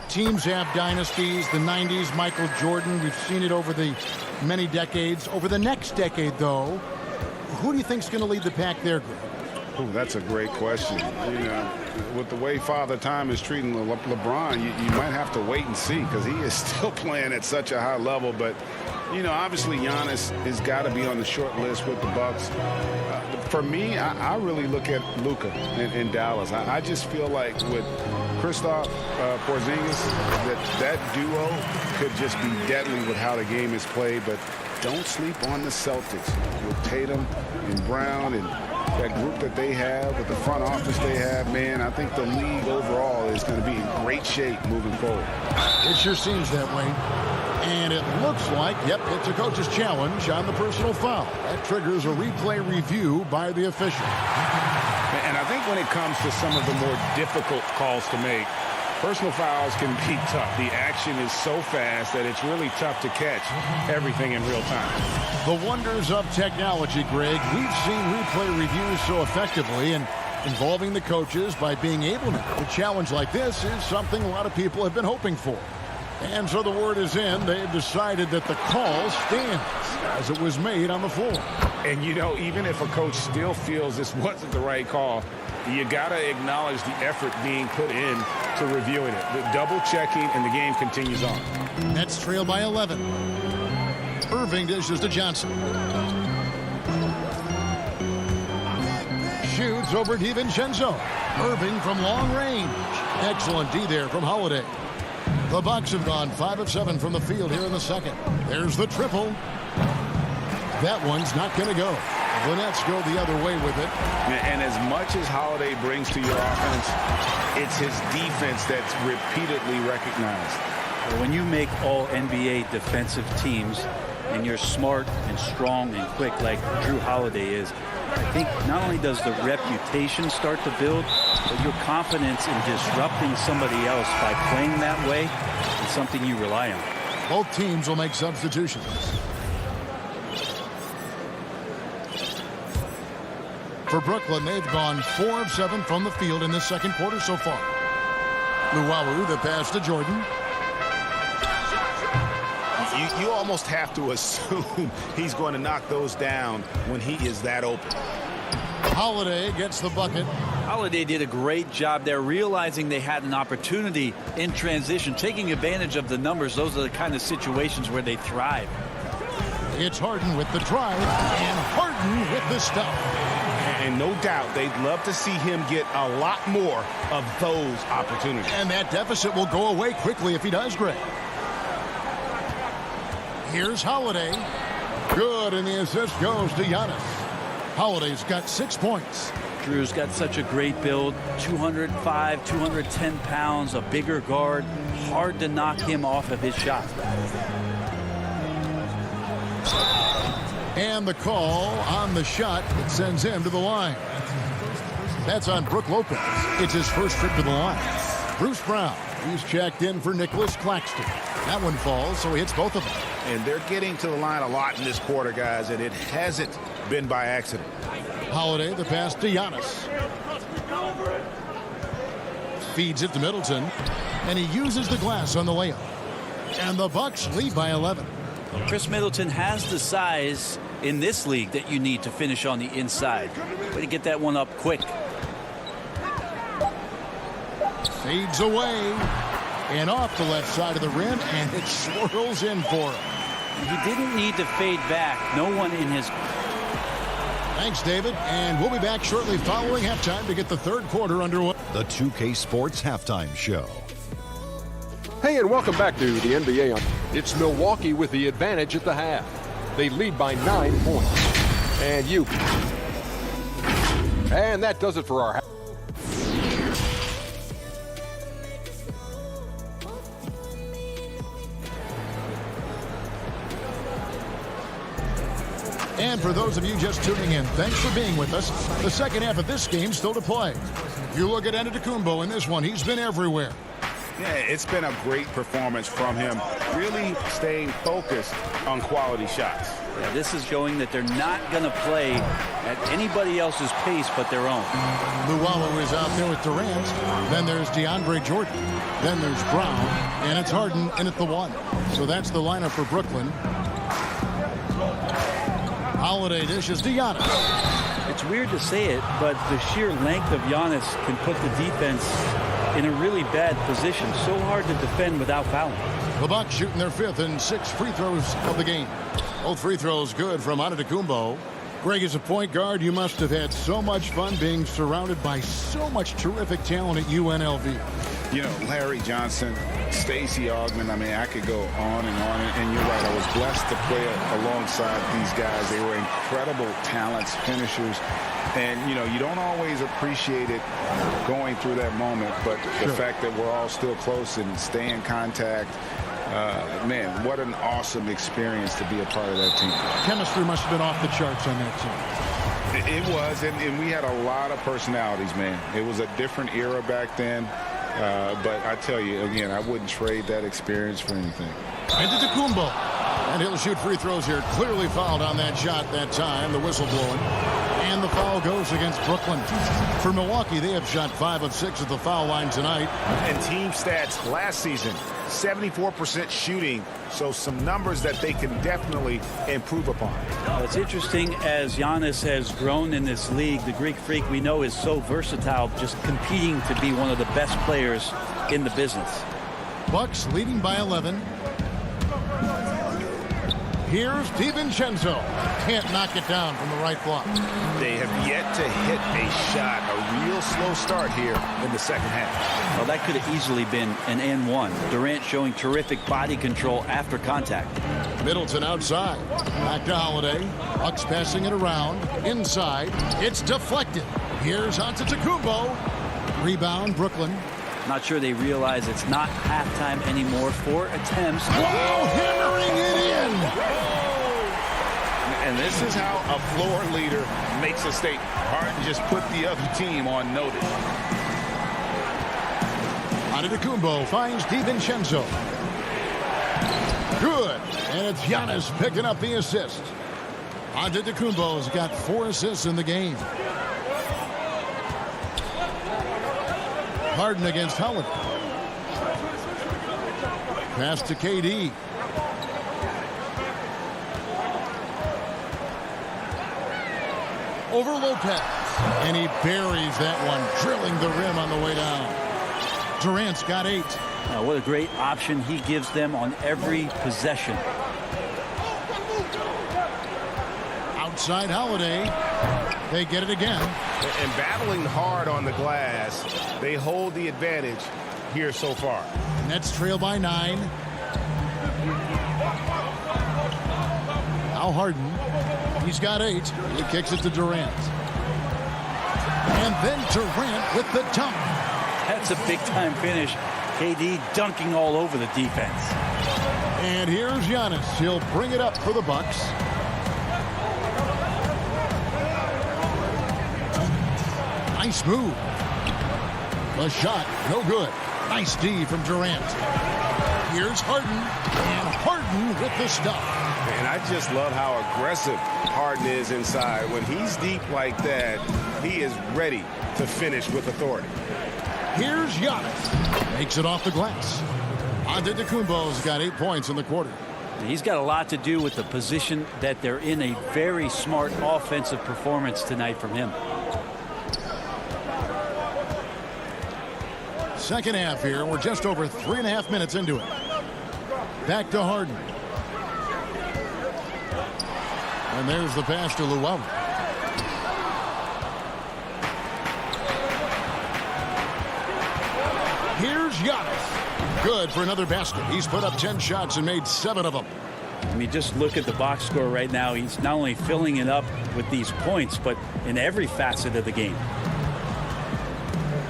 Teams have dynasties. The 90s, Michael Jordan. We've seen it over the many decades. Over the next decade, though, who do you think is going to lead the pack there, Greg? Oh, that's a great question. You know, with the way Father Time is treating LeBron, you might have to wait and see because he is still playing at such a high level. But, you know, obviously Giannis has got to be on the short list with the Bucks. For me, I really look at Luka in Dallas. I just feel like with Kristaps Porzingis, that duo could just be deadly with how the game is played, but don't sleep on the Celtics with Tatum and Brown and that group that they have, with the front office they have. Man, I think the league overall is going to be in great shape moving forward. It sure seems that way. And it looks like, yep, it's a coach's challenge on the personal foul. That triggers a replay review by the official. And I think when it comes to some of the more difficult calls to make, personal fouls can be tough. The action is so fast that it's really tough to catch everything in real time. The wonders of technology, Greg. We've seen replay reviews so effectively, and involving the coaches by being able to challenge like this is something a lot of people have been hoping for. And so the word is in. They've decided that the call stands as it was made on the floor. And, you know, even if a coach still feels this wasn't the right call, you got to acknowledge the effort being put in to reviewing it. The double checking, and the game continues on. Nets trail by 11. Irving dishes to Johnson. Shoots over DiVincenzo. Irving from long range. Excellent D there from Holiday. The Bucks have gone 5 of 7 from the field here in the second. There's the triple. That one's not going to go. The Nets go the other way with it. And as much as Holiday brings to your offense, it's his defense that's repeatedly recognized. When you make all NBA defensive teams and you're smart and strong and quick like Drew Holiday is, I think not only does the reputation start to build, but your confidence in disrupting somebody else by playing that way is something you rely on. Both teams will make substitutions. For Brooklyn, they've gone 4 of 7 from the field in this second quarter so far. Luwawu, the pass to Jordan. You almost have to assume he's going to knock those down when he is that open. Holiday gets the bucket. Holiday did a great job there, realizing they had an opportunity in transition, taking advantage of the numbers. Those are the kind of situations where they thrive. It's Harden with the drive, and Harden with the stuff. And no doubt they'd love to see him get a lot more of those opportunities. And that deficit will go away quickly if he does, Greg. Here's Holiday. Good, and the assist goes to Giannis. Holiday's got 6 points. Drew's got such a great build. 205, 210 pounds, a bigger guard. Hard to knock him off of his shot. And the call on the shot that sends him to the line. That's on Brook Lopez. It's his first trip to the line. Bruce Brown, he's checked in for Nicholas Claxton. That one falls, so he hits both of them. And they're getting to the line a lot in this quarter, guys, and it hasn't been by accident. Holiday, the pass to Giannis. Feeds it to Middleton, and he uses the glass on the layup. And the Bucks lead by 11. Chris Middleton has the size in this league that you need to finish on the inside. Way to get that one up quick. Fades away and off the left side of the rim, and it swirls in for him. He didn't need to fade back. No one in his... Thanks, David. And we'll be back shortly following halftime to get the third quarter underway. The 2K Sports Halftime Show. Hey, and welcome back to the NBA. It's Milwaukee with the advantage at the half. They lead by 9 points. And you. And that does it for our half. And for those of you just tuning in, thanks for being with us. The second half of this game still to play. You look at Antetokounmpo in this one. He's been everywhere. Yeah, it's been a great performance from him, really staying focused on quality shots. Yeah, this is showing that they're not going to play at anybody else's pace but their own. Luwawu is out there with Durant. Then there's DeAndre Jordan. Then there's Brown. And it's Harden in at the 1. So that's the lineup for Brooklyn. Holiday dishes to Giannis. It's weird to say it, but the sheer length of Giannis can put the defense in a really bad position. So hard to defend without fouling. The Bucks shooting their 5th and 6th free throws of the game. Both free throws good from Antetokounmpo. Greg, as a point guard, you must have had so much fun being surrounded by so much terrific talent at UNLV. You know, Larry Johnson, Stacey Augmon, I mean, I could go on and on. And you're right, I was blessed to play alongside these guys. They were incredible talents, finishers. And, you know, you don't always appreciate it going through that moment. But the fact that we're all still close and stay in contact, man, what an awesome experience to be a part of that team. Chemistry must have been off the charts on that team. It was, and we had a lot of personalities, man. It was a different era back then. But I tell you, again, I wouldn't trade that experience for anything. Antetokounmpo. And he'll shoot free throws here. Clearly fouled on that shot that time. The whistle blowing. And the foul goes against Brooklyn. For Milwaukee, they have shot 5 of 6 at the foul line tonight. And team stats last season, 74% shooting. So some numbers that they can definitely improve upon. It's interesting as Giannis has grown in this league. The Greek Freak we know is so versatile, just competing to be one of the best players in the business. Bucks leading by 11. Here's DiVincenzo. Can't knock it down from the right block. They have yet to hit a shot. A real slow start here in the second half. Well, that could have easily been an N1. Durant showing terrific body control after contact. Middleton outside. Back to Holiday. Bucks passing it around. Inside. It's deflected. Here's Antetokounmpo. Rebound, Brooklyn. Not sure they realize it's not halftime anymore. 4 attempts. Wow, hammering it in. And this is how a floor leader makes a statement. Harden just put the other team on notice. Antetokounmpo finds DiVincenzo. Good. And it's Giannis picking up the assist. Antetokounmpo's got 4 assists in the game. Harden against Holiday. Pass to KD. Over Lopez. And he buries that one, drilling the rim on the way down. Durant's got 8. What a great option he gives them on every possession. Outside Holiday. They get it again. And battling hard on the glass, they hold the advantage here so far. Nets trail by 9. Now Harden. He's got 8. He kicks it to Durant. And then Durant with the dunk. That's a big-time finish. KD dunking all over the defense. And here's Giannis. He'll bring it up for the Bucks. Nice move. The shot, no good. Nice D from Durant. Here's Harden. And Harden with the stuff. And I just love how aggressive Harden is inside. When he's deep like that, he is ready to finish with authority. Here's Giannis. Makes it off the glass. Antetokounmpo's got 8 points in the quarter. He's got a lot to do with the position that they're in. A very smart offensive performance tonight from him. Second half here. We're just over 3.5 minutes into it. Back to Harden. And there's the pass to Llewellyn. Here's Giannis. Good for another basket. He's put up 10 shots and made 7 of them. I mean, just look at the box score right now. He's not only filling it up with these points, but in every facet of the game.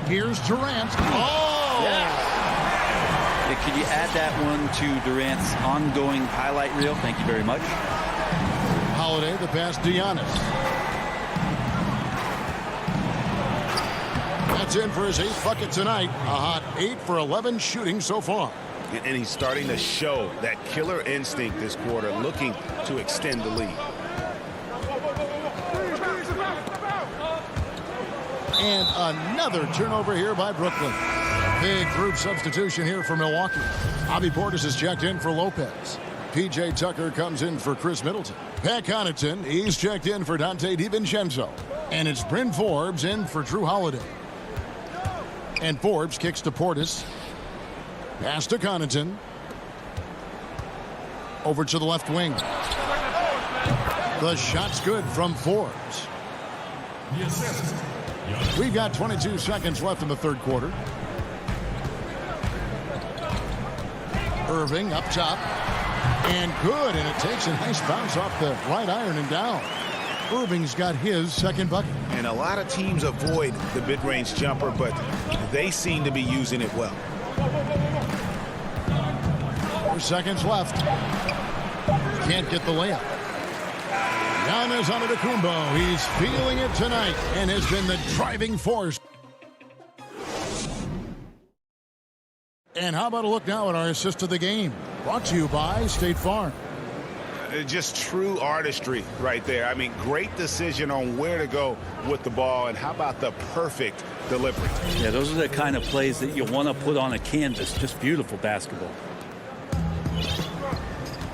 Here's Durant. Oh! Yeah. Could you add that one to Durant's ongoing highlight reel? Thank you very much. Holiday, the pass to Giannis. That's in for his 8th bucket tonight. A hot 8 for 11 shooting so far. And he's starting to show that killer instinct this quarter, looking to extend the lead. And another turnover here by Brooklyn. Big group substitution here for Milwaukee. Bobby Portis is checked in for Lopez. P.J. Tucker comes in for Chris Middleton. Pat Connaughton, he's checked in for Dante DiVincenzo. And it's Bryn Forbes in for Drew Holiday. And Forbes kicks to Portis. Pass to Connaughton. Over to the left wing. The shot's good from Forbes. We've got 22 seconds left in the third quarter. Irving up top. And good, and it takes a nice bounce off the right iron and down. Irving's got his second bucket. And a lot of teams avoid the mid-range jumper, but they seem to be using it well. 4 seconds left. Can't get the layup. Giannis Antetokounmpo. He's feeling it tonight and has been the driving force. And how about a look now at our assist of the game? Brought to you by State Farm. Just true artistry right there. I mean, great decision on where to go with the ball, and how about the perfect delivery? Yeah, those are the kind of plays that you want to put on a canvas. Just beautiful basketball.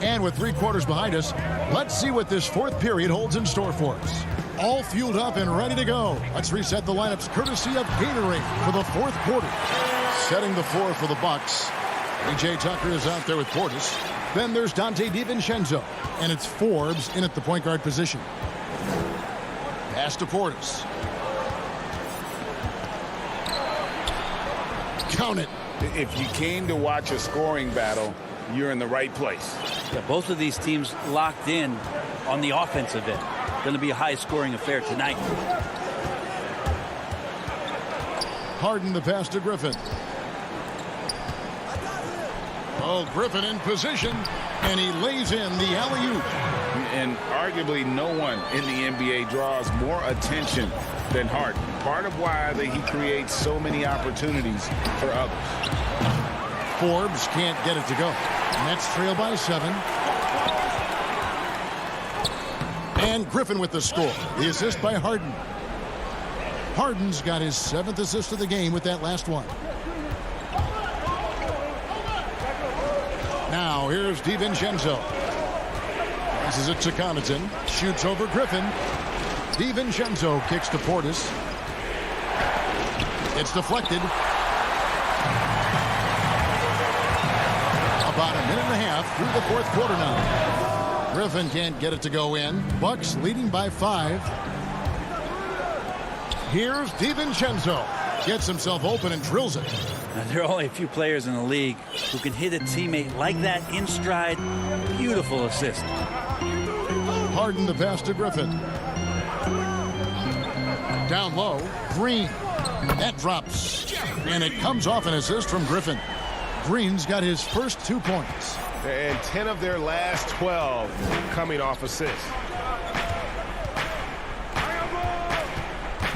And with 3 quarters behind us, let's see what this fourth period holds in store for us. All fueled up and ready to go. Let's reset the lineups courtesy of Gatorade for the fourth quarter. Setting the floor for the Bucks. P.J. Tucker is out there with Portis. Then there's Dante DiVincenzo. And it's Forbes in at the point guard position. Pass to Portis. Count it. If you came to watch a scoring battle, you're in the right place. Yeah, both of these teams locked in on the offensive end. Going to be a high-scoring affair tonight. Harden the pass to Griffin. Oh, Griffin in position, and he lays in the alley-oop. And arguably no one in the NBA draws more attention than Harden. Part of why he creates so many opportunities for others. Forbes can't get it to go. Nets trail by 7. And Griffin with the score. The assist by Harden. Harden's got his 7th assist of the game with that last one. Now here's DiVincenzo. Passes it to Connaughton. Shoots over Griffin. DiVincenzo kicks to Portis. It's deflected. About a minute and a half through the fourth quarter now. Griffin can't get it to go in. Bucks leading by 5. Here's DiVincenzo. Gets himself open and drills it. Now, there are only a few players in the league who can hit a teammate like that in stride. Beautiful assist. Harden the pass to Griffin. Down low, Green. That drops. And it comes off an assist from Griffin. Green's got his first 2 points. And 10 of their last 12 coming off assists.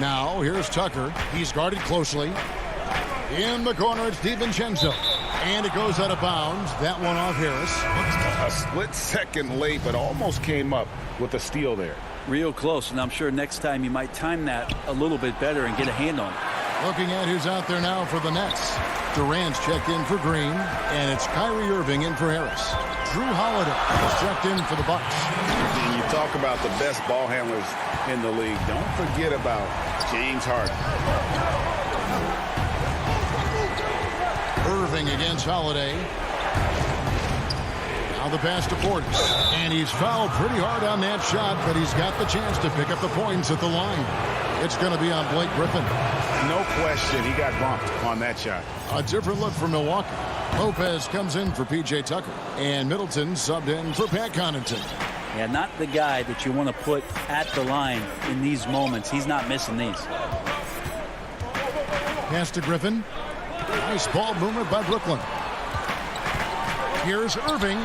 Now, here's Tucker. He's guarded closely. In the corner, it's DiVincenzo. And it goes out of bounds. That one off Harris. A split-second late, but almost came up with a steal there. Real close, and I'm sure next time you might time that a little bit better and get a hand on it. Looking at who's out there now for the Nets. Durant's checked in for Green, and it's Kyrie Irving in for Harris. Drew Holiday is checked in for the Bucks. And you talk about the best ball handlers in the league. Don't forget about James Harden. Irving against Holiday. Now the pass to Portis. And he's fouled pretty hard on that shot, but he's got the chance to pick up the points at the line. It's going to be on Blake Griffin. No question, he got bumped on that shot. A different look for Milwaukee. Lopez comes in for P.J. Tucker. And Middleton subbed in for Pat Connaughton. Yeah, not the guy that you want to put at the line in these moments. He's not missing these. Pass to Griffin. Nice ball movement by Brooklyn. Here's Irving.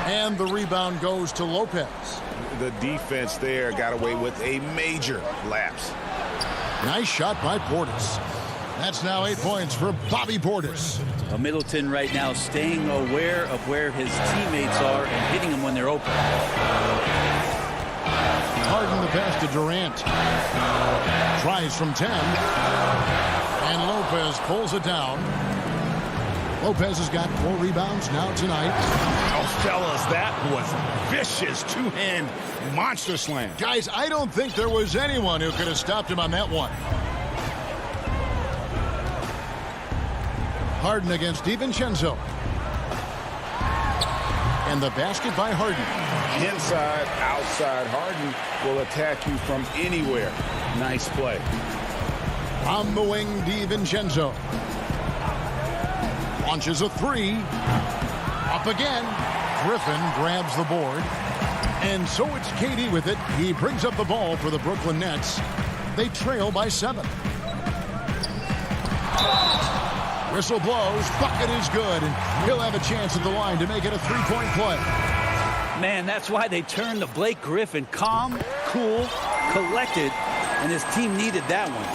And the rebound goes to Lopez. The defense there got away with a major lapse. Nice shot by Portis. That's now 8 points for Bobby Portis. Middleton right now staying aware of where his teammates are and hitting them when they're open. Harden the pass to Durant. Tries from 10. And Lopez pulls it down. Lopez has got 4 rebounds now tonight. Oh, fellas, that was vicious two-hand monster slam. Guys, I don't think there was anyone who could have stopped him on that one. Harden against DiVincenzo. And the basket by Harden. Inside, outside, Harden will attack you from anywhere. Nice play. On the wing, DiVincenzo. Launches a 3. Up again. Griffin grabs the board. And so it's KD with it. He brings up the ball for the Brooklyn Nets. They trail by 7. Whistle blows. Bucket is good. And he'll have a chance at the line to make it a 3-point play. Man, that's why they turned to Blake Griffin. Calm, cool, collected, and his team needed that one.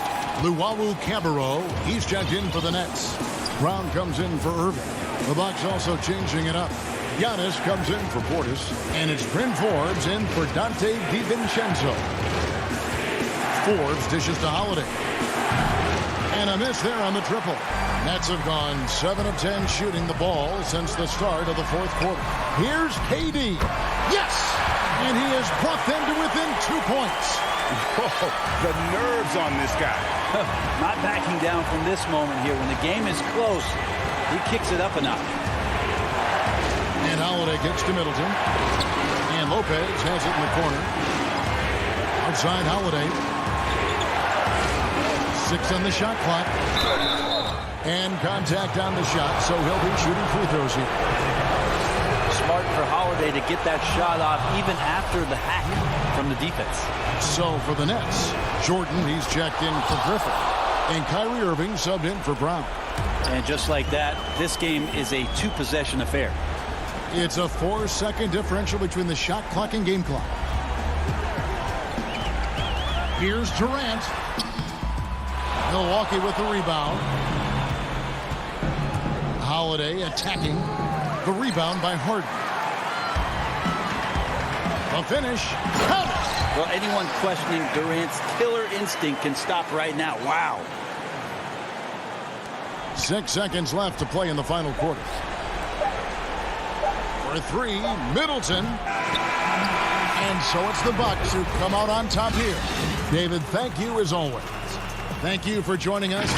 Luwawu Cabarro, he's checked in for the Nets. Brown comes in for Irving. The Bucks also changing it up. Giannis comes in for Portis, and it's Bryn Forbes in for Dante DiVincenzo. Forbes dishes to Holiday. And a miss there on the triple. Nets have gone 7 of 10 shooting the ball since the start of the fourth quarter. Here's KD. Yes! And he has brought them to within 2 points. Whoa, the nerves on this guy. Not backing down from this moment here. When the game is close, he kicks it up a notch. And Holiday gets to Middleton. And Lopez has it in the corner. Outside Holiday. 6 on the shot clock. And contact on the shot, so he'll be shooting free throws here. Smart for Holiday to get that shot off even after the hack from the defense. So for the Nets, Jordan, he's checked in for Griffin. And Kyrie Irving subbed in for Brown. And just like that, this game is a 2-possession affair. It's a 4-second differential between the shot clock and game clock. Here's Durant. Milwaukee with the rebound. Holiday attacking. The rebound by Harden. The finish. Count it. Well, anyone questioning Durant's killer instinct can stop right now. Wow. 6 seconds left to play in the final quarter. For 3, Middleton. And so it's the Bucks who come out on top here. David, thank you as always. Thank you for joining us.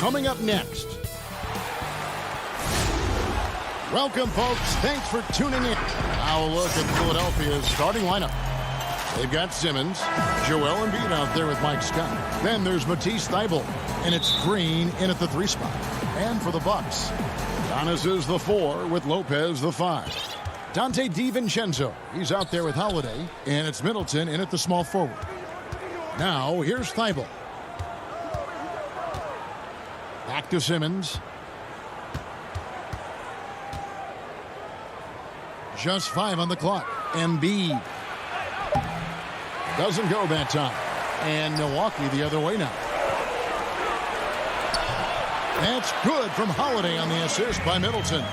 Coming up next. Welcome, folks. Thanks for tuning in. Now a look at Philadelphia's starting lineup. They've got Simmons, Joel Embiid out there with Mike Scott. Then there's Matisse Thybulle, and it's Green in at the 3 spot. And for the Bucks, Giannis is the 4 with Lopez the 5. Dante DiVincenzo, he's out there with Holiday, and it's Middleton in at the small forward. Now here's Thybulle. Back to Simmons. Just 5 on the clock. Embiid. Doesn't go that time. And Milwaukee the other way now. That's good from Holiday on the assist by Middleton.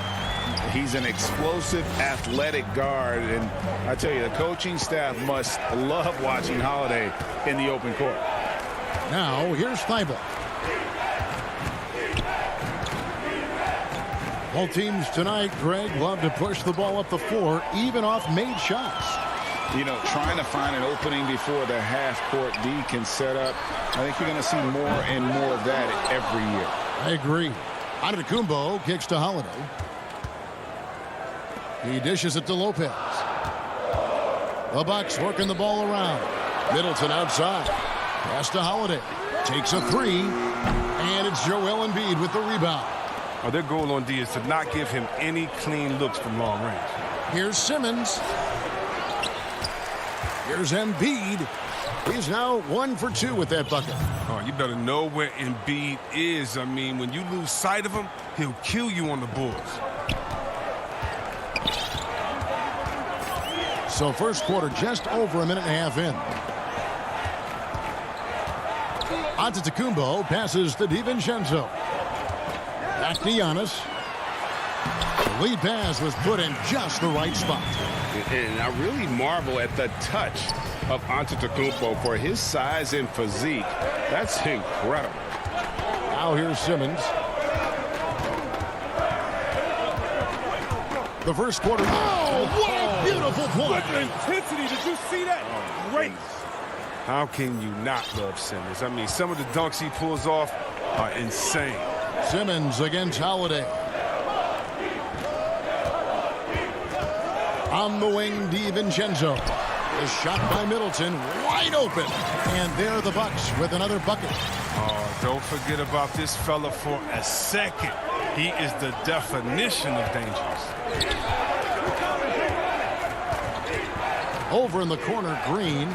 He's an explosive, athletic guard, and I tell you, the coaching staff must love watching Holiday in the open court. Now, here's Thibault. Both teams tonight, Greg, love to push the ball up the floor, even off made shots. You know, trying to find an opening before the half-court D can set up. I think you're going to see more and more of that every year. I agree. Antetokounmpo kicks to Holiday. He dishes it to Lopez. The Bucks working the ball around. Middleton outside. Pass to Holiday. Takes a three. And it's Joel Embiid with the rebound. Oh, their goal on D is to not give him any clean looks from long range. Here's Simmons. Here's Embiid. He's now 1 for 2 with that bucket. Oh, you better know where Embiid is. I mean, when you lose sight of him, he'll kill you on the boards. So first quarter just over a minute and a half in. Antetokounmpo passes to DiVincenzo. Back to Giannis. The lead pass was put in just the right spot. And I really marvel at the touch of Antetokounmpo for his size and physique. That's incredible. Now here's Simmons. The first quarter. Oh, what a beautiful play. What intensity. Did you see that? Great. How can you not love Simmons? I mean, some of the dunks he pulls off are insane. Simmons against Holiday. On the wing, DiVincenzo. The shot by Middleton, wide open. And there are the Bucks with another bucket. Oh, don't forget about this fella for a second. He is the definition of dangerous. Over in the corner, Green.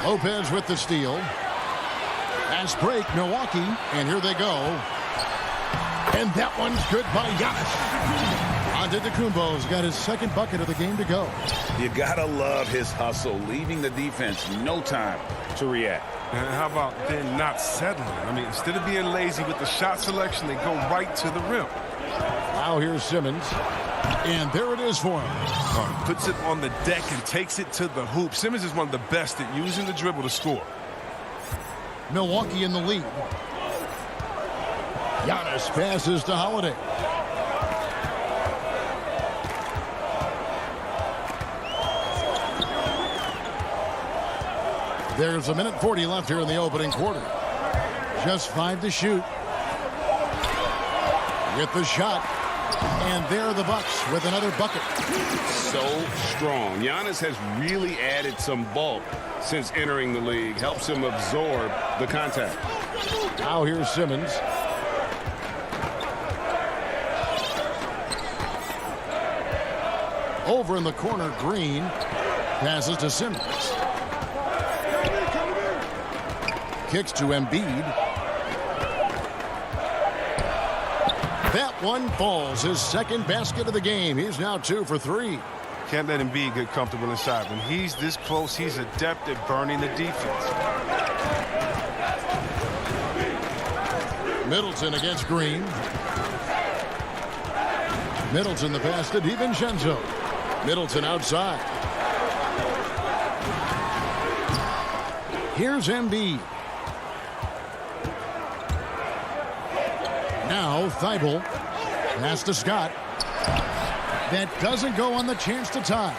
Lopez with the steal. Fast break, Milwaukee. And here they go. And that one's good by Giannis. Antetokounmpo's got his second bucket of the game to go. You gotta love his hustle, leaving the defense no time to react. And how about then not settling? I mean, instead of being lazy with the shot selection, they go right to the rim. Now here's Simmons. And there it is for him. Puts it on the deck and takes it to the hoop. Simmons is one of the best at using the dribble to score. Milwaukee in the lead. Giannis passes to Holiday. There's a minute 40 left here in the opening quarter. Just 5 to shoot. With the shot. And there are the Bucks with another bucket. So strong. Giannis has really added some bulk since entering the league. Helps him absorb the contact. Now here's Simmons. Over in the corner, Green passes to Simmons. Kicks to Embiid. That one falls. His second basket of the game. He's now 2 for 3. Can't let Embiid get comfortable inside. When he's this close, he's adept at burning the defense. Middleton against Green. Middleton the pass to DiVincenzo. Middleton outside. Here's Embiid. Now Thibault. Pass to Scott. That doesn't go on the chance to tie.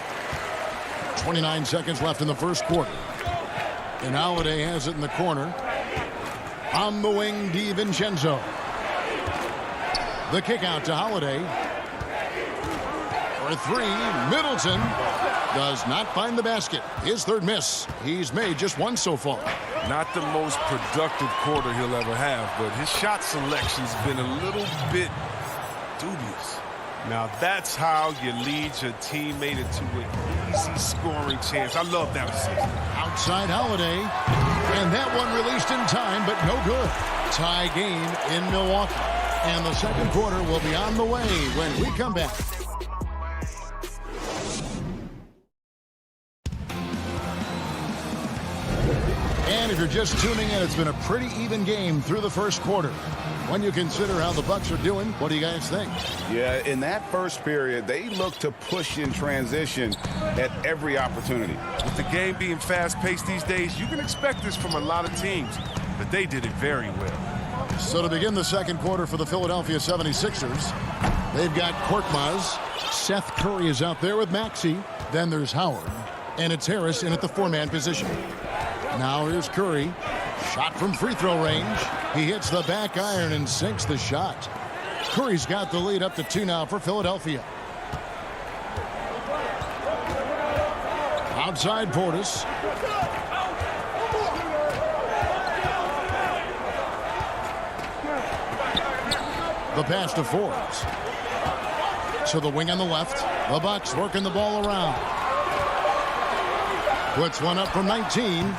29 seconds left in the first quarter. And Holiday has it in the corner. On the wing, DiVincenzo. The kick out to Holiday. For 3, Middleton does not find the basket. His third miss. He's made just 1 so far. Not the most productive quarter he'll ever have, but his shot selection's been a little bit dubious. Now that's how you lead your teammate into an easy scoring chance. I love that assist. Outside Holiday. And that one released in time, but no good. Tie game in Milwaukee. And the second quarter will be on the way when we come back. And if you're just tuning in, it's been a pretty even game through the first quarter. When you consider how the Bucks are doing, what do you guys think? Yeah, in that first period, they look to push in transition at every opportunity. With the game being fast-paced these days, you can expect this from a lot of teams, but they did it very well. So to begin the second quarter for the Philadelphia 76ers, they've got Korkmaz. Seth Curry is out there with Maxey. Then there's Howard. And it's Harris in at the four-man position. Now here's Curry. Shot from free throw range. He hits the back iron and sinks the shot. Curry's got the lead up to 2 now for Philadelphia. Outside Portis. The pass to Forbes. So the wing on the left. The Bucks working the ball around. Puts one up from 19.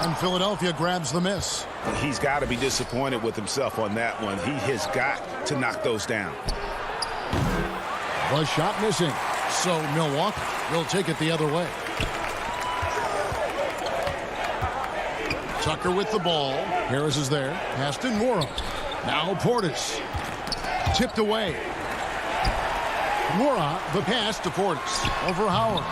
And Philadelphia grabs the miss. He's got to be disappointed with himself on that one. He has got to knock those down. The shot missing. So Milwaukee will take it the other way. Tucker with the ball. Harris is there. Pass to Nwora. Now Portis. Tipped away. Nwora, the pass to Portis. Over Howard.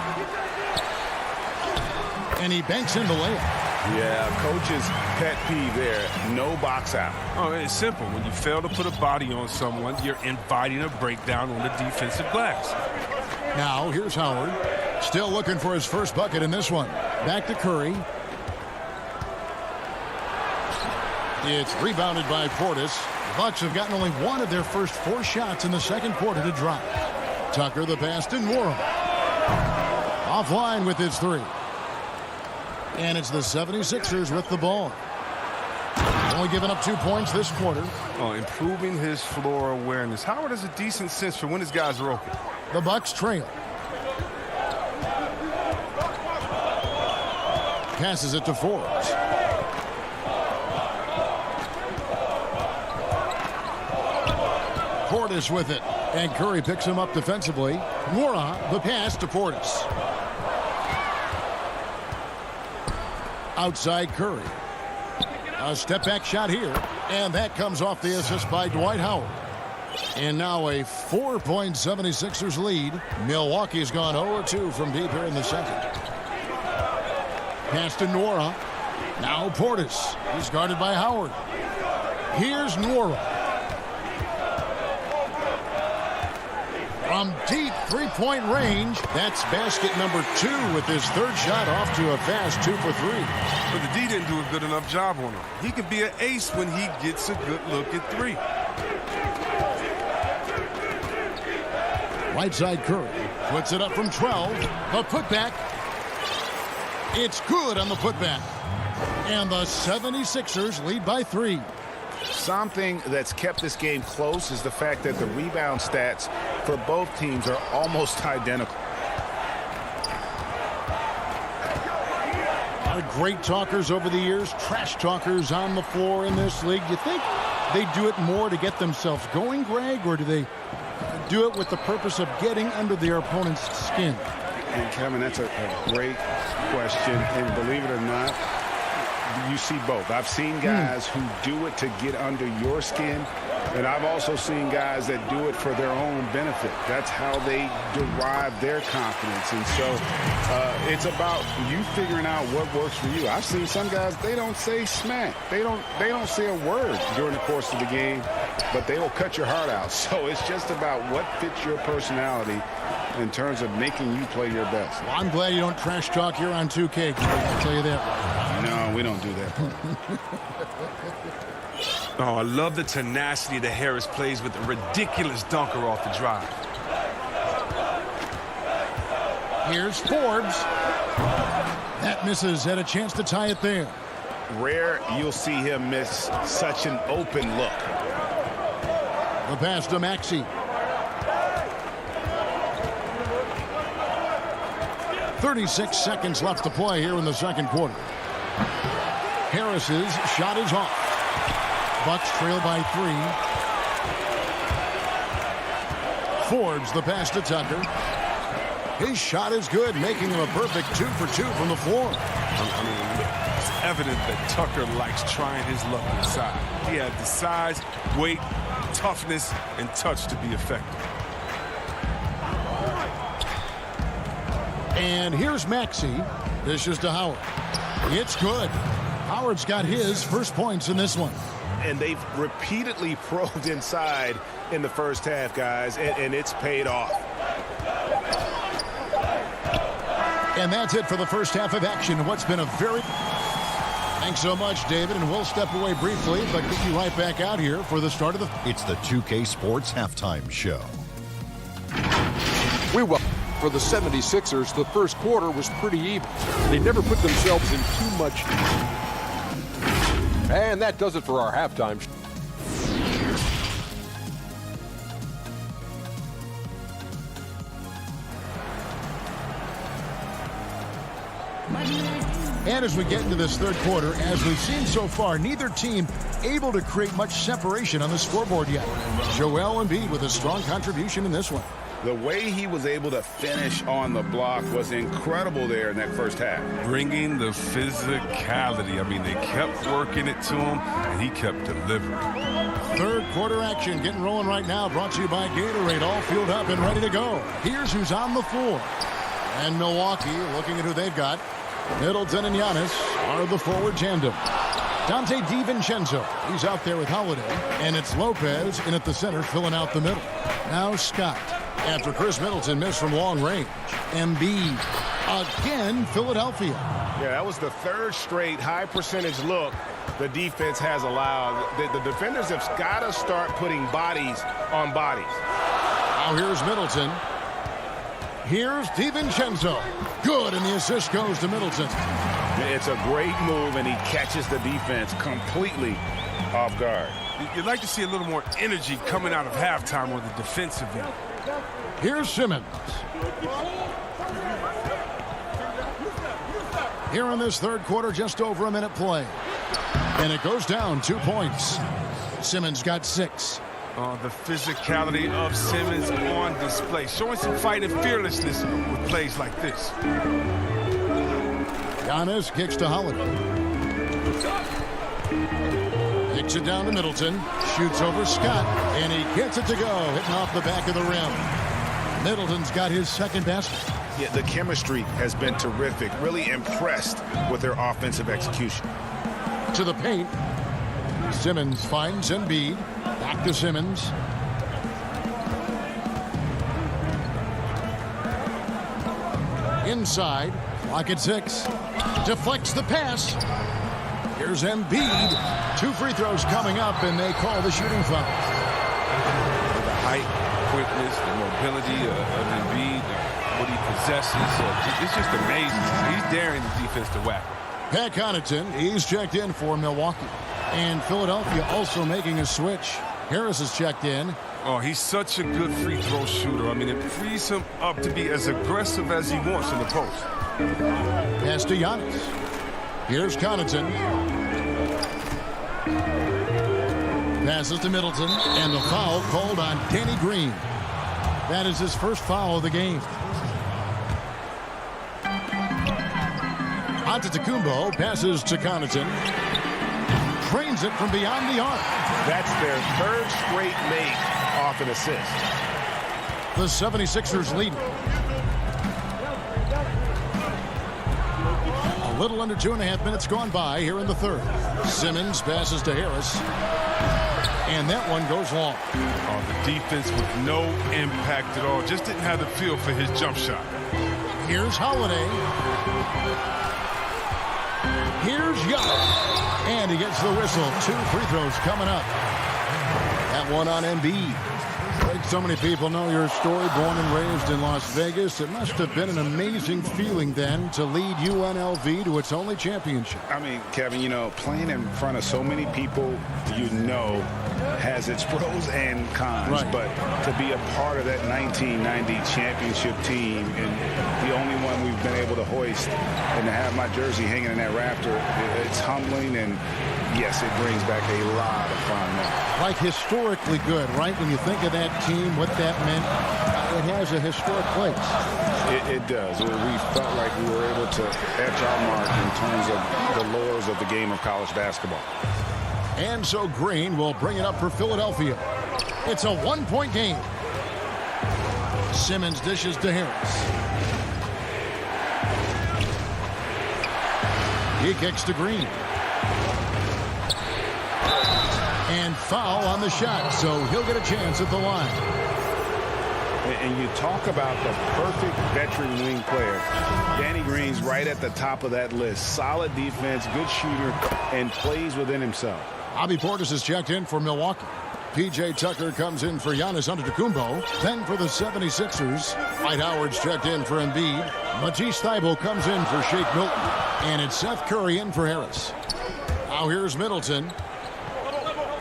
And he banks in the layup. Yeah, coach's pet peeve there. No box out. Oh, it's simple. When you fail to put a body on someone, you're inviting a breakdown on the defensive glass. Now, here's Howard. Still looking for his first bucket in this one. Back to Curry. It's rebounded by Portis. The Bucks have gotten only one of their first 4 shots in the second quarter to drop. Tucker, the pass to Nwora. Offline with his 3. And it's the 76ers with the ball. Only giving up 2 points this quarter. Oh, improving his floor awareness. Howard has a decent sense for when his guys are open. The Bucks trail. Passes it to Forbes. Portis with it. And Curry picks him up defensively. Nwora, the pass to Portis. Outside Curry. A step-back shot here. And that comes off the assist by Dwight Howard. And now a 4-point 76ers lead. Milwaukee's gone 0-2 from deep here in the second. Pass to Nwora. Now Portis. He's guarded by Howard. Here's Nwora. From deep three-point range, that's basket number 2 with his third shot off to a fast 2 for 3. But the D didn't do a good enough job on him. He can be an ace when he gets a good look at 3. Right side Curry puts it up from 12. The putback. It's good on the putback. And the 76ers lead by 3. Something that's kept this game close is the fact that the rebound stats for both teams are almost identical. A lot of great talkers over the years, trash talkers on the floor in this league. Do you think they do it more to get themselves going, Greg, or do they do it with the purpose of getting under their opponent's skin? And Kevin, that's a great question, and believe it or not, you see both. I've seen guys who do it to get under your skin, and I've also seen guys that do it for their own benefit. That's how they derive their confidence. And so it's about you figuring out what works for you. I've seen some guys, they don't say smack. They don't say a word during the course of the game, but they will cut your heart out. So it's just about what fits your personality in terms of making you play your best. Well, I'm glad you don't trash talk here on 2K. I'll tell you that right now. No, we don't do that. Oh, I love the tenacity that Harris plays with a ridiculous dunker off the drive. Here's Forbes. That misses. Had a chance to tie it there. Rare you'll see him miss such an open look. The pass to Maxey. 36 seconds left to play here in the second quarter. Harris's shot is off. Bucks trail by 3. Forbes the pass to Tucker. His shot is good, making him a perfect 2 for 2 from the floor. I mean, it's evident that Tucker likes trying his luck inside. He had the size, weight, toughness, and touch to be effective. And here's Maxey. Dishes to Howard. It's good. Howard's got his first points in this one. And they've repeatedly probed inside in the first half, guys, and it's paid off. And that's it for the first half of action. What's been a very... Thanks so much, David, and we'll step away briefly, but get you right back out here for the start of the... It's the 2K Sports Halftime Show. For the 76ers, the first quarter was pretty even. They never put themselves in too much. And that does it for our halftime show. And as we get into this third quarter, as we've seen so far, neither team able to create much separation on the scoreboard yet. Joel Embiid with a strong contribution in this one. The way he was able to finish on the block was incredible there in that first half. Bringing the physicality. I mean, they kept working it to him, and he kept delivering. Third quarter action getting rolling right now. Brought to you by Gatorade. All fueled up and ready to go. Here's who's on the floor. And Milwaukee, looking at who they've got. Middleton and Giannis are the forward tandem. Dante DiVincenzo, he's out there with Holiday. And it's Lopez in at the center, filling out the middle. Now Scott. After Chris Middleton missed from long range. Embiid again, Philadelphia. Yeah, that was the third straight high percentage look the defense has allowed. The defenders have got to start putting bodies on bodies. Now here's Middleton. Here's DiVincenzo. Good, and the assist goes to Middleton. It's a great move, and he catches the defense completely off guard. You'd like to see a little more energy coming out of halftime on the defensive end. Here's Simmons. Here in this third quarter, just over a minute play. And it goes down 2 points. Simmons got 6. The physicality of Simmons on display. Showing some fight and fearlessness with plays like this. Giannis kicks to Holiday. Kicks it down to Middleton. Shoots over Scott. And he gets it to go. Hitting off the back of the rim. Middleton's got his second basket. Yeah, the chemistry has been terrific. Really impressed with their offensive execution. To the paint. Simmons finds Embiid. Back to Simmons. Inside. Clock at 6. Deflects the pass. Here's Embiid. 2 free throws coming up, and they call the shooting foul. The height, quickness, the mobility of Embiid, what he possesses, it's just amazing. He's daring the defense to whack him. Pat Connaughton, he's checked in for Milwaukee. And Philadelphia also making a switch. Harris is checked in. Oh, he's such a good free throw shooter. I mean, it frees him up to be as aggressive as he wants in the post. Pass to Giannis. Here's Connaughton. Passes to Middleton. And the foul called on Danny Green. That is his first foul of the game. Antetokounmpo passes to Connaughton. Trains it from beyond the arc. That's their third straight make off an assist. The 76ers lead. A little under 2.5 minutes gone by here in the third. Simmons passes to Harris. And that one goes long. Oh, the defense with no impact at all. Just didn't have the feel for his jump shot. Here's Holiday. Here's Giannis. And he gets the whistle. 2 free throws coming up. That one on Embiid. Like so many people know your story, born and raised in Las Vegas. It must have been an amazing feeling then to lead UNLV to its only championship. I mean, Kevin, you know, playing in front of so many people you know has its pros and cons. Right. But to be a part of that 1990 championship team and the only one we've been able to hoist and to have my jersey hanging in that rafter, it's humbling and yes, it brings back a lot of fun. Like historically good, right? When you think of that team, what that meant. it has a historic place. It does. We felt like we were able to etch our mark in terms of the lures of the game of college basketball. And so Green will bring it up for Philadelphia. It's a one-point game. Simmons dishes to Harris. He kicks to Green. And foul on the shot, so he'll get a chance at the line. And you talk about the perfect veteran wing player. Danny Green's right at the top of that list. Solid defense, good shooter, and plays within himself. Bobby Portis is checked in for Milwaukee. P.J. Tucker comes in for Giannis Antetokounmpo. Then for the 76ers, Dwight Howard's checked in for Embiid. Matisse Thybulle comes in for Shake Milton. And it's Seth Curry in for Harris. Now here's Middleton.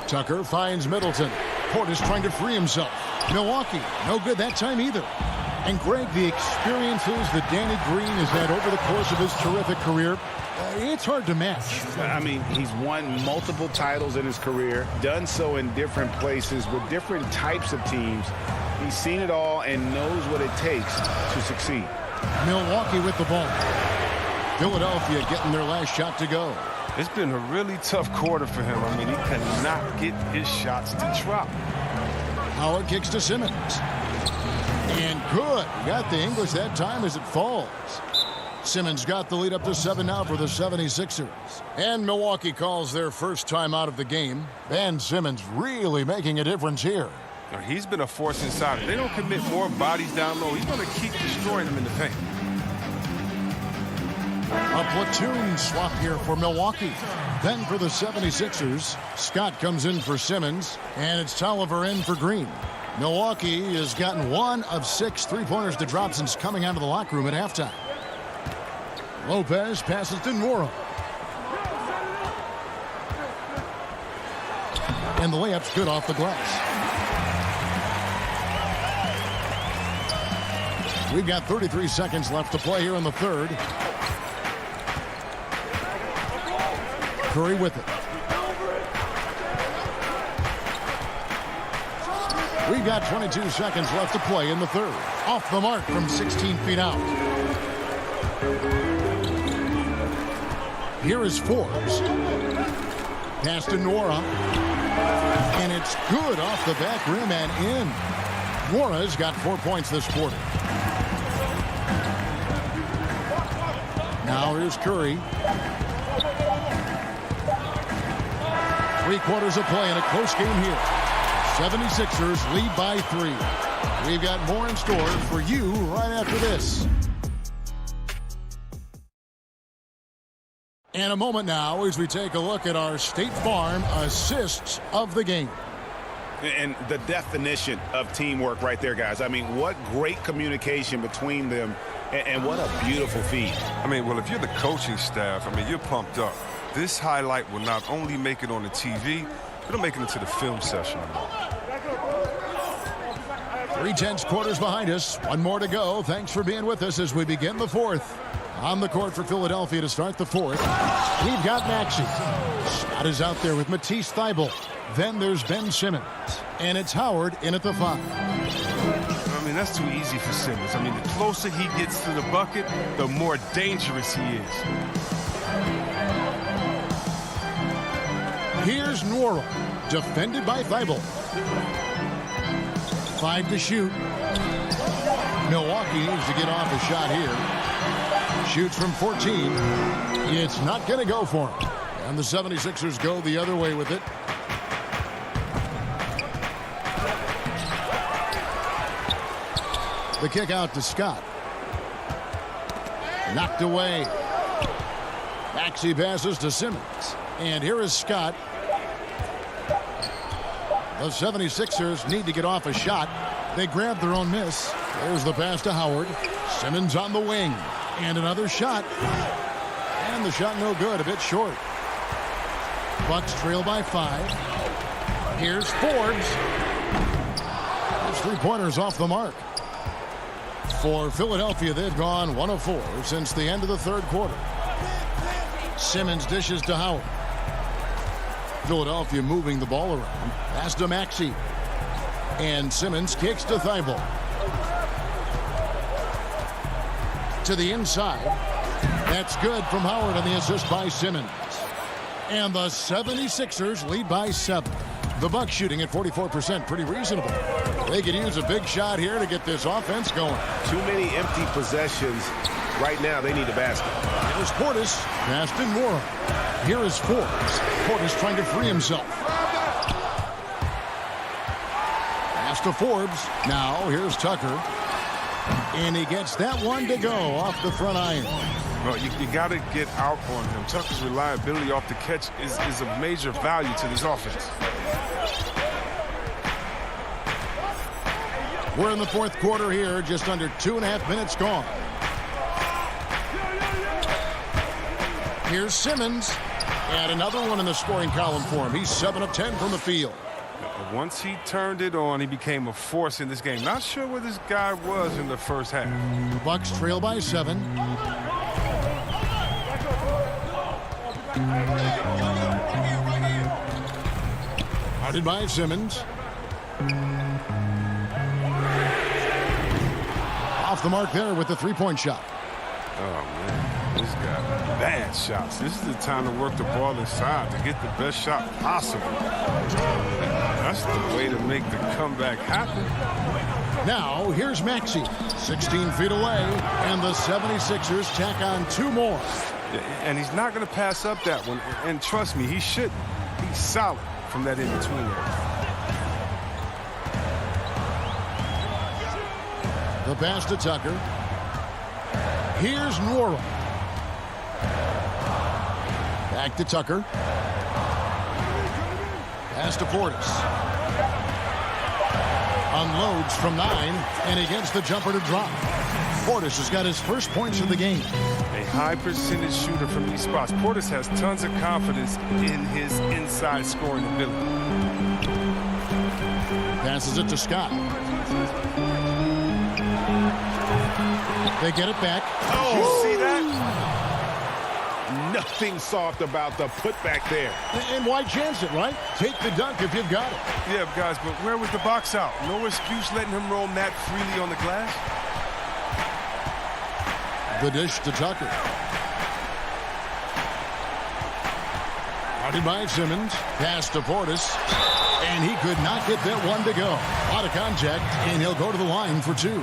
Tucker finds Middleton. Portis trying to free himself. Milwaukee, no good that time either. And Greg, the experiences that Danny Green has had over the course of his terrific career, it's hard to match. I mean, he's won multiple titles in his career, done so in different places with different types of teams. He's seen it all and knows what it takes to succeed. Milwaukee with the ball. Philadelphia getting their last shot to go. It's been a really tough quarter for him. I mean, he cannot get his shots to drop. Howard kicks to Simmons. And good. Got the English that time as it falls. Simmons got the lead up to 7 now for the 76ers. And Milwaukee calls their first time out of the game. Ben Simmons really making a difference here. Now, he's been a force inside. If they don't commit more bodies down low, he's going to keep destroying them in the paint. A platoon swap here for Milwaukee. Then for the 76ers, Scott comes in for Simmons, and it's Tolliver in for Green. Milwaukee has gotten 1 of 6 three-pointers to drop since coming out of the locker room at halftime. Lopez passes to Nwora. And the layup's good off the glass. We've got 33 seconds left to play here in the third. Curry with it. We've got 22 seconds left to play in the third. Off the mark from 16 feet out. Here is Forbes. Pass to Nwora. And it's good off the back rim and in. Nwora's got 4 points this quarter. Now here's Curry. 3 quarters of play in a close game here. 76ers lead by 3. We've got more in store for you right after this. And a moment now as we take a look at our State Farm assists of the game. And the definition of teamwork right there, guys. I mean, what great communication between them, and what a beautiful feed. I mean, well, if you're the coaching staff, I mean, you're pumped up. This highlight will not only make it on the TV, it'll make it into the film session. 3/10 quarters behind us. 1 more to go. Thanks for being with us as we begin the fourth. On the court for Philadelphia to start the fourth. We've got Maxey. Scott is out there with Matisse Thybulle. Then there's Ben Simmons. And it's Howard in at the 5. I mean, that's too easy for Simmons. I mean, the closer he gets to the bucket, the more dangerous he is. Here's Nwora, defended by Thybulle. 5 to shoot. Milwaukee needs to get off a shot here. Shoots from 14. It's not going to go for him. And the 76ers go the other way with it. The kick out to Scott. Knocked away. Maxey passes to Simmons. And here is Scott. The 76ers need to get off a shot. They grab their own miss. There's the pass to Howard. Simmons on the wing. And another shot. And the shot no good, a bit short. Bucks trail by 5. Here's Forbes. Those 3-pointers off the mark. For Philadelphia, they've gone 1 of 4 since the end of the third quarter. Simmons dishes to Howard. Philadelphia moving the ball around. Pass to Maxey. And Simmons kicks to Thybulle. to the inside. That's good from Howard on the assist by Simmons. And the 76ers lead by 7. The Bucks shooting at 44%, pretty reasonable. They could use a big shot here to get this offense going. Too many empty possessions. Right now, they need a basket. Here's Portis, passed to Nora. Here is Forbes. Portis trying to free himself. Pass to Forbes. Now, here's Tucker. And he gets that one to go off the front iron. Well, you got to get out on him. Tucker's reliability off the catch is a major value to this offense. We're in the fourth quarter here, just under 2.5 minutes gone. Here's Simmons. And another one in the scoring column for him. He's 7 of 10 from the field. Once he turned it on, he became a force in this game. Not sure where this guy was in the first half. The Bucks trail by 7. Guarded by Simmons. Off the mark there with the three-point shot. Oh, man. This guy, bad shots. This is the time to work the ball inside to get the best shot possible. That's the way to make the comeback happen. Now, here's Maxey, 16 feet away, and the 76ers tack on 2 more. And he's not going to pass up that one. And trust me, he shouldn't. He's solid from that in-between area. The pass to Tucker. Here's Nora. Back to Tucker. Pass to Portis. Unloads from 9, and he gets the jumper to drop. Portis has got his first points of the game. A high percentage shooter from these spots. Portis has tons of confidence in his inside scoring ability. Passes it to Scott. They get it back. Oh, you see that? Nothing soft about the putback there. And why chance it, right? Take the dunk if you've got it. Yeah, guys, but where was the box out? No excuse letting him roam that freely on the glass. The dish to Tucker. Guarded by Simmons. Pass to Portis. And he could not get that one to go. A lot of contact, and he'll go to the line for 2.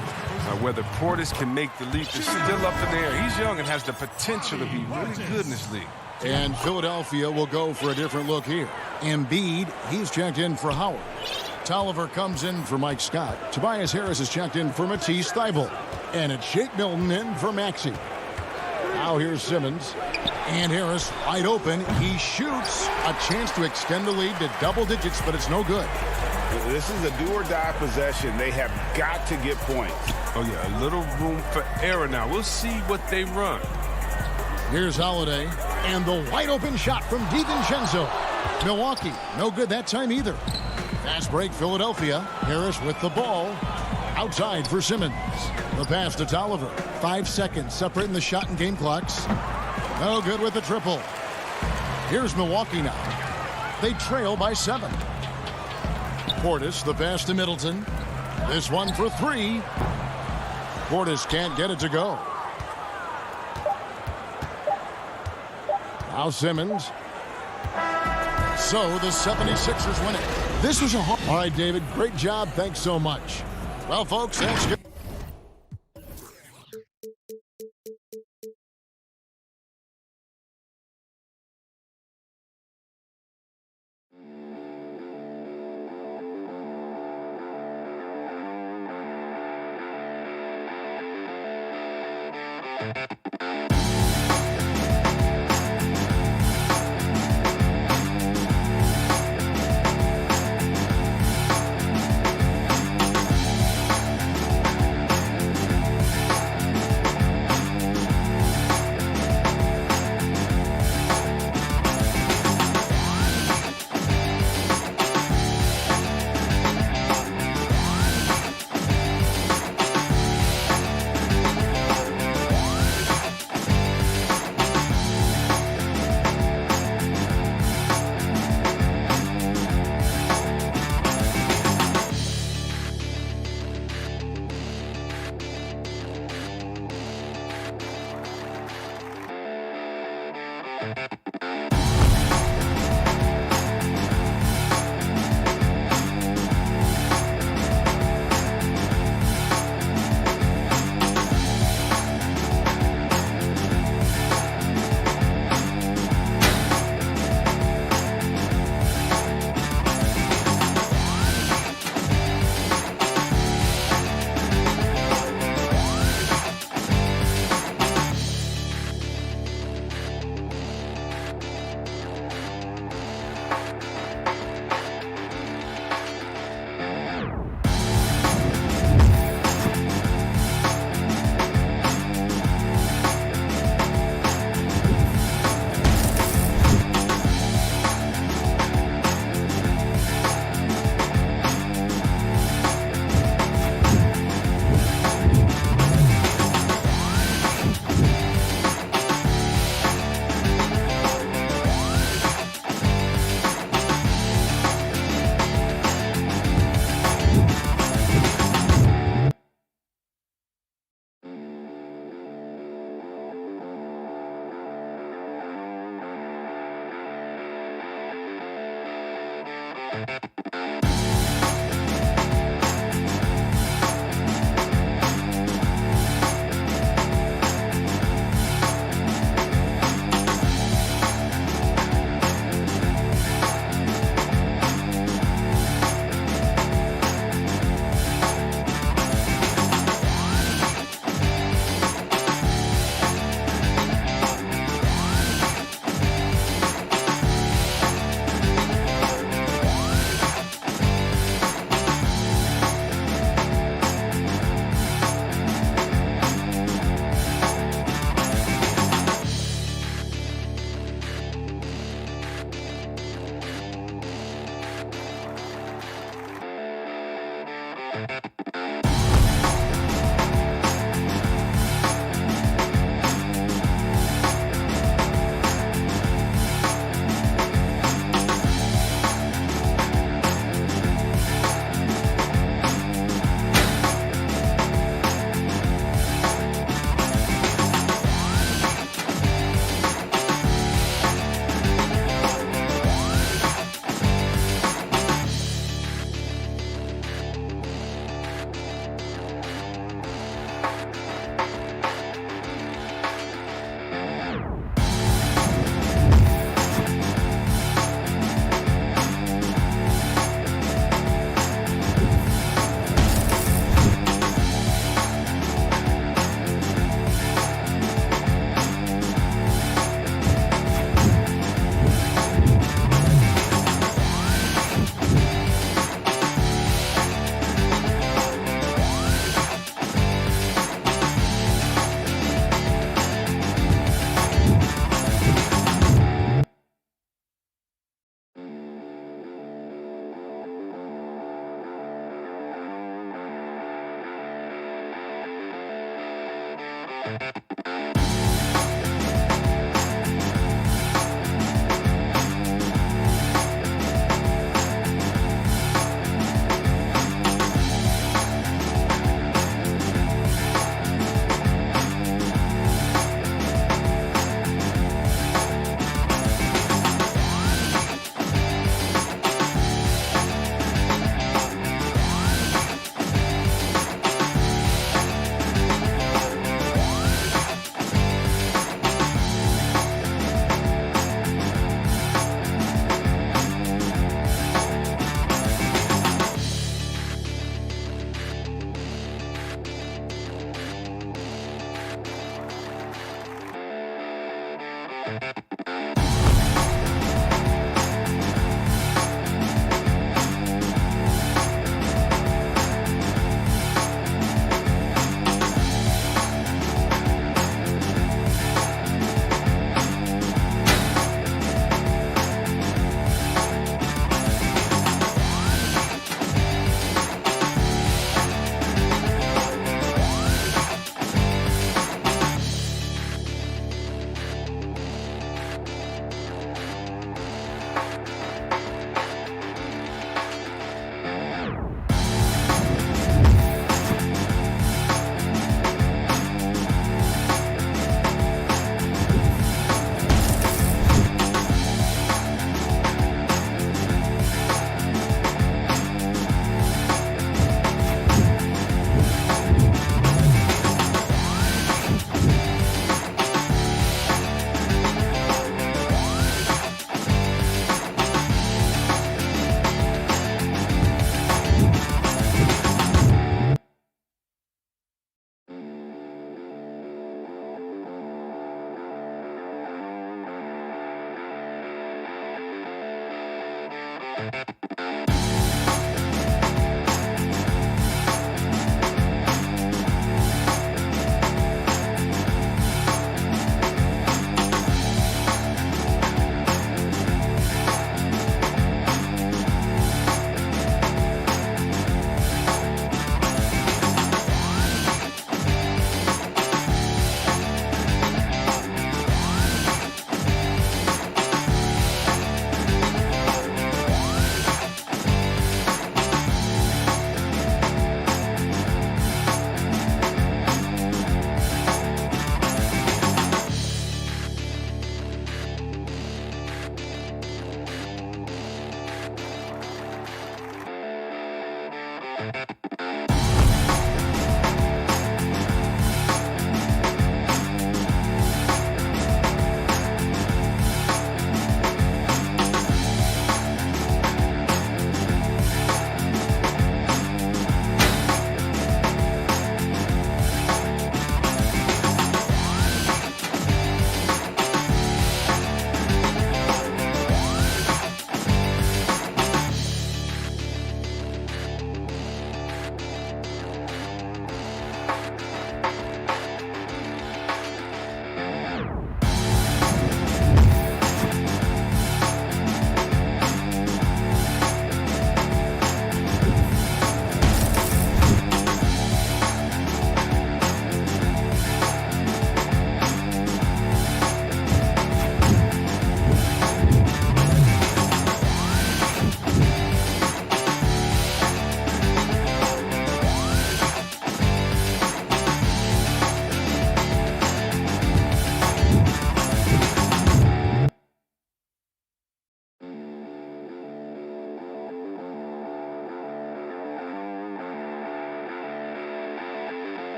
Whether Portis can make the leap is still up in the air. He's young and has the potential to be really good in this league. And Philadelphia will go for a different look here. Embiid, he's checked in for Howard. Tolliver comes in for Mike Scott. Tobias Harris is checked in for Matisse Thybulle. And it's Shake Milton in for Maxey. Now here's Simmons. And Harris wide open. He shoots. A chance to extend the lead to double digits, but it's no good. This is a do-or-die possession. They have got to get points. Oh, yeah, a little room for error now. We'll see what they run. Here's Holiday. And the wide open shot from DiVincenzo. Milwaukee, no good that time either. Fast break, Philadelphia. Harris with the ball. Outside for Simmons. The pass to Tolliver. 5 seconds separating the shot and game clocks. No good with the triple. Here's Milwaukee now. They trail by 7. Portis, the pass to Middleton. This one for 3. Portis can't get it to go. Now Simmons. So the 76ers win it. This was a hard... All right, David, great job. Thanks so much. Well, folks, that's good.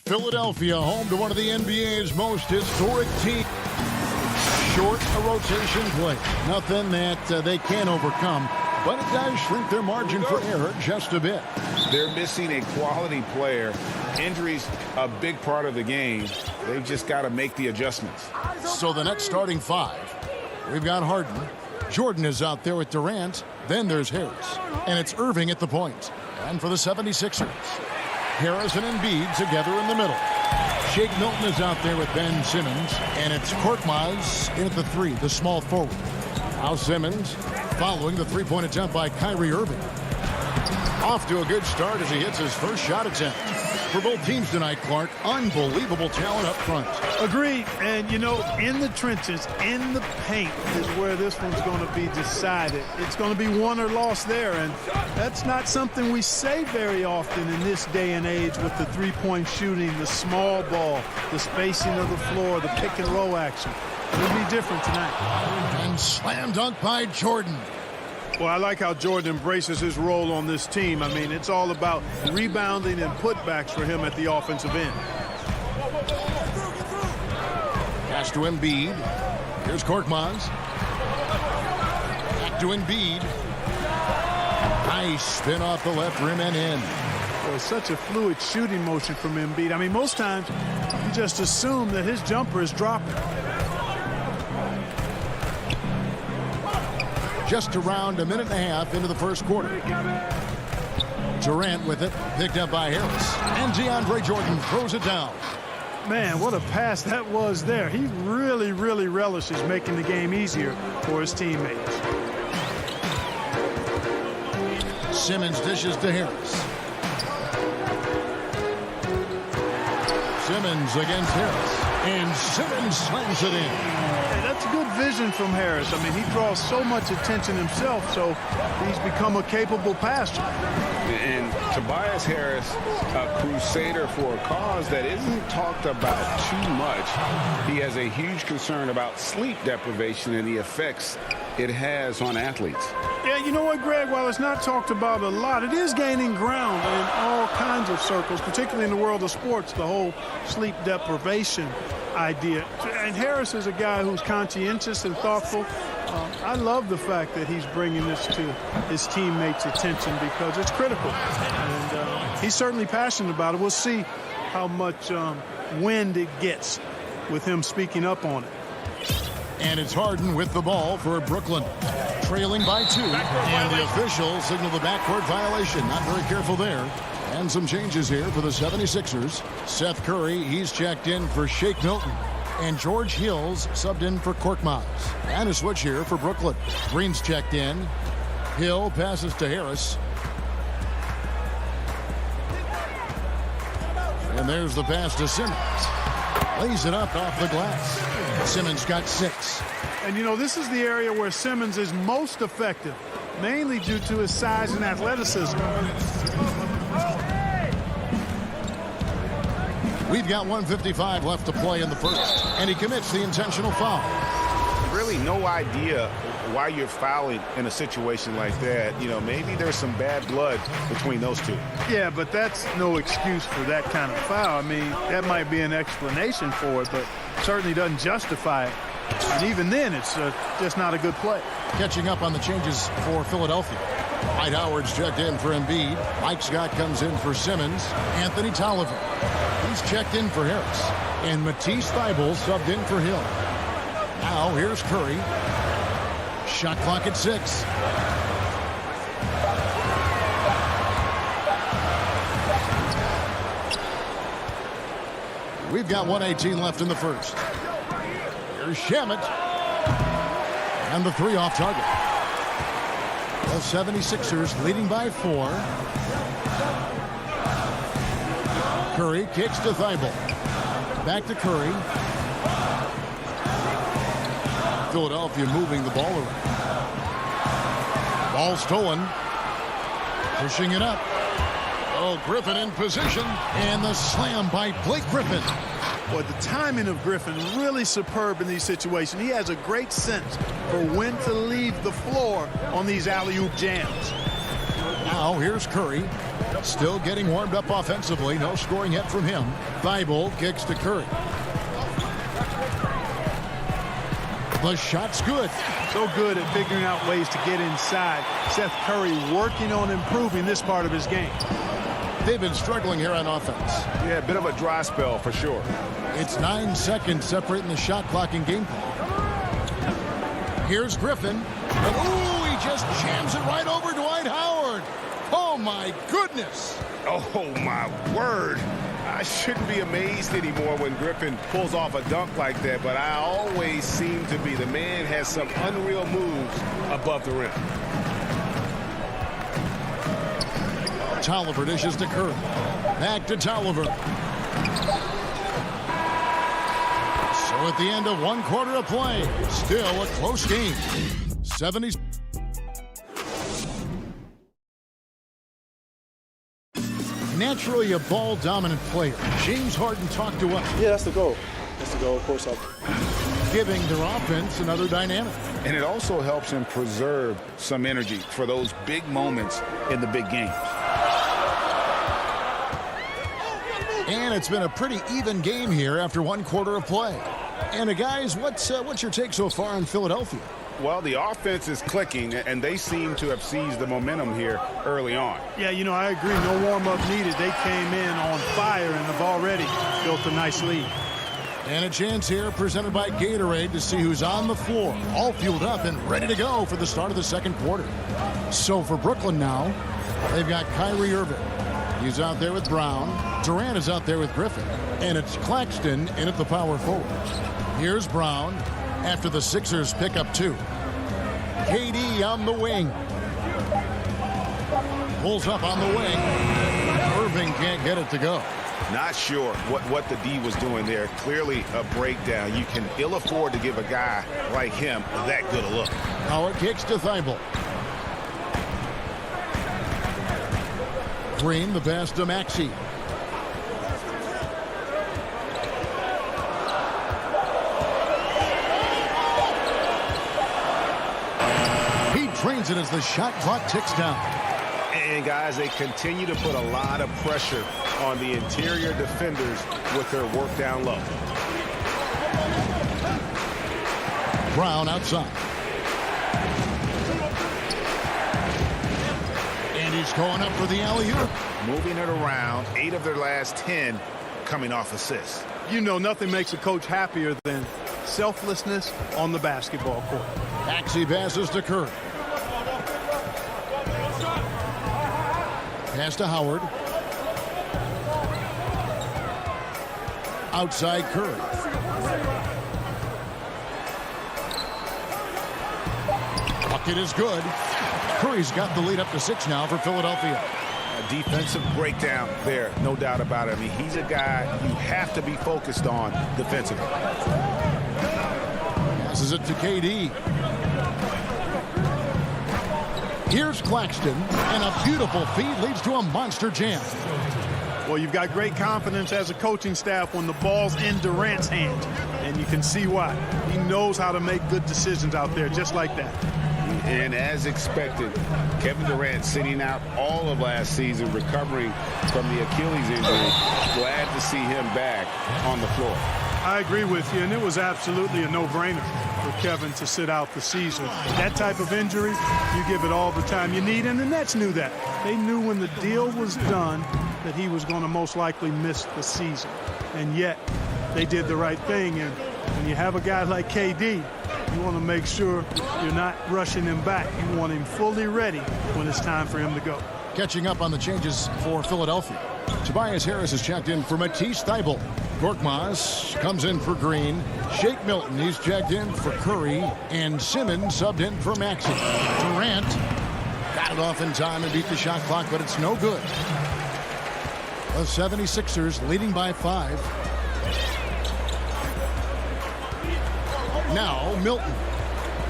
Philadelphia, home to one of the NBA's most historic teams. Short a rotation play. Nothing that they can't overcome, but it does shrink their margin for error just a bit. They're missing a quality player. Injuries a big part of the game. They've just got to make the adjustments. So the next starting five, we've got Harden, Jordan is out there with Durant. Then there's Harris. And it's Irving at the point. And for the 76ers, Harris and Embiid together in the middle. Shake Milton is out there with Ben Simmons. And it's Korkmaz in at the 3, the small forward. Now Simmons following the three-point attempt by Kyrie Irving. Off to a good start as he hits his first shot attempt. For both teams tonight, Clark, unbelievable talent up front. Agreed. And, you know, in the trenches, in the paint is where this one's going to be decided. It's going to be won or lost there, and that's not something we say very often in this day and age with the three-point shooting, the small ball, the spacing of the floor, the pick-and-roll action. It'll be different tonight. And slam dunk by Jordan. Well, I like how Jordan embraces his role on this team. I mean, it's all about rebounding and putbacks for him at the offensive end. Pass to Embiid. Here's Korkmaz. Back to Embiid. Nice spin off the left rim and in. Well, such a fluid shooting motion from Embiid. I mean, most times you just assume that his jumper is dropping. Just around a minute and a half into the first quarter. Durant with it, picked up by Harris. And DeAndre Jordan throws it down. Man, what a pass that was there. He really, really relishes making the game easier for his teammates. Simmons dishes to Harris. Simmons against Harris. And Simmons slams it in. Hey, that's good vision from Harris. I mean, he draws so much attention himself, so he's become a capable passer. And Tobias Harris, a crusader for a cause that isn't talked about too much. He has a huge concern about sleep deprivation and the effects it has on athletes. Yeah, you know what, Greg? While it's not talked about a lot, it is gaining ground in all kinds of circles, particularly in the world of sports, the whole sleep deprivation idea. And Harris is a guy who's conscientious and thoughtful. I love the fact that he's bringing this to his teammates' attention because it's critical. And he's certainly passionate about it. We'll see how much wind it gets with him speaking up on it. And it's Harden with the ball for Brooklyn. Trailing by 2. And the officials signal the backcourt violation. Not very careful there. And some changes here for the 76ers. Seth Curry, he's checked in for Shake Milton. And George Hill's subbed in for Korkmaz. And a switch here for Brooklyn. Green's checked in. Hill passes to Harris. And there's the pass to Simmons. Lays it up off the glass. Simmons got 6. And, you know, this is the area where Simmons is most effective, mainly due to his size and athleticism. We've got 1:55 left to play in the first, and he commits the intentional foul. Really no idea why you're fouling in a situation like that. You know, maybe there's some bad blood between those two. Yeah, but that's no excuse for that kind of foul. I mean, that might be an explanation for it, but certainly doesn't justify it. And even then, it's just not a good play. Catching up on the changes for Philadelphia. Dwight Howard's checked in for Embiid. Mike Scott comes in for Simmons. Anthony Tolliver, he's checked in for Harris. And Matisse Thybulle subbed in for Hill. Now here's Curry. Shot clock at 6. We've got 1:18 left in the first. Here's Shamet. And the 3 off target. The 76ers leading by 4. Curry kicks to Thybulle. Back to Curry. Philadelphia moving the ball around. Ball stolen. Pushing it up. Oh, Griffin in position. And the slam by Blake Griffin. Well, the timing of Griffin really superb in these situations. He has a great sense for when to leave the floor on these alley-oop jams. Now here's Curry. Still getting warmed up offensively. No scoring yet from him. Thybulle kicks to Curry. The shot's good. So good at figuring out ways to get inside. Seth Curry working on improving this part of his game. They've been struggling here on offense. Yeah, a bit of a dry spell for sure. It's 9 seconds separating the shot clock and game clock. Here's Griffin. And, ooh, he just jams it right over Dwight Howard. Oh, my goodness. Oh, my word. I shouldn't be amazed anymore when Griffin pulls off a dunk like that, but I always seem to be. The man has some unreal moves above the rim. Tolliver dishes to Curry. Back to Tolliver. So at the end of one quarter of play, still a close game. 70. Naturally a ball-dominant player. James Harden talked to us. Yeah, that's the goal. That's the goal, of course. Giving their offense another dynamic. And it also helps him preserve some energy for those big moments in the big games. And it's been a pretty even game here after one quarter of play. And guys, what's your take so far on Philadelphia? Well, the offense is clicking, and they seem to have seized the momentum here early on. Yeah, you know, I agree. No warm-up needed. They came in on fire and have already built a nice lead. And a chance here presented by Gatorade to see who's on the floor, all fueled up and ready to go for the start of the second quarter. So for Brooklyn now, they've got Kyrie Irving. He's out there with Brown. Durant is out there with Griffin. And it's Claxton in at the power forward. Here's Brown after the Sixers pick up 2. KD on the wing. Pulls up on the wing. Irving can't get it to go. Not sure what the D was doing there. Clearly a breakdown. You can ill afford to give a guy like him that good a look. Howard kicks to Thibault. Green, the pass to Maxey. He drains it as the shot clock ticks down. And guys, they continue to put a lot of pressure on the interior defenders with their work down low. Brown outside. And he's going up for the alley-oop. Moving it around, 8 of their last 10 coming off assists. You know, nothing makes a coach happier than selflessness on the basketball court. Maxey passes to Curry. Pass to Howard. Outside Curry. Bucket is good. Curry's got the lead up to 6 now for Philadelphia. A defensive breakdown there, no doubt about it. I mean, he's a guy you have to be focused on defensively. Passes it to KD. Here's Claxton, and a beautiful feed leads to a monster jam. Well, you've got great confidence as a coaching staff when the ball's in Durant's hands, and you can see why. He knows how to make good decisions out there just like that. And as expected, Kevin Durant sitting out all of last season, recovering from the Achilles injury. Glad to see him back on the floor. I agree with you, and it was absolutely a no-brainer for Kevin to sit out the season. That type of injury, you give it all the time you need, and the Nets knew that. They knew when the deal was done that he was going to most likely miss the season. And yet, they did the right thing, and when you have a guy like KD, you want to make sure you're not rushing him back. You want him fully ready when it's time for him to go. Catching up on the changes for Philadelphia. Tobias Harris has checked in for Matisse Thybulle. Korkmaz comes in for Green. Shake Milton, he's checked in for Curry. And Simmons subbed in for Maxey. Durant got it off in time and beat the shot clock, but it's no good. The 76ers leading by 5. Now Milton.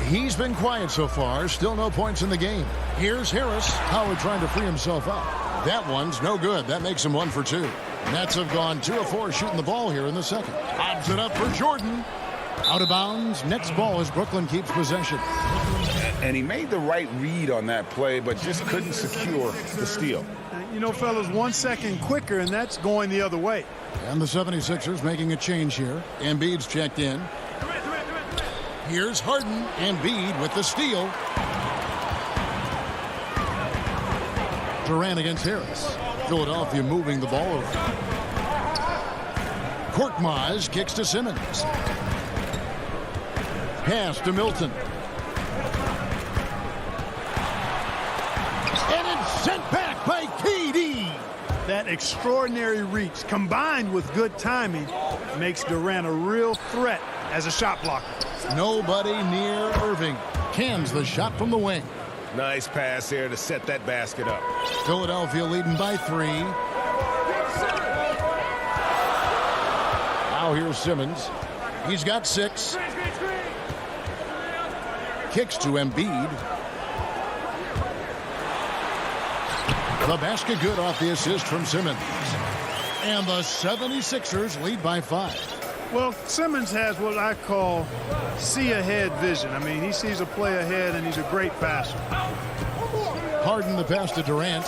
He's been quiet so far. Still no points in the game. Here's Harris. Howard trying to free himself up. That one's no good. That makes him 1 for 2. Nets have gone 2 of 4 shooting the ball here in the second. Lobs it up for Jordan. Out of bounds. Next ball as Brooklyn keeps possession. And he made the right read on that play, but just couldn't secure the steal. You know, fellas, 1 second quicker, and that's going the other way. And the 76ers making a change here. Embiid's checked in. Here's Harden. Embiid with the steal. Durant against Harris. Philadelphia moving the ball over. Korkmaz kicks to Simmons. Pass to Milton. extraordinary reach combined with good timing makes Durant a real threat as a shot blocker. Nobody near Irving. Cans the shot from the wing. Nice pass there to set that basket up. Philadelphia leading by 3. Now here's Simmons. He's got 6. Kicks to Embiid. The basket good off the assist from Simmons. And the 76ers lead by 5. Well, Simmons has what I call see-ahead vision. I mean, he sees a play ahead, and he's a great passer. Harden the pass to Durant.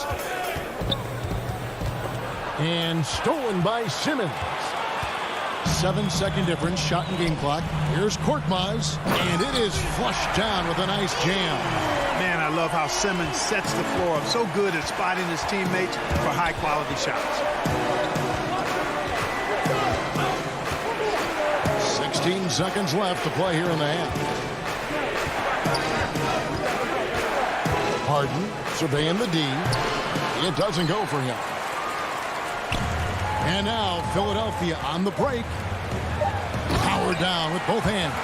And stolen by Simmons. 7-second difference, shot and game clock. Here's Korkmaz, and it is flushed down with a nice jam. Man, I love how Simmons sets the floor up. So good at spotting his teammates for high-quality shots. 16 seconds left to play here in the half. Harden surveying the D. It doesn't go for him. And now Philadelphia on the break. Power down with both hands.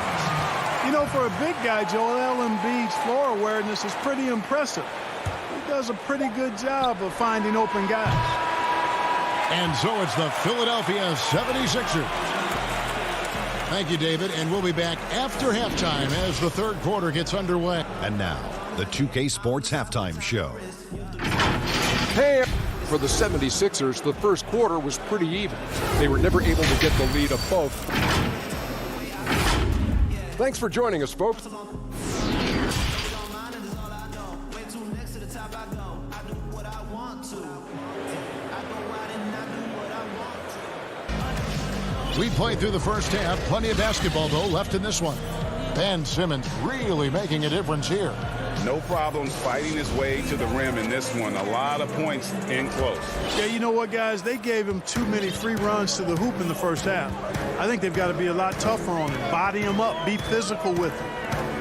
You know, for a big guy, Joel Embiid's floor awareness is pretty impressive. He does a pretty good job of finding open guys. And so it's the Philadelphia 76ers. Thank you, David, and we'll be back after halftime as the third quarter gets underway. And now, the 2K Sports Halftime Show. Hey, for the 76ers, the first quarter was pretty even. They were never able to get the lead above. Thanks for joining us, folks. We played through the first half. Plenty of basketball, though, left in this one. Ben Simmons really making a difference here. No problems fighting his way to the rim in this one. A lot of points in close. Yeah, you know what, guys? They gave him too many free runs to the hoop in the first half. I think they've got to be a lot tougher on him. Body him up. Be physical with him.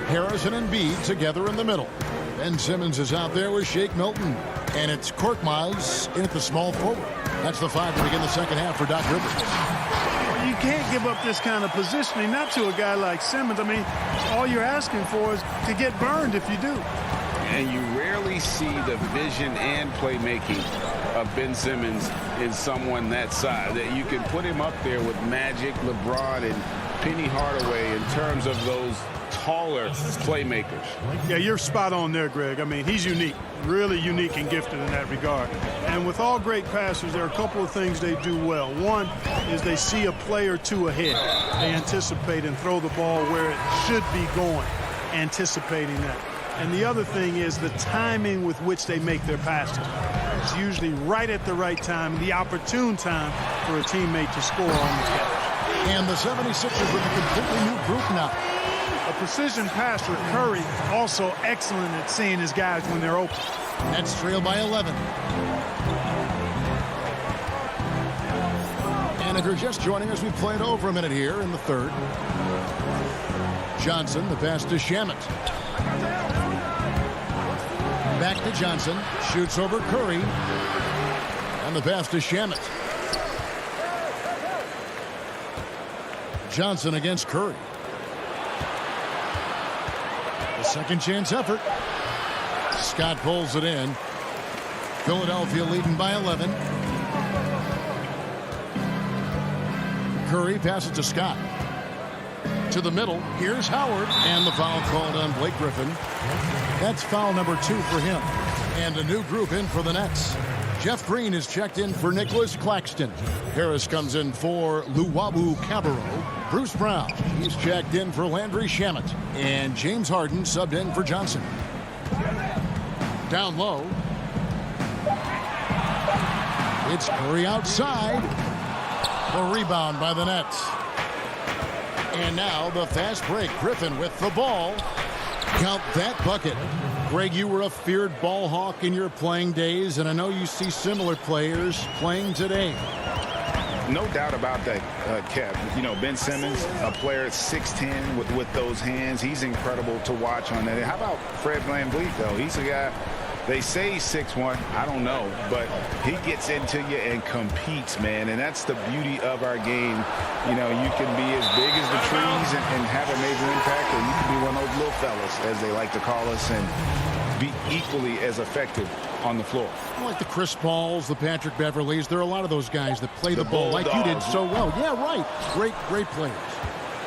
Harris and Embiid together in the middle. Ben Simmons is out there with Shake Milton. And it's Korkmaz in at the small forward. That's the 5 to begin the second half for Doc Rivers. You can't give up this kind of positioning, not to a guy like Simmons. I mean, all you're asking for is to get burned if you do. And you rarely see the vision and playmaking of Ben Simmons in someone that size. That you can put him up there with Magic, LeBron, and Penny Hardaway in terms of those taller playmakers. Yeah, you're spot on there, Greg. I mean, he's unique, really unique and gifted in that regard. And with all great passers, there are a couple of things they do well. One is they see a play or two ahead. They anticipate and throw the ball where it should be going, anticipating that. And the other thing is the timing with which they make their passes. It's usually right at the right time, the opportune time for a teammate to score on the catch. And the 76ers with a completely new group now. A precision passer, Curry, also excellent at seeing his guys when they're open. Nets trail by 11. And if you're just joining us, we played over a minute here in the third. Johnson, the pass to Shamet. Back to Johnson, shoots over Curry. And the pass to Shamet. Johnson against Curry. Second chance effort. Scott pulls it in. Philadelphia leading by 11. Curry passes to Scott. To the middle. Here's Howard. And the foul called on Blake Griffin. That's foul number 2 for him. And a new group in for the Nets. Jeff Green is checked in for Nicholas Claxton. Harris comes in for Luwawu Cabarro. Bruce Brown, he's checked in for Landry Shamet. And James Harden subbed in for Johnson. Down low. It's Curry outside. A rebound by the Nets. And now the fast break. Griffin with the ball. Count that bucket. Greg, you were a feared ball hawk in your playing days, and I know you see similar players playing today. No doubt about that, Kev. You know, Ben Simmons, a player at 6'10" with those hands. He's incredible to watch on that. How about Fred VanVleet, though? He's a guy They say he's 6'1". I don't know, but he gets into you and competes, man. And that's the beauty of our game. You know, you can be as big as the trees and have a major impact, or you can be one of those little fellas, as they like to call us, and be equally as effective on the floor. Like the Chris Pauls, the Patrick Beverleys. There are a lot of those guys that play the ball like you did so well. Yeah, right. Great players.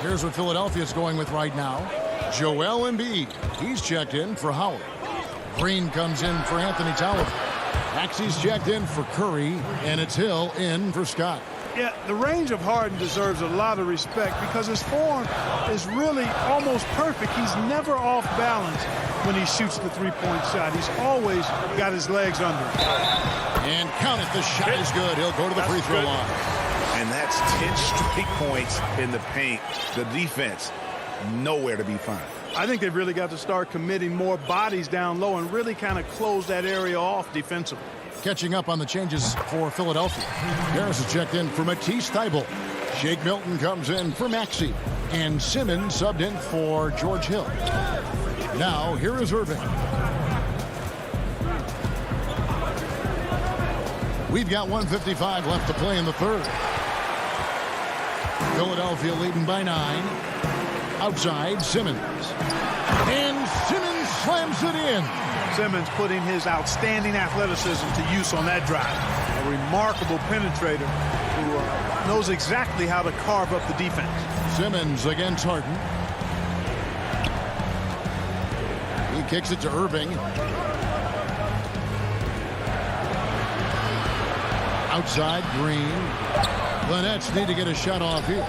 Here's what Philadelphia's going with right now. Joel Embiid. He's checked in for Howard. Green comes in for Anthony Tolliver. Maxey's checked in for Curry, and it's Hill in for Scott. Yeah, the range of Harden deserves a lot of respect because his form is really almost perfect. He's never off balance when he shoots the three-point shot. He's always got his legs under him. And count it, the shot is good. He'll go to the free throw line. And that's 10 straight points in the paint. The defense, nowhere to be found. I think they've really got to start committing more bodies down low and really kind of close that area off defensively. Catching up on the changes for Philadelphia. Harris is checked in for Matisse Thybulle. Shake Milton comes in for Maxey. And Simmons subbed in for George Hill. Now, here is Irving. We've got 1:55 left to play in the third. Philadelphia leading by 9. Outside, Simmons. And Simmons slams it in. Simmons putting his outstanding athleticism to use on that drive. A remarkable penetrator who knows exactly how to carve up the defense. Simmons against Harden. He kicks it to Irving. Outside, Green. The Nets need to get a shot off here.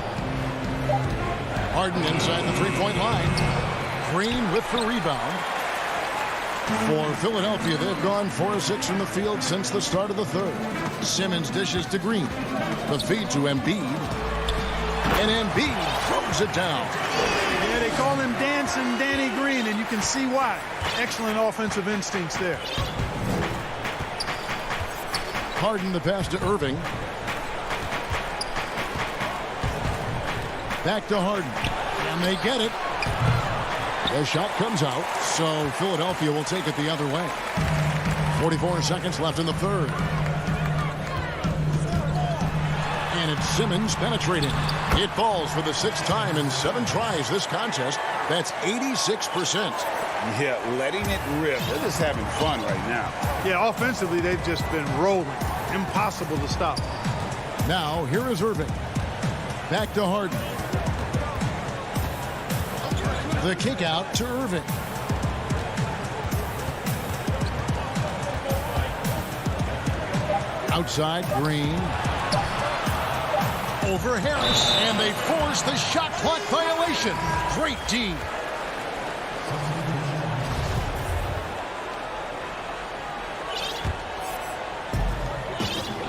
Harden inside the three-point line. Green with the rebound. For Philadelphia, they've gone 4 of 6 from the field since the start of the third. Simmons dishes to Green. The feed to Embiid. And Embiid throws it down. Yeah, they call him Dancing Danny Green, and you can see why. Excellent offensive instincts there. Harden the pass to Irving. Back to Harden. And they get it. The shot comes out, so Philadelphia will take it the other way. 44 seconds left in the third. And it's Simmons penetrating. It falls for the 6th time in 7 tries this contest. That's 86%. Yeah, letting it rip. They're just having fun right now. Yeah, offensively, they've just been rolling. Impossible to stop. Now, here is Irving. Back to Harden. The kick out to Irving. Outside, Green. Over Harris, and they force the shot clock violation. Great D.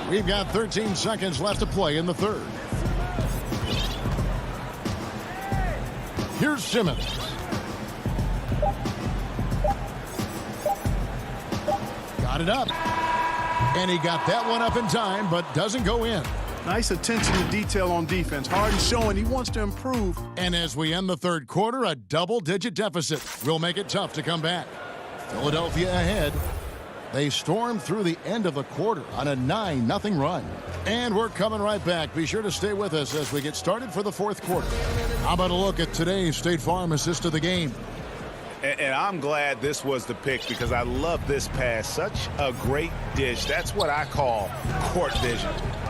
We've got 13 seconds left to play in the third. Here's Simmons. Got it up. And he got that one up in time, but doesn't go in. Nice attention to detail on defense. Harden showing he wants to improve. And as we end the third quarter, a double-digit deficit will make it tough to come back. Philadelphia ahead. They stormed through the end of the quarter on a 9-0 run. And we're coming right back. Be sure to stay with us as we get started for the fourth quarter. How about a look at today's State Farm assist of the game? And I'm glad this was the pick because I love this pass. Such a great dish. That's what I call court vision.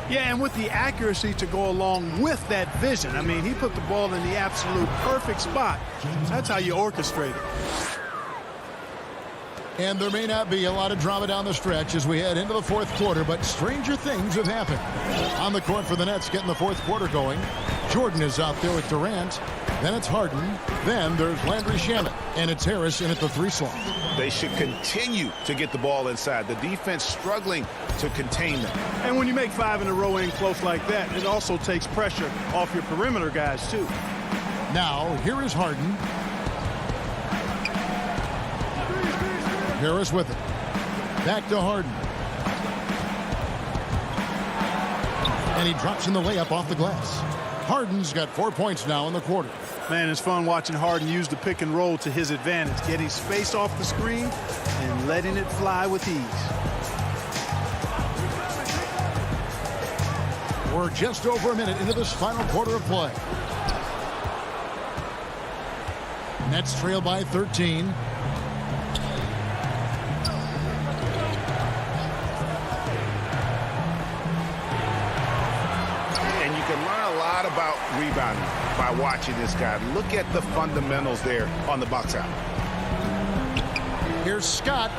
Yeah, and with the accuracy to go along with that vision. I mean, he put the ball in the absolute perfect spot. That's how you orchestrate it. And there may not be a lot of drama down the stretch as we head into the fourth quarter, but stranger things have happened. On the court for the Nets getting the fourth quarter going. Jordan is out there with Durant. Then it's Harden. Then there's Landry Shamet. And it's Harris in at the 3 slot. They should continue to get the ball inside. The defense struggling to contain them. And when you make 5 in a row in close like that, it also takes pressure off your perimeter guys, too. Now, here is Harden. Harris with it. Back to Harden. And he drops in the layup off the glass. Harden's got 4 points now in the quarter. Man, it's fun watching Harden use the pick and roll to his advantage, getting space off the screen and letting it fly with ease. We're just over a minute into this final quarter of play. Nets trail by 13. About rebounding by watching this guy. Look at the fundamentals there on the box out. Here's Scott.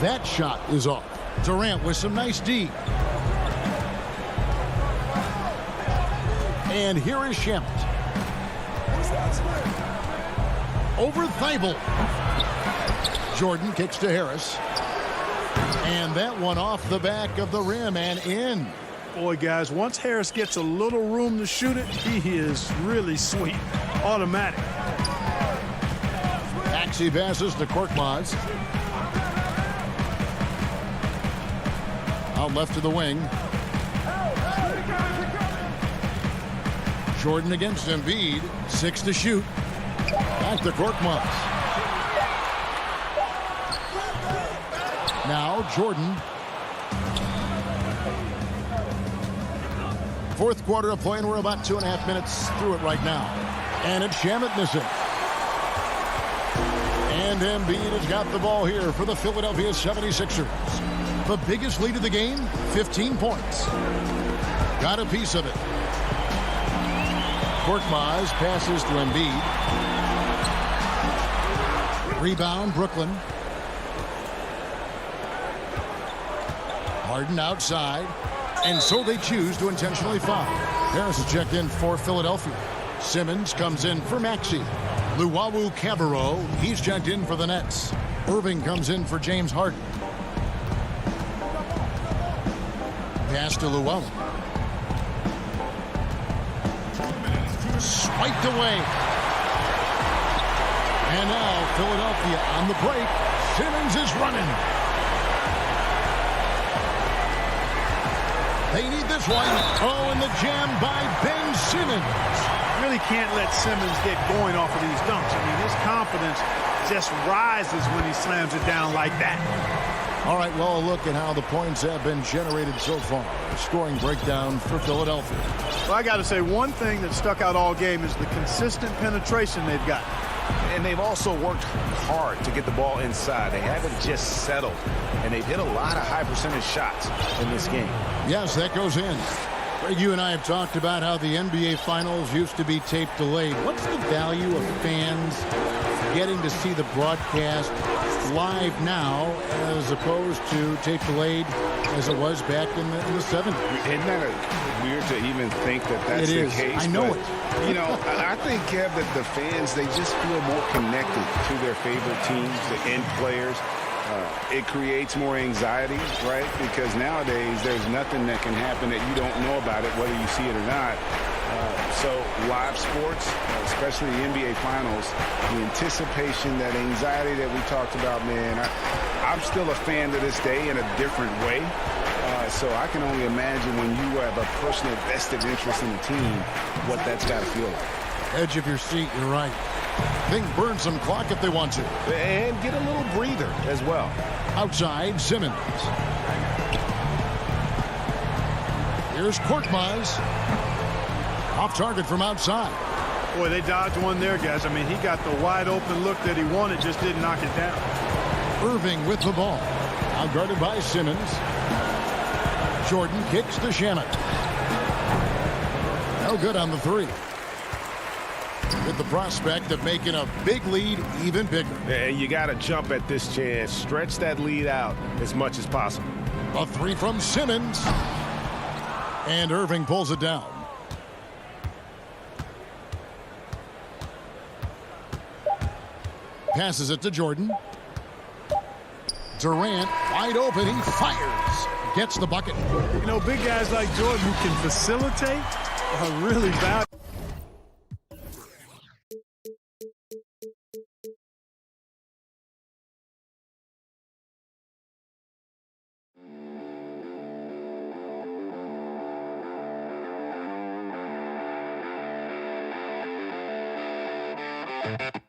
That shot is off. Durant with some nice D. And here is Shamet. Over Thibault. Jordan kicks to Harris. And that one off the back of the rim and in. Boy, guys, once Harris gets a little room to shoot it, he is really sweet. Automatic. Maxey passes to Korkmaz. Out left to the wing. Jordan against Embiid. 6 to shoot. Back to Korkmaz. Now Jordan. Fourth quarter of play, and we're about 2.5 minutes through it right now. And it's Shamet missing. And Embiid has got the ball here for the Philadelphia 76ers. The biggest lead of the game, 15 points. Got a piece of it. Korkmaz passes to Embiid. Rebound, Brooklyn. Harden outside. And so they choose to intentionally foul. Harris is checked in for Philadelphia. Simmons comes in for Maxey. Luwawu Cabarro, he's checked in for the Nets. Irving comes in for James Harden. Pass to Luwawu. Swiped away. And now Philadelphia on the break. Simmons is running. They need this one. Oh, and the jam by Ben Simmons. Really can't let Simmons get going off of these dunks. I mean, his confidence just rises when he slams it down like that. All right, well, a look at how the points have been generated so far. A scoring breakdown for Philadelphia. Well, I got to say, one thing that stuck out all game is the consistent penetration they've got. And they've also worked hard to get the ball inside. They haven't just settled. And they've hit a lot of high percentage shots in this game. Yes, that goes in. Greg, you and I have talked about how the NBA Finals used to be tape delayed. What's the value of fans getting to see the broadcast live now as opposed to tape delayed as it was back in the 70s? Isn't that weird to even think that that's the case? I know it. You know, I think, Kev, that the fans, they just feel more connected to their favorite teams, the end players. It creates more anxiety, right? Because nowadays there's nothing that can happen that you don't know about it, whether you see it or not. So live sports, especially the NBA Finals, the anticipation, that anxiety that we talked about, man, I'm still a fan to this day in a different way. So I can only imagine when you have a personal vested interest in the team, what that's got to feel like. Edge of your seat, you're right. They can burn some clock if they want to. And get a little breather as well. Outside, Simmons. Here's Korkmaz. Off target from outside. Boy, they dodged one there, guys. I mean, he got the wide open look that he wanted, just didn't knock it down. Irving with the ball. Out guarded by Simmons. Jordan kicks to Shamet. No good on the three. With the prospect of making a big lead even bigger. And you got to jump at this chance. Stretch that lead out as much as possible. A three from Simmons. And Irving pulls it down. Passes it to Jordan. Durant wide open. He fires. Gets the bucket. You know, big guys like Jordan who can facilitate are really valuable. it.